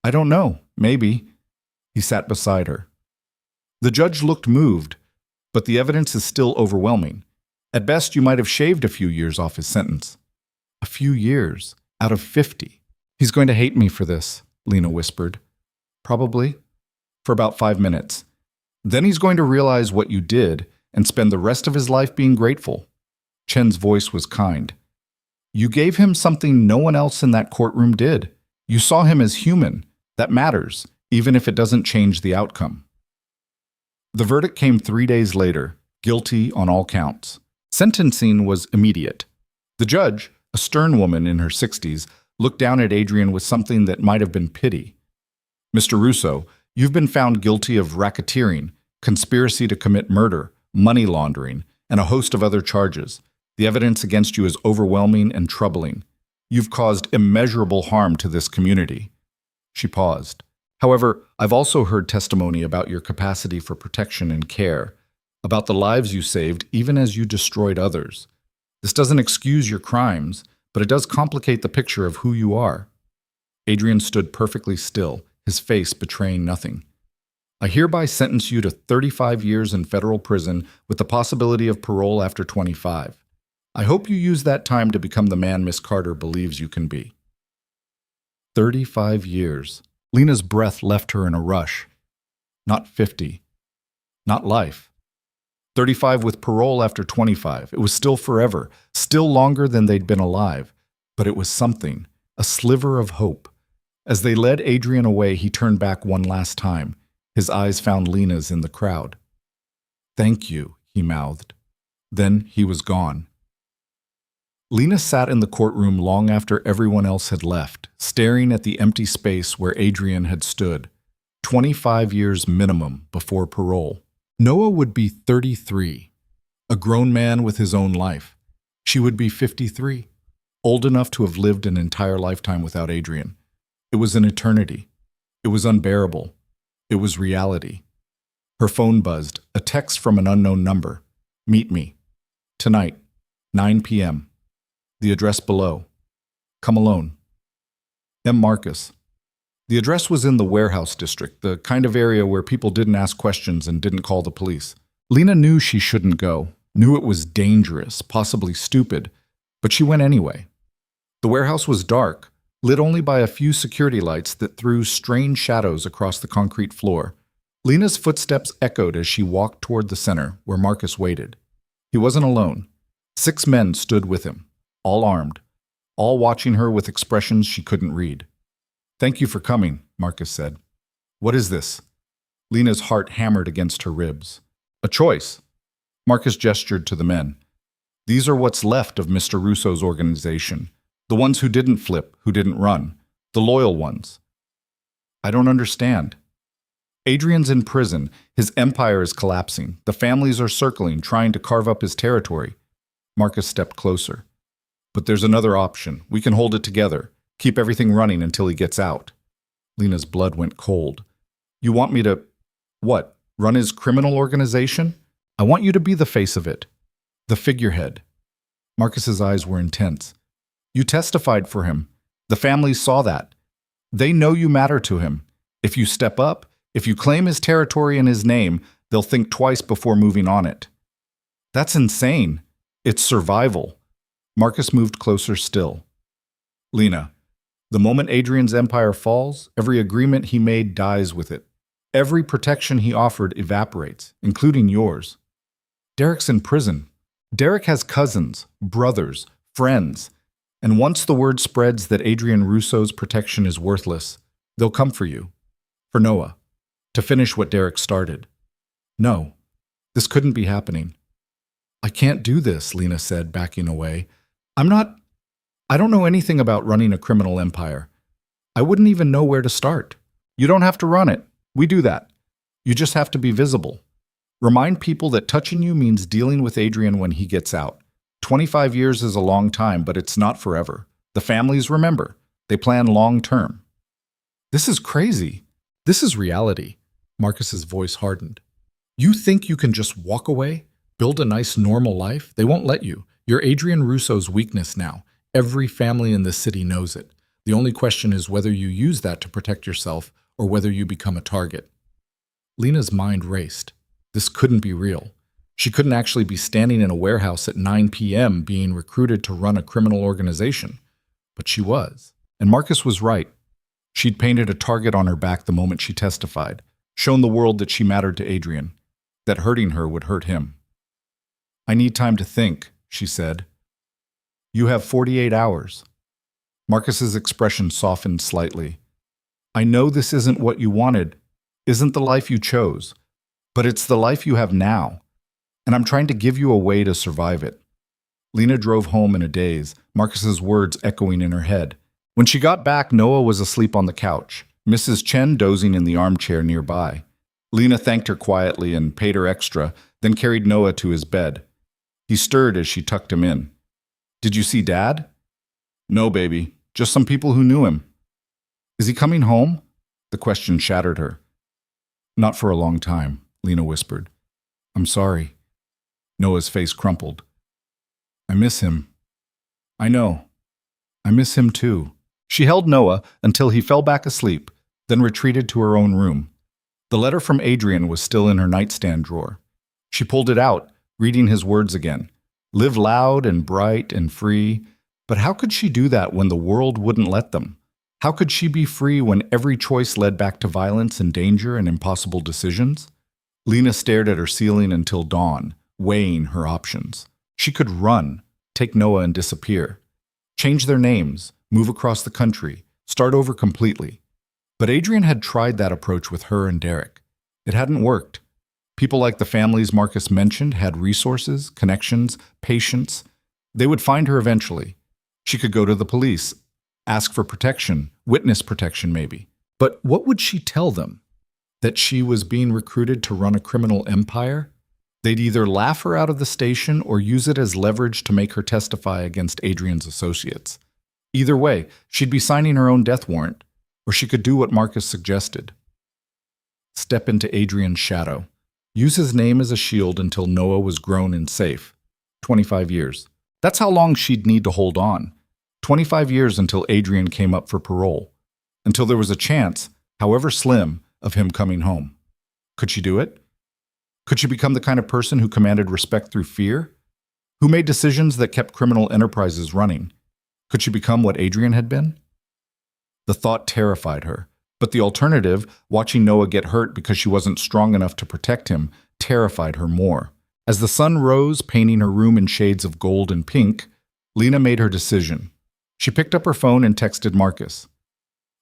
"I don't know. Maybe." He sat beside her. The judge looked moved, but the evidence is still overwhelming. At best, you might have shaved a few years off his sentence. A few years, out of 50. "He's going to hate me for this," Lena whispered. "Probably. For about 5 minutes. Then he's going to realize what you did and spend the rest of his life being grateful." Chen's voice was kind. "You gave him something no one else in that courtroom did. You saw him as human. That matters, even if it doesn't change the outcome. The verdict came 3 days later, guilty on all counts. Sentencing was immediate. The judge, a stern woman in her 60s, looked down at Adrian with something that might have been pity. Mr. Russo, you've been found guilty of racketeering, conspiracy to commit murder, money laundering, and a host of other charges. The evidence against you is overwhelming and troubling. You've caused immeasurable harm to this community. She paused. However, I've also heard testimony about your capacity for protection and care, about the lives you saved even as you destroyed others. This doesn't excuse your crimes, but it does complicate the picture of who you are. Adrian stood perfectly still, his face betraying nothing. I hereby sentence you to 35 years in federal prison with the possibility of parole after 25. I hope you use that time to become the man Miss Carter believes you can be. 35 years. Lena's breath left her in a rush. Not 50. Not life. 35 with parole after 25. It was still forever, still longer than they'd been alive. But it was something, a sliver of hope. As they led Adrian away, he turned back one last time. His eyes found Lena's in the crowd. Thank you, he mouthed. Then he was gone. Lena sat in the courtroom long after everyone else had left, staring at the empty space where Adrian had stood. 25 years minimum before parole. Noah would be 33, a grown man with his own life. She would be 53, old enough to have lived an entire lifetime without Adrian. It was an eternity. It was unbearable. It was reality. Her phone buzzed, a text from an unknown number. Meet me. Tonight, 9 p.m. The address below. Come alone. M. Marcus. The address was in the warehouse district, the kind of area where people didn't ask questions and didn't call the police. Lena knew she shouldn't go, knew it was dangerous, possibly stupid, but she went anyway. The warehouse was dark, lit only by a few security lights that threw strange shadows across the concrete floor. Lena's footsteps echoed as she walked toward the center, where Marcus waited. He wasn't alone. 6 men stood with him, all armed, all watching her with expressions she couldn't read. Thank you for coming, Marcus said. What is this? Lena's heart hammered against her ribs. A choice. Marcus gestured to the men. These are what's left of Mr. Russo's organization. The ones who didn't flip, who didn't run. The loyal ones. I don't understand. Adrian's in prison. His empire is collapsing. The families are circling, trying to carve up his territory. Marcus stepped closer. But there's another option. We can hold it together. Keep everything running until he gets out. Lena's blood went cold. You want me to, what, run his criminal organization? I want you to be the face of it. The figurehead. Marcus's eyes were intense. You testified for him. The families saw that. They know you matter to him. If you step up, if you claim his territory and his name, they'll think twice before moving on it. That's insane. It's survival. Marcus moved closer still. Lena, the moment Adrian's empire falls, every agreement he made dies with it. Every protection he offered evaporates, including yours. Derek's in prison. Derek has cousins, brothers, friends. And once the word spreads that Adrian Russo's protection is worthless, they'll come for you. For Noah. To finish what Derek started. No, this couldn't be happening. I can't do this, Lena said, backing away. I don't know anything about running a criminal empire. I wouldn't even know where to start. You don't have to run it. We do that. You just have to be visible. Remind people that touching you means dealing with Adrian when he gets out. 25 years is a long time, but it's not forever. The families remember. They plan long term. This is crazy. This is reality. Marcus's voice hardened. You think you can just walk away? Build a nice normal life? They won't let you. You're Adrian Russo's weakness now. Every family in this city knows it. The only question is whether you use that to protect yourself or whether you become a target. Lena's mind raced. This couldn't be real. She couldn't actually be standing in a warehouse at 9 p.m. being recruited to run a criminal organization. But she was. And Marcus was right. She'd painted a target on her back the moment she testified, shown the world that she mattered to Adrian, that hurting her would hurt him. I need time to think, she said. You have 48 hours. Marcus's expression softened slightly. I know this isn't what you wanted, isn't the life you chose, but it's the life you have now, and I'm trying to give you a way to survive it. Lena drove home in a daze, Marcus's words echoing in her head. When she got back, Noah was asleep on the couch, Mrs. Chen dozing in the armchair nearby. Lena thanked her quietly and paid her extra, then carried Noah to his bed. He stirred as she tucked him in. Did you see Dad? No, baby, just some people who knew him. Is he coming home? The question shattered her. Not for a long time, Lena whispered. I'm sorry. Noah's face crumpled. I miss him. I know. I miss him too. She held Noah until he fell back asleep, then retreated to her own room. The letter from Adrian was still in her nightstand drawer. She pulled it out, reading his words again. Live loud and bright and free. But how could she do that when the world wouldn't let them? How could she be free when every choice led back to violence and danger and impossible decisions? Lena stared at her ceiling until dawn, weighing her options. She could run, take Noah and disappear. Change their names, move across the country, start over completely. But Adrian had tried that approach with her and Derek. It hadn't worked. People like the families Marcus mentioned had resources, connections, patience. They would find her eventually. She could go to the police, ask for protection, witness protection maybe. But what would she tell them? That she was being recruited to run a criminal empire? They'd either laugh her out of the station or use it as leverage to make her testify against Adrian's associates. Either way, she'd be signing her own death warrant, or she could do what Marcus suggested. Step into Adrian's shadow. Use his name as a shield until Noah was grown and safe. 25 years. That's how long she'd need to hold on. 25 years until Adrian came up for parole. Until there was a chance, however slim, of him coming home. Could she do it? Could she become the kind of person who commanded respect through fear? Who made decisions that kept criminal enterprises running? Could she become what Adrian had been? The thought terrified her, but the alternative, watching Noah get hurt because she wasn't strong enough to protect him, terrified her more. As the sun rose, painting her room in shades of gold and pink, Lena made her decision. She picked up her phone and texted Marcus.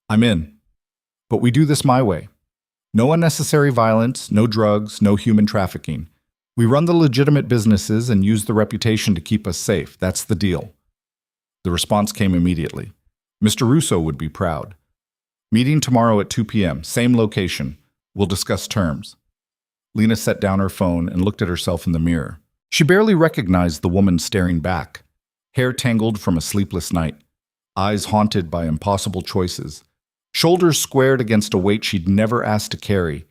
I'm in. But we do this my way. No unnecessary violence, no drugs, no human trafficking. We run the legitimate businesses and use the reputation to keep us safe. That's the deal. The response came immediately. Mr. Russo would be proud. Meeting tomorrow at 2 p.m., same location. We'll discuss terms. Lena set down her phone and looked at herself in the mirror. She barely recognized the woman staring back. Hair tangled from a sleepless night. Eyes haunted by impossible choices. Shoulders squared against a weight she'd never asked to carry.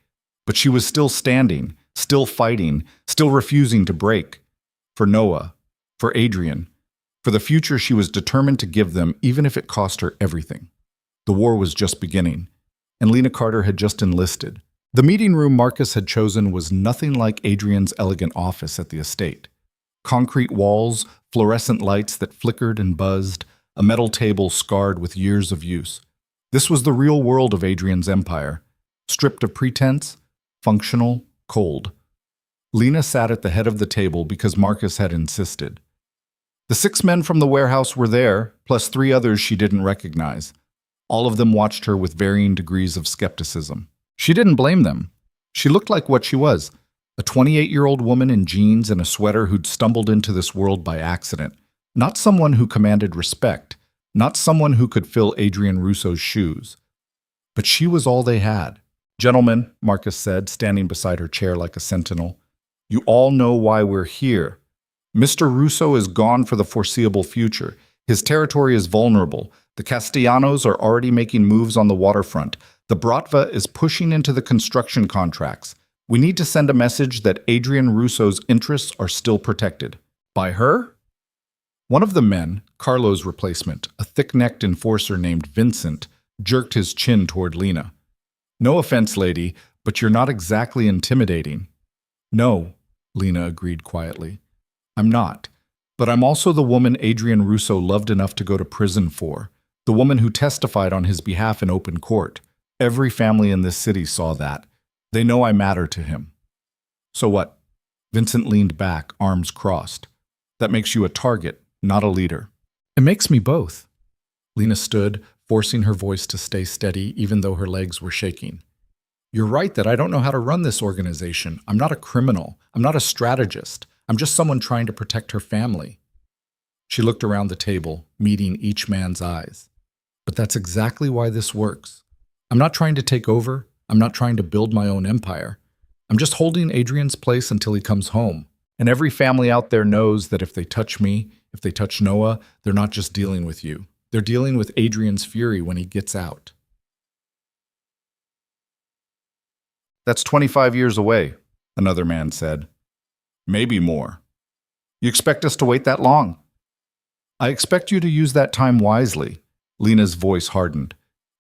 But she was still standing, still fighting, still refusing to break. For Noah, for Adrian, for the future she was determined to give them even if it cost her everything. The war was just beginning, and Lena Carter had just enlisted. The meeting room Marcus had chosen was nothing like Adrian's elegant office at the estate. Concrete walls, fluorescent lights that flickered and buzzed, a metal table scarred with years of use. This was the real world of Adrian's empire, stripped of pretense, functional, cold. Lena sat at the head of the table because Marcus had insisted. The 6 men from the warehouse were there, plus 3 others she didn't recognize. All of them watched her with varying degrees of skepticism. She didn't blame them. She looked like what she was, a 28-year-old woman in jeans and a sweater who'd stumbled into this world by accident. Not someone who commanded respect, not someone who could fill Adrian Russo's shoes. But she was all they had. Gentlemen, Marcus said, standing beside her chair like a sentinel, you all know why we're here. Mr. Russo is gone for the foreseeable future. His territory is vulnerable. The Castellanos are already making moves on the waterfront. The Bratva is pushing into the construction contracts. We need to send a message that Adrian Russo's interests are still protected. By her? One of the men, Carlo's replacement, a thick-necked enforcer named Vincent, jerked his chin toward Lena. No offense, lady, but you're not exactly intimidating. No, Lena agreed quietly. I'm not. But I'm also the woman Adrian Russo loved enough to go to prison for. The woman who testified on his behalf in open court. Every family in this city saw that. They know I matter to him. So what? Vincent leaned back, arms crossed. That makes you a target, not a leader. It makes me both. Lena stood, forcing her voice to stay steady even though her legs were shaking. You're right that I don't know how to run this organization. I'm not a criminal. I'm not a strategist. I'm just someone trying to protect her family. She looked around the table, meeting each man's eyes. But that's exactly why this works. I'm not trying to take over. I'm not trying to build my own empire. I'm just holding Adrian's place until he comes home. And every family out there knows that if they touch me, if they touch Noah, they're not just dealing with you. They're dealing with Adrian's fury when he gets out. That's 25 years away, another man said. Maybe more. You expect us to wait that long? I expect you to use that time wisely. Lena's voice hardened.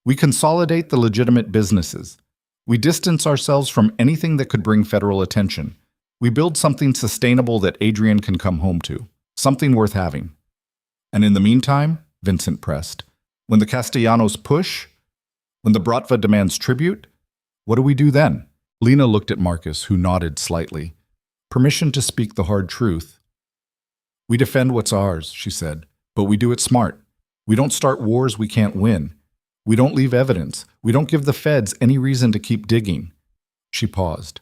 We consolidate the legitimate businesses. We distance ourselves from anything that could bring federal attention. We build something sustainable that Adrian can come home to, something worth having. And in the meantime, Vincent pressed, when the Castellanos push, when the Bratva demands tribute, what do we do then? Lena looked at Marcus, who nodded slightly. Permission to speak the hard truth. We defend what's ours, she said, but we do it smart. We don't start wars we can't win. We don't leave evidence. We don't give the feds any reason to keep digging. She paused.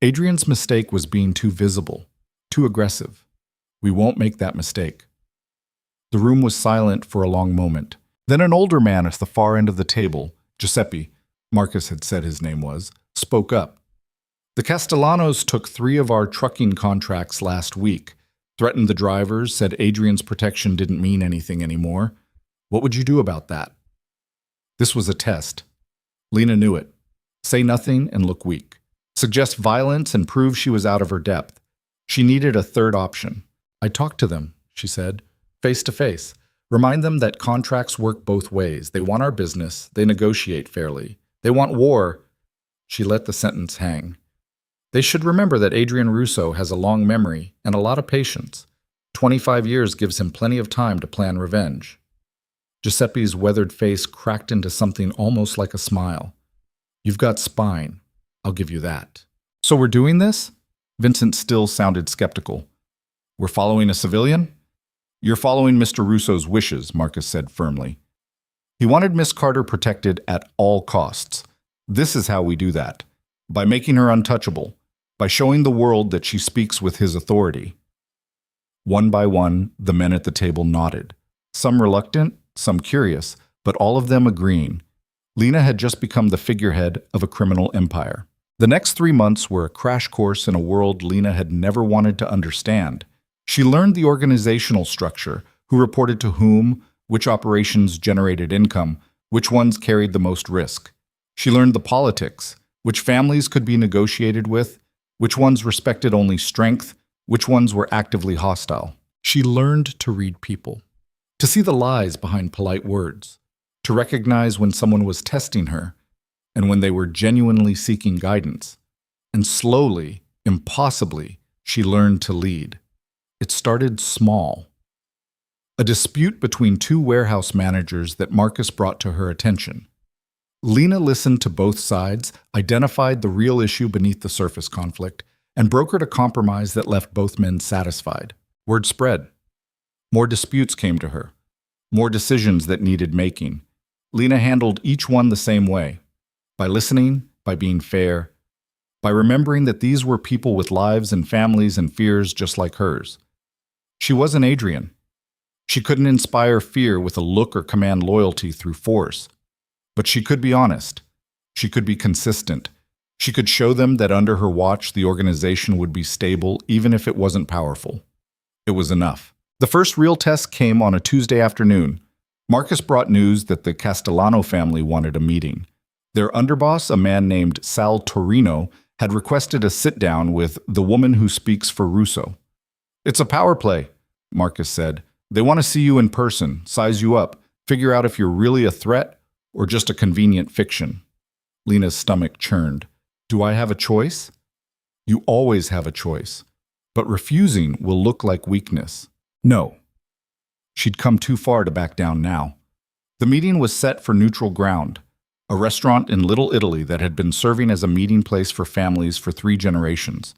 Adrian's mistake was being too visible, too aggressive. We won't make that mistake. The room was silent for a long moment. Then an older man at the far end of the table, Giuseppe, Marcus had said his name was, spoke up. The Castellanos took 3 of our trucking contracts last week, threatened the drivers, said Adrian's protection didn't mean anything anymore. What would you do about that? This was a test. Lena knew it. Say nothing and look weak. Suggest violence and prove she was out of her depth. She needed a third option. I talked to them, she said, face to face. Remind them that contracts work both ways. They want our business. They negotiate fairly. They want war. She let the sentence hang. They should remember that Adrian Russo has a long memory and a lot of patience. 25 years gives him plenty of time to plan revenge. Giuseppe's weathered face cracked into something almost like a smile. You've got spine. I'll give you that. So we're doing this? Vincent still sounded skeptical. We're following a civilian? You're following Mr. Russo's wishes, Marcus said firmly. He wanted Miss Carter protected at all costs. This is how we do that. By making her untouchable. By showing the world that she speaks with his authority. One by one, the men at the table nodded. Some reluctant, some curious, but all of them agreeing. Lena had just become the figurehead of a criminal empire. The next 3 months were a crash course in a world Lena had never wanted to understand. She learned the organizational structure, who reported to whom, which operations generated income, which ones carried the most risk. She learned the politics, which families could be negotiated with, which ones respected only strength, which ones were actively hostile. She learned to read people, to see the lies behind polite words, to recognize when someone was testing her and when they were genuinely seeking guidance. And slowly, impossibly, she learned to lead. It started small. A dispute between 2 warehouse managers that Marcus brought to her attention. Lena listened to both sides, identified the real issue beneath the surface conflict, and brokered a compromise that left both men satisfied. Word spread. More disputes came to her. More decisions that needed making. Lena handled each one the same way. By listening, by being fair, by remembering that these were people with lives and families and fears just like hers. She wasn't Adrian. She couldn't inspire fear with a look or command loyalty through force. But she could be honest. She could be consistent. She could show them that under her watch the organization would be stable even if it wasn't powerful. It was enough. The first real test came on a Tuesday afternoon. Marcus brought news that the Castellano family wanted a meeting. Their underboss, a man named Sal Torino, had requested a sit-down with the woman who speaks for Russo. It's a power play, Marcus said. They want to see you in person, size you up, figure out if you're really a threat or just a convenient fiction. Lena's stomach churned. Do I have a choice? You always have a choice, but refusing will look like weakness. No. She'd come too far to back down now. The meeting was set for neutral ground, a restaurant in Little Italy that had been serving as a meeting place for families for 3 generations.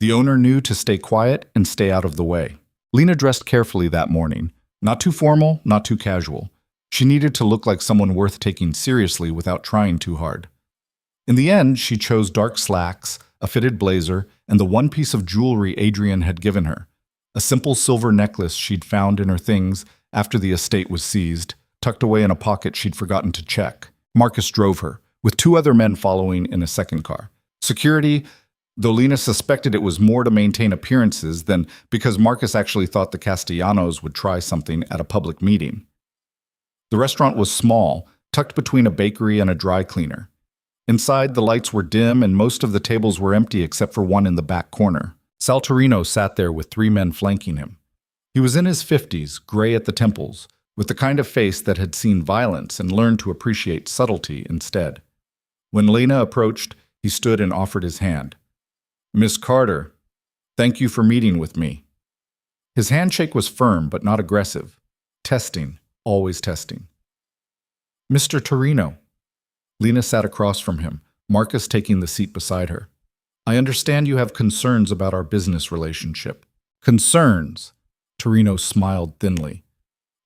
The owner knew to stay quiet and stay out of the way. Lena dressed carefully that morning, not too formal, not too casual. She needed to look like someone worth taking seriously without trying too hard. In the end, she chose dark slacks, a fitted blazer, and the one piece of jewelry Adrian had given her, a simple silver necklace she'd found in her things after the estate was seized, tucked away in a pocket she'd forgotten to check. Marcus drove her, with 2 other men following in a second car. Security, though Lena suspected it was more to maintain appearances than because Marcus actually thought the Castellanos would try something at a public meeting. The restaurant was small, tucked between a bakery and a dry cleaner. Inside, the lights were dim and most of the tables were empty except for one in the back corner. Sal Torino sat there with 3 men flanking him. He was in his 50s, gray at the temples, with the kind of face that had seen violence and learned to appreciate subtlety instead. When Lena approached, he stood and offered his hand. "Miss Carter, thank you for meeting with me." His handshake was firm but not aggressive. Testing, always testing. "Mr. Torino." Lena sat across from him, Marcus taking the seat beside her. "I understand you have concerns about our business relationship." "Concerns?" Torino smiled thinly.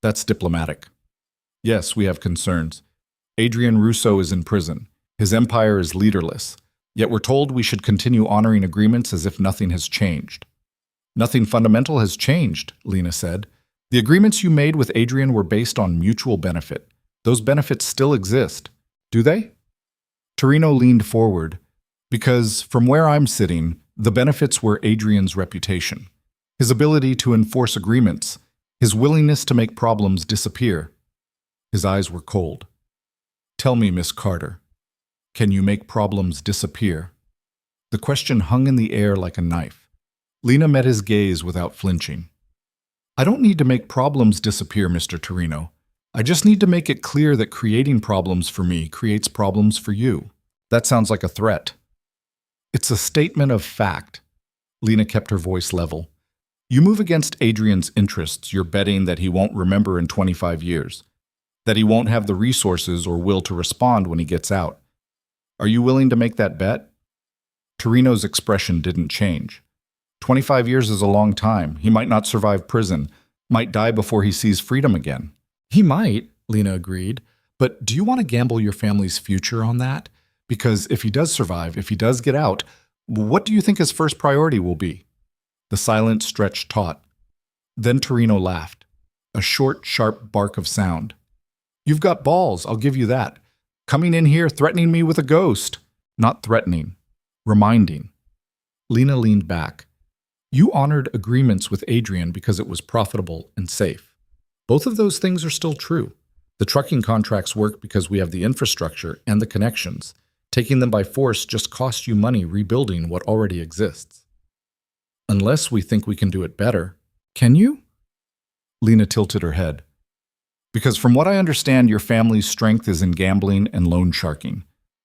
"That's diplomatic." "Yes, we have concerns. Adrian Russo is in prison. His empire is leaderless. Yet we're told we should continue honoring agreements as if nothing has changed." "Nothing fundamental has changed," Lena said. "The agreements you made with Adrian were based on mutual benefit. Those benefits still exist. Do they?" Torino leaned forward, because from where I'm sitting, the benefits were Adrian's reputation, his ability to enforce agreements, his willingness to make problems disappear. His eyes were cold. "Tell me, Miss Carter, can you make problems disappear?" The question hung in the air like a knife. Lena met his gaze without flinching. "I don't need to make problems disappear, Mr. Torino. I just need to make it clear that creating problems for me creates problems for you." "That sounds like a threat." "It's a statement of fact." Lena kept her voice level. "You move against Adrian's interests, you're betting that he won't remember in 25 years, that he won't have the resources or will to respond when he gets out. Are you willing to make that bet?" Torino's expression didn't change. 25 years is a long time. He might not survive prison, might die before he sees freedom again. "He might," Lena agreed, "but do you want to gamble your family's future on that? Because if he does survive, if he does get out, what do you think his first priority will be?" The silence stretched taut. Then Torino laughed, a short, sharp bark of sound. "You've got balls, I'll give you that. Coming in here threatening me with a ghost." "Not threatening, reminding." Lena leaned back. "You honored agreements with Adrian because it was profitable and safe. Both of those things are still true. The trucking contracts work because we have the infrastructure and the connections. Taking them by force just costs you money rebuilding what already exists. Unless we think we can do it better. Can you?" Lena tilted her head. "Because from what I understand, your family's strength is in gambling and loan sharking.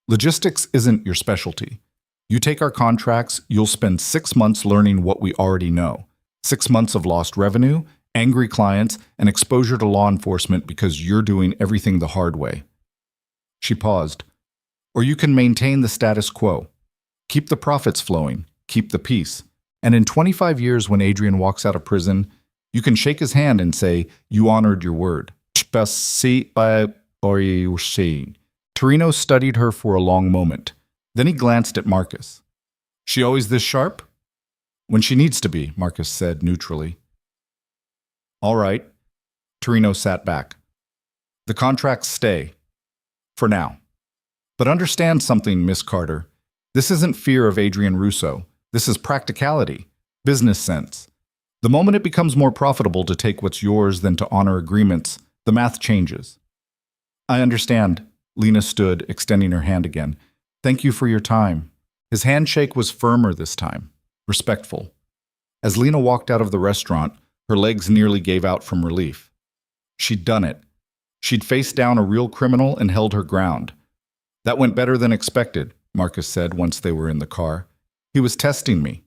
Logistics isn't your specialty. You take our contracts, you'll spend 6 months learning what we already know. 6 months of lost revenue, angry clients, and exposure to law enforcement because you're doing everything the hard way." She paused. "Or you can maintain the status quo. Keep the profits flowing, keep the peace. And in 25 years when Adrian walks out of prison, you can shake his hand and say, you honored your word." Torino studied her for a long moment. Then he glanced at Marcus. "She always this sharp?" "When she needs to be," Marcus said neutrally. "All right." Torino sat back. "The contracts stay. For now. But understand something, Miss Carter. This isn't fear of Adrian Russo. This is practicality, business sense. The moment it becomes more profitable to take what's yours than to honor agreements, the math changes." "I understand." Lena stood, extending her hand again. "Thank you for your time." His handshake was firmer this time, respectful. As Lena walked out of the restaurant, her legs nearly gave out from relief. She'd done it. She'd faced down a real criminal and held her ground. "That went better than expected," Marcus said once they were in the car. "He was testing me."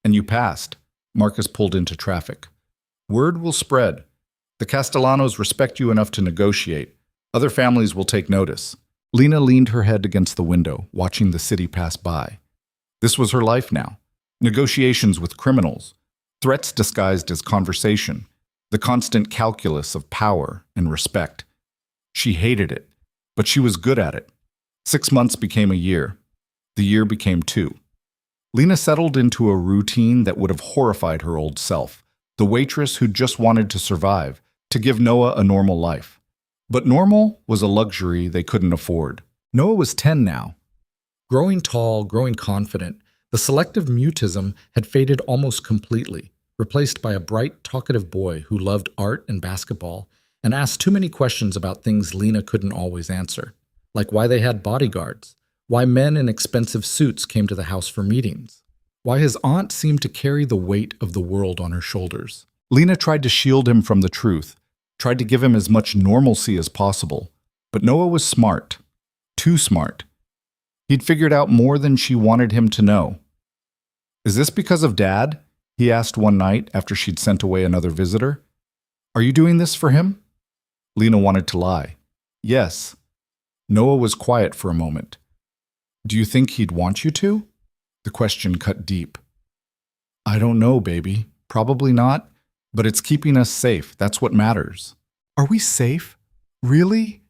"And you passed." Marcus pulled into traffic. "Word will spread. The Castellanos respect you enough to negotiate. Other families will take notice." Lena leaned her head against the window, watching the city pass by. This was her life now. Negotiations with criminals. Threats disguised as conversation. The constant calculus of power and respect. She hated it, but she was good at it. 6 months became a year. The year became 2. Lena settled into a routine that would have horrified her old self, the waitress who just wanted to survive, to give Noah a normal life. But normal was a luxury they couldn't afford. Noah was 10 now. Growing tall, growing confident, the selective mutism had faded almost completely, replaced by a bright, talkative boy who loved art and basketball and asked too many questions about things Lena couldn't always answer, like why they had bodyguards, why men in expensive suits came to the house for meetings, why his aunt seemed to carry the weight of the world on her shoulders. Lena tried to shield him from the truth, tried to give him as much normalcy as possible, but Noah was smart. Too smart. He'd figured out more than she wanted him to know. "Is this because of Dad?" he asked one night after she'd sent away another visitor. "Are you doing this for him?" Lena wanted to lie. "Yes." Noah was quiet for a moment. "Do you think he'd want you to?" The question cut deep. "I don't know, baby. Probably not, but it's keeping us safe. That's what matters." "Are we safe? Really?"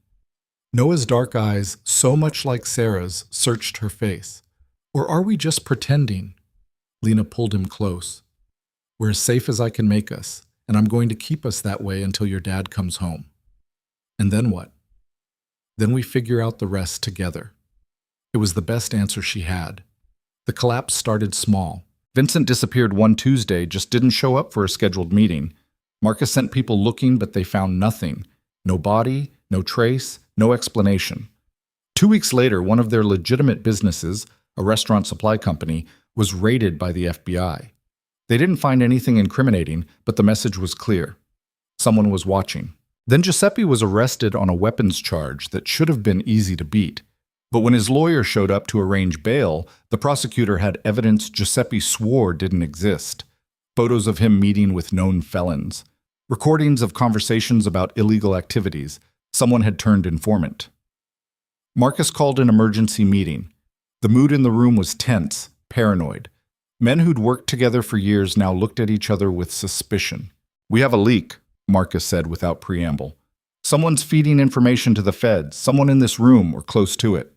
Noah's dark eyes, so much like Sarah's, searched her face. "Or are we just pretending?" Lena pulled him close. "We're as safe as I can make us, and I'm going to keep us that way until your dad comes home." "And then what?" "Then we figure out the rest together." It was the best answer she had. The collapse started small. Vincent disappeared one Tuesday, just didn't show up for a scheduled meeting. Marcus sent people looking, but they found nothing. No body, no trace, no explanation. 2 weeks later, one of their legitimate businesses, a restaurant supply company, was raided by the FBI. They didn't find anything incriminating, but the message was clear. Someone was watching. Then Giuseppe was arrested on a weapons charge that should have been easy to beat. But when his lawyer showed up to arrange bail, the prosecutor had evidence Giuseppe swore didn't exist. Photos of him meeting with known felons. Recordings of conversations about illegal activities. Someone had turned informant. Marcus called an emergency meeting. The mood in the room was tense, paranoid. Men who'd worked together for years now looked at each other with suspicion. "We have a leak," Marcus said without preamble. "Someone's feeding information to the feds, someone in this room or close to it."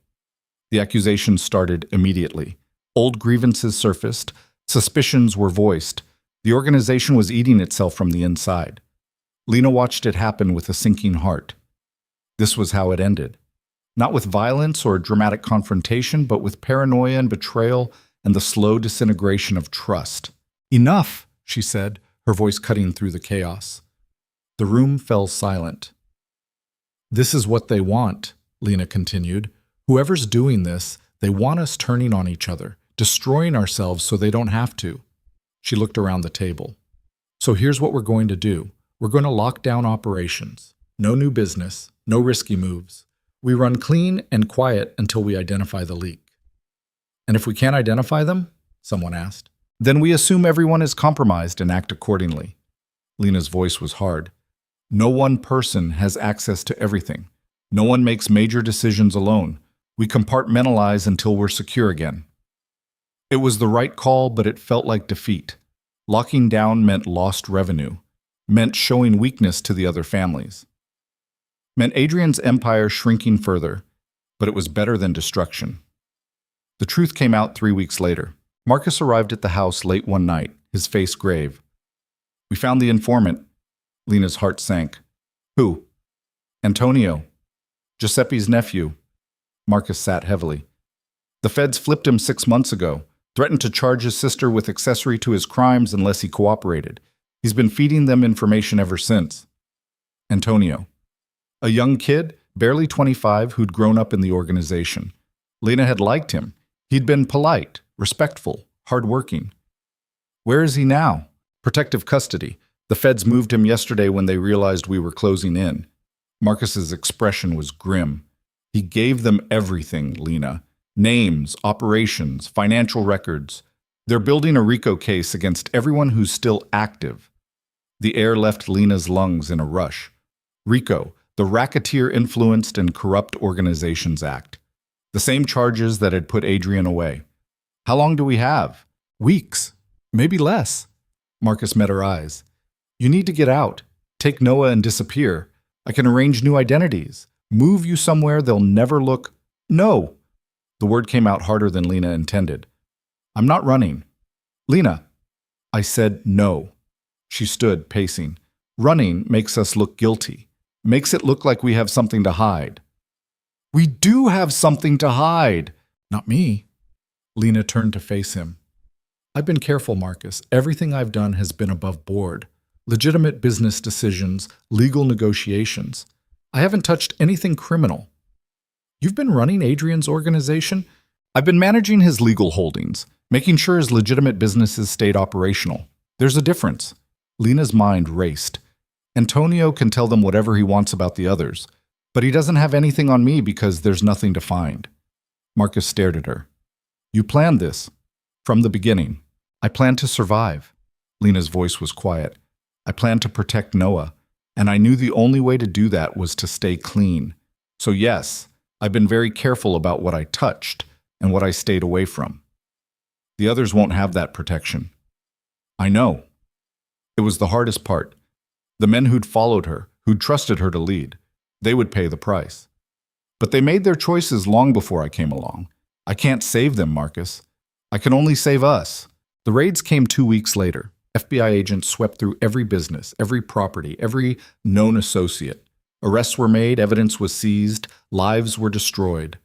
The accusations started immediately. Old grievances surfaced, suspicions were voiced. The organization was eating itself from the inside. Lena watched it happen with a sinking heart. This was how it ended. Not with violence or a dramatic confrontation, but with paranoia and betrayal and the slow disintegration of trust. "Enough," she said, her voice cutting through the chaos. The room fell silent. "This is what they want," Lena continued. "Whoever's doing this, they want us turning on each other, destroying ourselves so they don't have to." She looked around the table. "So here's what we're going to do. We're going to lock down operations. No new business, no risky moves. We run clean and quiet until we identify the leak." "And if we can't identify them?" someone asked. "Then we assume everyone is compromised and act accordingly." Lena's voice was hard. "No one person has access to everything. No one makes major decisions alone. We compartmentalize until we're secure again." It was the right call, but it felt like defeat. Locking down meant lost revenue, meant showing weakness to the other families, meant Adrian's empire shrinking further, but it was better than destruction. The truth came out 3 weeks later. Marcus arrived at the house late one night, his face grave. "We found the informant." Lena's heart sank. "Who?" "Antonio. Giuseppe's nephew." Marcus sat heavily. "The feds flipped him 6 months ago, threatened to charge his sister with accessory to his crimes unless he cooperated. He's been feeding them information ever since." "Antonio. A young kid, barely 25, who'd grown up in the organization. Lena had liked him. He'd been polite, respectful, hardworking." "Where is he now?" "Protective custody. The feds moved him yesterday when they realized we were closing in." Marcus's expression was grim. "He gave them everything, Lena. Names, operations, financial records. They're building a RICO case against everyone who's still active." The air left Lena's lungs in a rush. RICO, the Racketeer-Influenced and Corrupt Organizations Act. The same charges that had put Adrian away. "How long do we have?" "Weeks. Maybe less." Marcus met her eyes. "You need to get out. Take Noah and disappear. I can arrange new identities. Move you somewhere they'll never look. No. The word came out harder than Lena intended. I'm not running. Lena. I said no. She stood, pacing. Running makes us look guilty. Makes it look like we have something to hide. We do have something to hide. Not me. Lena turned to face him. I've been careful, Marcus. Everything I've done has been above board. Legitimate business decisions, legal negotiations. I haven't touched anything criminal. You've been running Adrian's organization? I've been managing his legal holdings, making sure his legitimate businesses stayed operational. There's a difference. Lena's mind raced. Antonio can tell them whatever he wants about the others, but he doesn't have anything on me because there's nothing to find. Marcus stared at her. You planned this. From the beginning. I planned to survive. Lena's voice was quiet. I planned to protect Noah, and I knew the only way to do that was to stay clean. So yes, I've been very careful about what I touched and what I stayed away from. The others won't have that protection. I know. It was the hardest part. The men who'd followed her, who'd trusted her to lead, they would pay the price. But they made their choices long before I came along. I can't save them, Marcus. I can only save us. The raids came 2 weeks later. FBI agents swept through every business, every property, every known associate. Arrests were made, evidence was seized, lives were destroyed.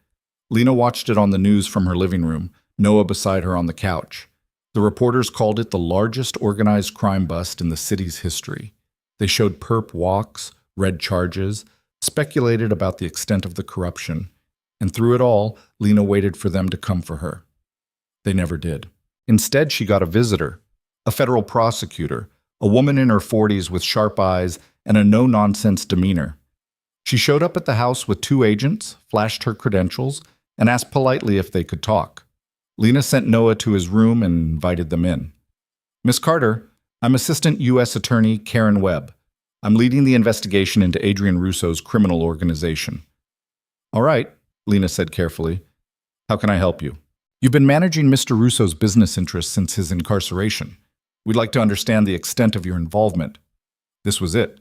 Lena watched it on the news from her living room, Noah beside her on the couch. The reporters called it the largest organized crime bust in the city's history. They showed perp walks, read charges, speculated about the extent of the corruption, and through it all, Lena waited for them to come for her. They never did. Instead, she got a visitor, a federal prosecutor, a woman in her 40s with sharp eyes and a no-nonsense demeanor. She showed up at the house with 2 agents, flashed her credentials, and asked politely if they could talk. Lena sent Noah to his room and invited them in. Miss Carter, I'm Assistant U.S. Attorney Karen Webb. I'm leading the investigation into Adrian Russo's criminal organization. All right, Lena said carefully. How can I help you? You've been managing Mr. Russo's business interests since his incarceration. We'd like to understand the extent of your involvement. This was it.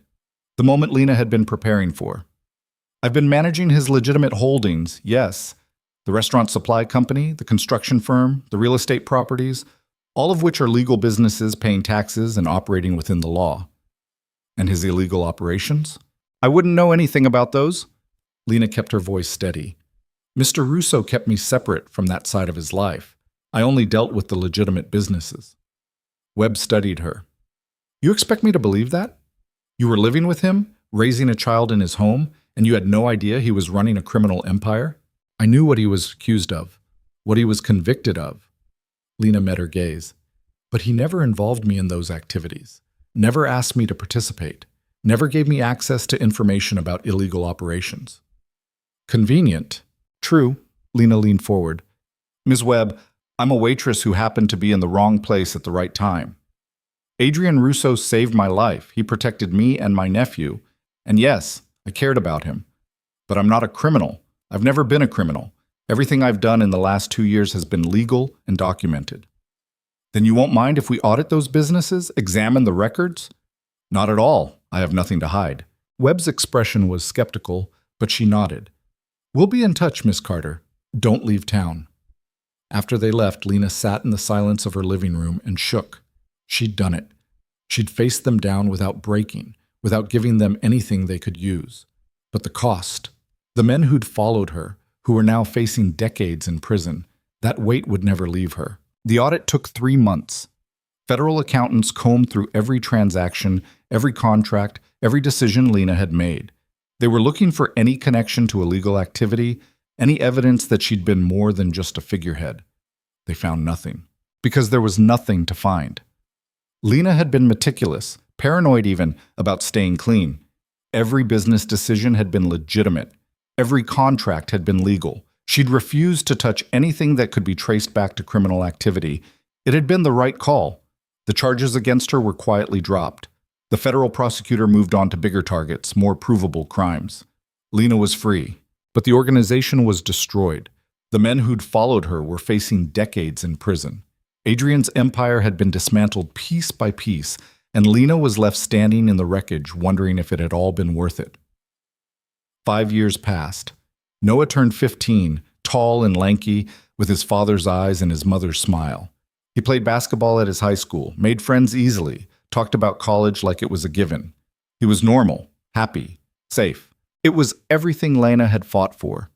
The moment Lena had been preparing for. I've been managing his legitimate holdings, yes. The restaurant supply company, the construction firm, the real estate properties, all of which are legal businesses paying taxes and operating within the law. And his illegal operations? I wouldn't know anything about those. Lena kept her voice steady. Mr. Russo kept me separate from that side of his life. I only dealt with the legitimate businesses. Webb studied her. You expect me to believe that? You were living with him, raising a child in his home, and you had no idea he was running a criminal empire? I knew what he was accused of, what he was convicted of. Lena met her gaze. But he never involved me in those activities, never asked me to participate, never gave me access to information about illegal operations. Convenient. True. Lena leaned forward. Ms. Webb, I'm a waitress who happened to be in the wrong place at the right time. Adrian Russo saved my life. He protected me and my nephew. And yes, I cared about him. But I'm not a criminal. I've never been a criminal. Everything I've done in the last 2 years has been legal and documented. Then you won't mind if we audit those businesses, examine the records? Not at all. I have nothing to hide. Webb's expression was skeptical, but she nodded. We'll be in touch, Miss Carter. Don't leave town. After they left, Lena sat in the silence of her living room and shook. She'd done it. She'd faced them down without breaking, without giving them anything they could use. But the cost. The men who'd followed her, who were now facing decades in prison, that weight would never leave her. The audit took 3 months. Federal accountants combed through every transaction, every contract, every decision Lena had made. They were looking for any connection to illegal activity, any evidence that she'd been more than just a figurehead. They found nothing, because there was nothing to find. Lena had been meticulous, paranoid even, about staying clean. Every business decision had been legitimate. Every contract had been legal. She'd refused to touch anything that could be traced back to criminal activity. It had been the right call. The charges against her were quietly dropped. The federal prosecutor moved on to bigger targets, more provable crimes. Lena was free, but the organization was destroyed. The men who'd followed her were facing decades in prison. Adrian's empire had been dismantled piece by piece, and Lena was left standing in the wreckage, wondering if it had all been worth it. 5 years passed. Noah turned 15, tall and lanky, with his father's eyes and his mother's smile. He played basketball at his high school, made friends easily, talked about college like it was a given. He was normal, happy, safe. It was everything Lena had fought for.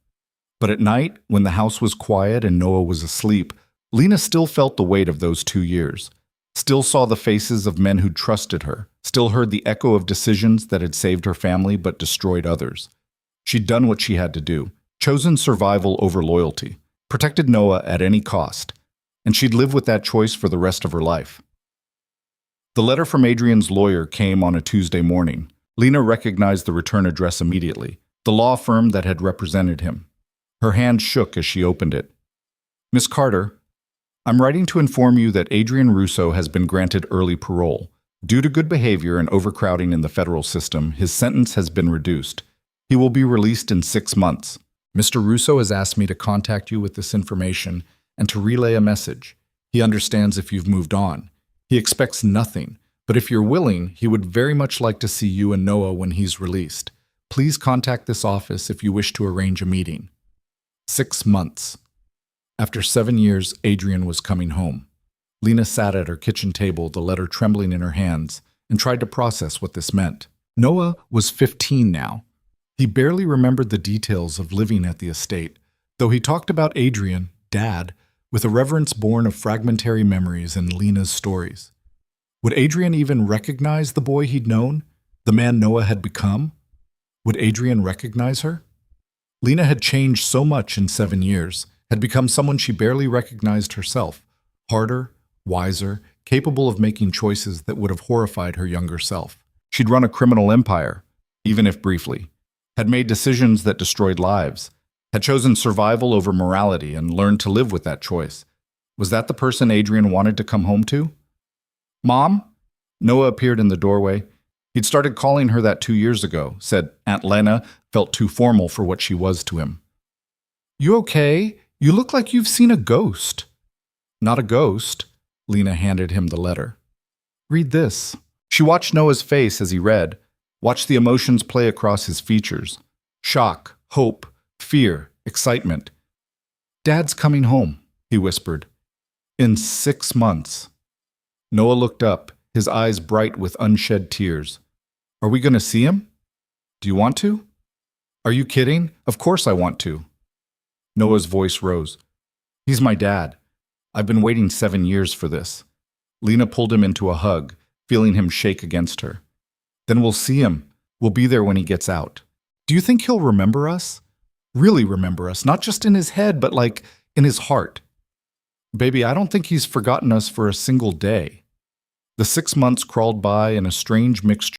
But at night, when the house was quiet and Noah was asleep, Lena still felt the weight of those 2 years, still saw the faces of men who'd trusted her, still heard the echo of decisions that had saved her family but destroyed others. She'd done what she had to do, chosen survival over loyalty, protected Noah at any cost, and she'd live with that choice for the rest of her life. The letter from Adrian's lawyer came on a Tuesday morning. Lena recognized the return address immediately, the law firm that had represented him. Her hand shook as she opened it. "Miss Carter, I'm writing to inform you that Adrian Russo has been granted early parole. Due to good behavior and overcrowding in the federal system, his sentence has been reduced. He will be released in 6 months. Mr. Russo has asked me to contact you with this information and to relay a message. He understands if you've moved on. He expects nothing, but if you're willing, he would very much like to see you and Noah when he's released. Please contact this office if you wish to arrange a meeting." 6 months. After 7 years, Adrian was coming home. Lena sat at her kitchen table, the letter trembling in her hands, and tried to process what this meant. Noah was 15 now. He barely remembered the details of living at the estate, though he talked about Adrian, Dad, with a reverence born of fragmentary memories and Lena's stories. Would Adrian even recognize the boy he'd known, the man Noah had become? Would Adrian recognize her? Lena had changed so much in 7 years, had become someone she barely recognized herself, harder, wiser, capable of making choices that would have horrified her younger self. She'd run a criminal empire, even if briefly, had made decisions that destroyed lives, had chosen survival over morality and learned to live with that choice. Was that the person Adrian wanted to come home to? "Mom?" Noah appeared in the doorway. He'd started calling her that 2 years ago, said Aunt Lena felt too formal for what she was to him. "You okay? You look like you've seen a ghost." "Not a ghost." Lena handed him the letter. "Read this." She watched Noah's face as he read, watched the emotions play across his features. Shock, hope, fear, excitement. "Dad's coming home," he whispered. "In 6 months." Noah looked up, his eyes bright with unshed tears. "Are we going to see him? Do you want to?" "Are you kidding? Of course I want to." Noah's voice rose. "He's my dad. I've been waiting 7 years for this." Lena pulled him into a hug, feeling him shake against her. "Then we'll see him. We'll be there when he gets out. Do you think he'll remember us? Really remember us, not just in his head, but like in his heart?" "Baby, I don't think he's forgotten us for a single day." The 6 months crawled by in a strange mixture